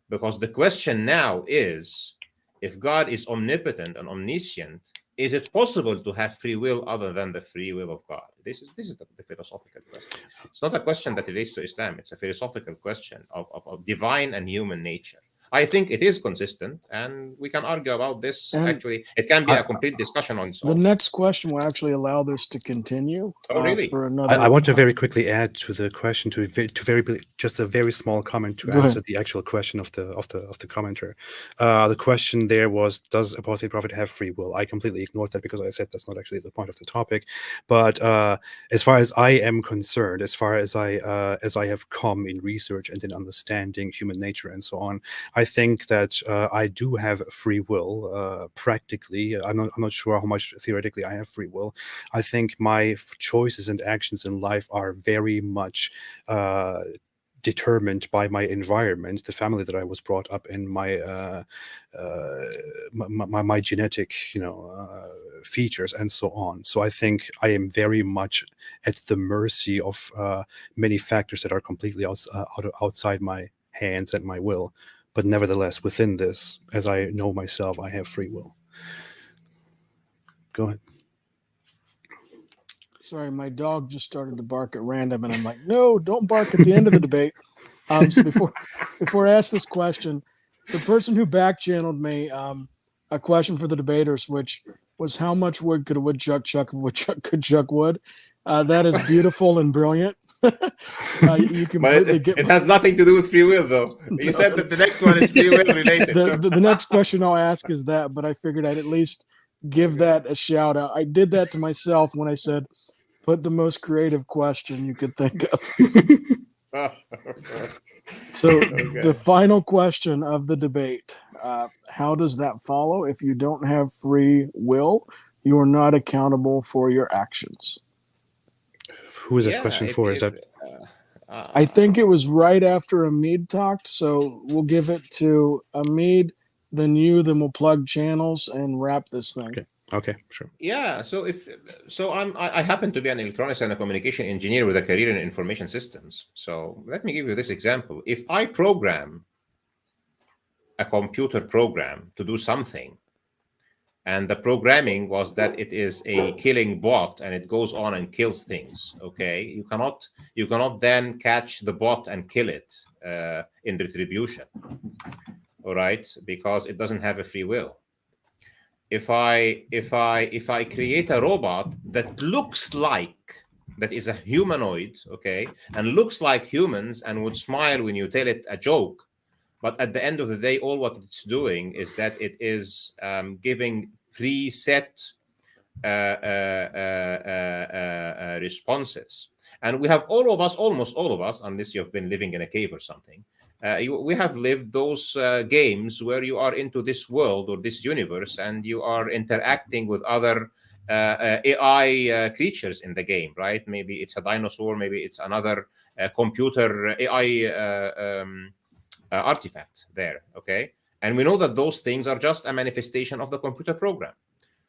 Because the question now is, if God is omnipotent and omniscient, is it possible to have free will other than the free will of God? This is the philosophical question. It's not a question that relates to Islam. It's a philosophical question of divine and human nature. I think it is consistent, and we can argue about this. And actually, it can be a complete discussion on its own. The next question will actually allow this to continue. Oh, really? For another. I want to very quickly add to the question, just a very small comment to answer the actual question of the commenter. The question there was, does Apostate Prophet have free will? I completely ignored that because I said that's not actually the point of the topic. But as far as I am concerned, as far as I have come in research and in understanding human nature and so on, I think that I do have free will. Practically, I'm not sure how much theoretically I have free will. I think my choices and actions in life are very much determined by my environment, the family that I was brought up in, my genetic, features and so on. So I think I am very much at the mercy of many factors that are completely outside my hands and my will. But nevertheless, within this, as I know myself, I have free will. Go ahead. Sorry, my dog just started to bark at random, and I'm like, no, don't bark at the end of the debate. So before I ask this question, the person who back-channeled me a question for the debaters, which was how much wood could a woodchuck chuck if a woodchuck could chuck wood? That is beautiful and brilliant. You completely it has nothing to do with free will, though. You said that the next one is free will related. The next question I'll ask is that, but I figured I'd at least give that a shout out. I did that to myself when I said, put the most creative question you could think of. So the final question of the debate, how does that follow? If you don't have free will, you are not accountable for your actions. Who is this question for? Is that? I think it was right after Ahmed talked, so we'll give it to Ahmed, then you, then we'll plug channels and wrap this thing. Okay, sure. Yeah, I happen to be an electronics and a communication engineer with a career in information systems. So let me give you this example. If I program a computer program to do something, and the programming was that it is a killing bot and it goes on and kills things. Okay, you cannot then catch the bot and kill it in retribution. All right, because it doesn't have a free will. If I create a robot that looks like, that is a humanoid, okay, and looks like humans and would smile when you tell it a joke, but at the end of the day, all what it's doing is that it is giving preset responses. And we have almost all of us, unless you've been living in a cave or something, we have lived those games where you are into this world or this universe and you are interacting with other AI creatures in the game, right? Maybe it's a dinosaur, maybe it's another computer AI artifact there, okay? And we know that those things are just a manifestation of the computer program.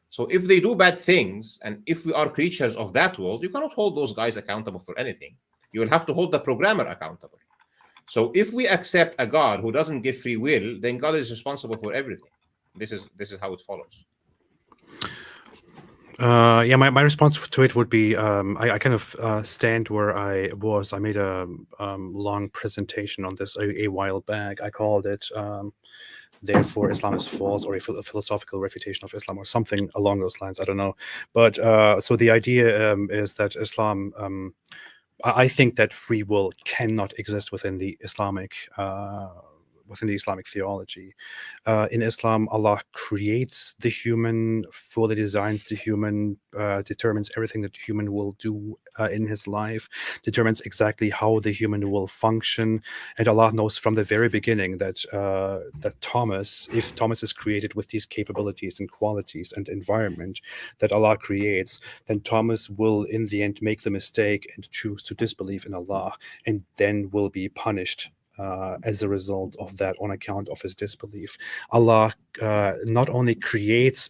So if they do bad things, and if we are creatures of that world, you cannot hold those guys accountable for anything. You will have to hold the programmer accountable. So if we accept a God who doesn't give free will, then God is responsible for everything. This is how it follows. Yeah, my response to it would be I kind of stand where I was. I made a long presentation on this a while back. I called it "Therefore Islam is False" or a philosophical refutation of Islam or something along those lines. I don't know. But so the idea is that Islam, I think that free will cannot exist within the Islamic theology. In Islam, Allah creates the human, fully designs the human, determines everything that the human will do in his life, determines exactly how the human will function. And Allah knows from the very beginning that if Thomas is created with these capabilities and qualities and environment that Allah creates, then Thomas will in the end make the mistake and choose to disbelieve in Allah, and then will be punished as a result of that, on account of his disbelief. Allah not only creates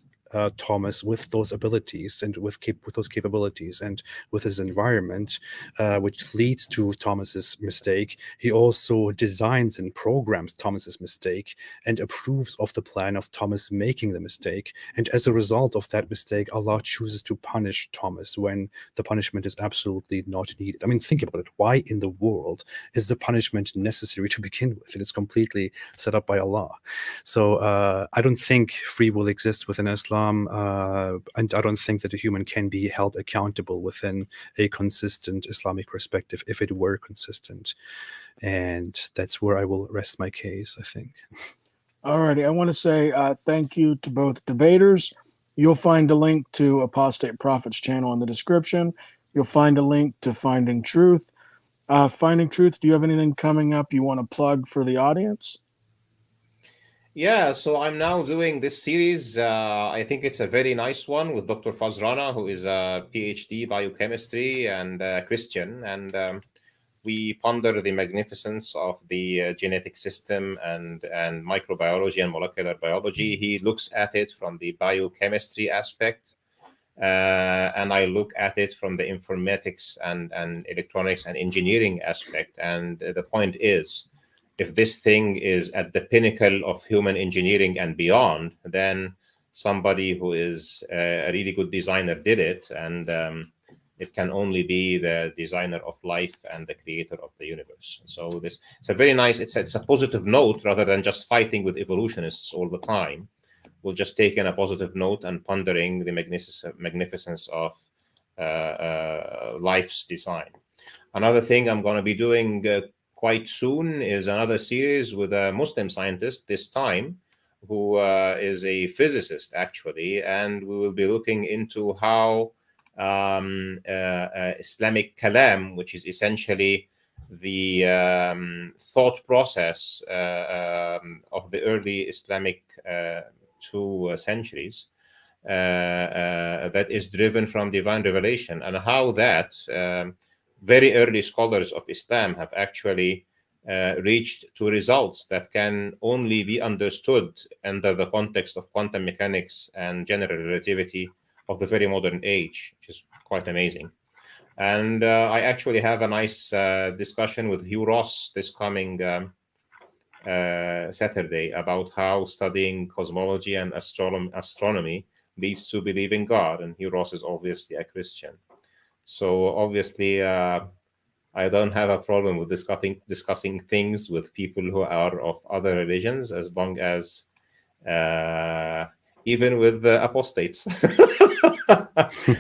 Thomas with those abilities and with those capabilities and with his environment, which leads to Thomas's mistake, he also designs and programs Thomas's mistake and approves of the plan of Thomas making the mistake. And as a result of that mistake, Allah chooses to punish Thomas when the punishment is absolutely not needed. I mean, think about it. Why in the world is the punishment necessary to begin with? It is completely set up by Allah. So I don't think free will exists within Islam. And I don't think that a human can be held accountable within a consistent Islamic perspective if it were consistent. And that's where I will rest my case, I think. All righty. I want to say thank you to both debaters. You'll find a link to Apostate Prophet's channel in the description. You'll find a link to Finding Truth. Finding Truth, do you have anything coming up you want to plug for the audience? Yeah, so I'm now doing this series. I think it's a very nice one with Dr. Fazrana, who is a PhD biochemistry and Christian. And we ponder the magnificence of the genetic system and microbiology and molecular biology. He looks at it from the biochemistry aspect. And I look at it from the informatics and electronics and engineering aspect. And the point is, if this thing is at the pinnacle of human engineering and beyond, then somebody who is a really good designer did it, and it can only be the designer of life and the creator of the universe. So it's a very nice, it's a positive note rather than just fighting with evolutionists all the time. We'll just take in a positive note and pondering the magnificence of life's design. Another thing I'm going to be doing quite soon is another series with a Muslim scientist this time, who is a physicist actually, and we will be looking into how Islamic kalam, which is essentially the thought process of the early Islamic 2 centuries, that is driven from divine revelation, and how that very early scholars of Islam have actually reached to results that can only be understood under the context of quantum mechanics and general relativity of the very modern age, which is quite amazing. And I actually have a nice discussion with Hugh Ross this coming Saturday about how studying cosmology and astronomy leads to believing God, and Ross is obviously a Christian. So obviously, I don't have a problem with discussing things with people who are of other religions, as long as even with the apostates,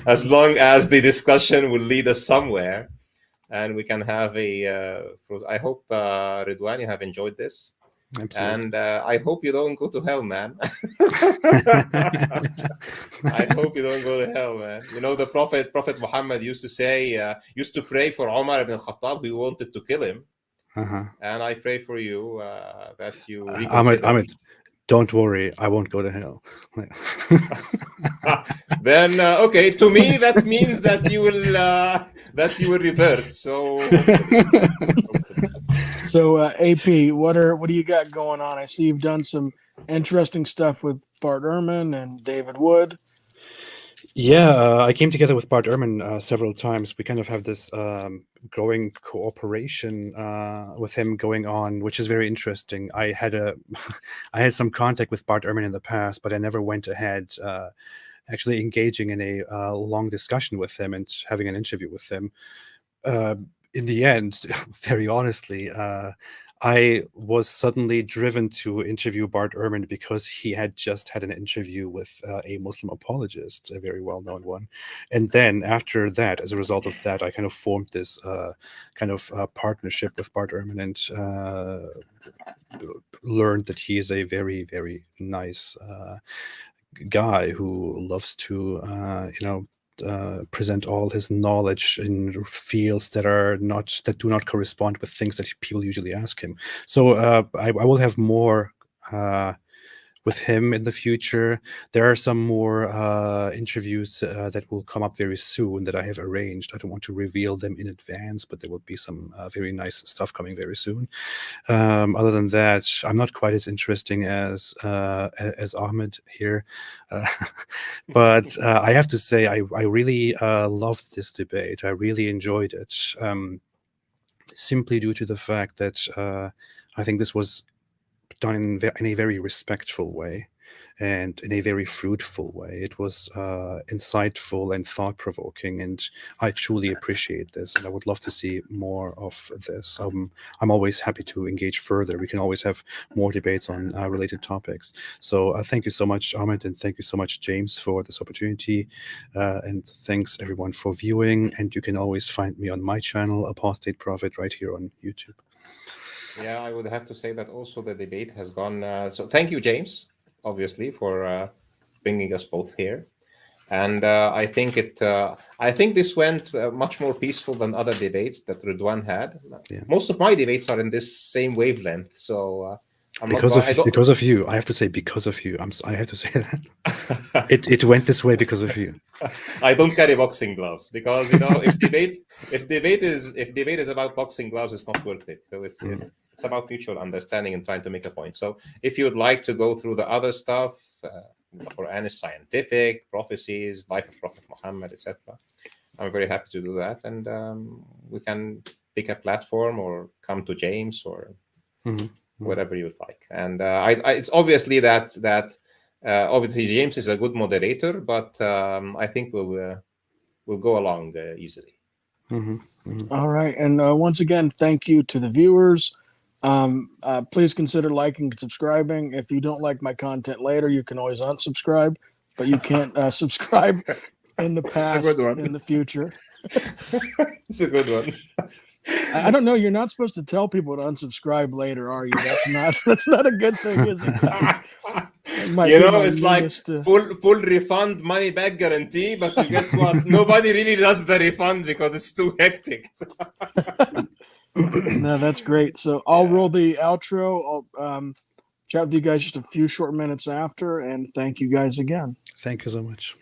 as long as the discussion will lead us somewhere, and we can have a. I hope Ridwan, you have enjoyed this. Absolutely. And I hope you don't go to hell, man. I hope you don't go to hell, man. You know, the Prophet Muhammad used to say, used to pray for Umar ibn Khattab, who wanted to kill him. And I pray for you that you reconsider. Ahmed, don't worry, I won't go to hell. Then okay, to me that means that you will revert. So So AP, what do you got going on? I see you've done some interesting stuff with Bart Ehrman and David Wood. Yeah, I came together with Bart Ehrman several times. We kind of have this growing cooperation with him going on, which is very interesting. I had I had some contact with Bart Ehrman in the past, but I never went ahead actually engaging in a long discussion with him and having an interview with him. In the end, very honestly, I was suddenly driven to interview Bart Ehrman because he had just had an interview with a Muslim apologist, a very well-known one. And then after that, as a result of that, I kind of formed this kind of partnership with Bart Ehrman and learned that he is a very, very nice guy who loves to, present all his knowledge in fields that do not correspond with things that people usually ask him. So I will have more with him in the future. There are some more interviews that will come up very soon that I have arranged. I don't want to reveal them in advance, but there will be some very nice stuff coming very soon. Other than that, I'm not quite as interesting as Ahmed here, but I have to say I really loved this debate. I really enjoyed it, simply due to the fact that I think this was done in a very respectful way and in a very fruitful way. It was insightful and thought-provoking, and I truly appreciate this, and I would love to see more of this. I'm always happy to engage further. We can always have more debates on related topics. So thank you so much, Ahmed, and thank you so much, James, for this opportunity, and thanks everyone for viewing. And you can always find me on my channel, Apostate Prophet, right here on YouTube. Yeah, I would have to say that also the debate has gone. So thank you, James, obviously, for bringing us both here. And I think this went much more peaceful than other debates that Ridwan had. Yeah. Most of my debates are in this same wavelength. So because of you, I have to say, because of you, I have to say that it went this way because of you. I don't carry boxing gloves because if debate is about boxing gloves, it's not worth it. So it's about mutual understanding and trying to make a point. So if you would like to go through the other stuff, the Quran is scientific, prophecies, life of Prophet Muhammad, etc. I'm very happy to do that, and we can pick a platform or come to James or whatever you would like. And it's obviously that obviously James is a good moderator, but I think we'll go along easily. All right, and once again, thank you to the viewers. Please consider liking and subscribing. If you don't like my content later, you can always unsubscribe, but you can't subscribe in the past, in the future. It's a good one. I don't know. You're not supposed to tell people to unsubscribe later, are you? That's not a good thing, is it? It's like full refund, money back guarantee. But guess what? Nobody really does the refund because it's too hectic. No, that's great. So I'll roll the outro. I'll chat with you guys just a few short minutes after, and thank you guys again. Thank you so much.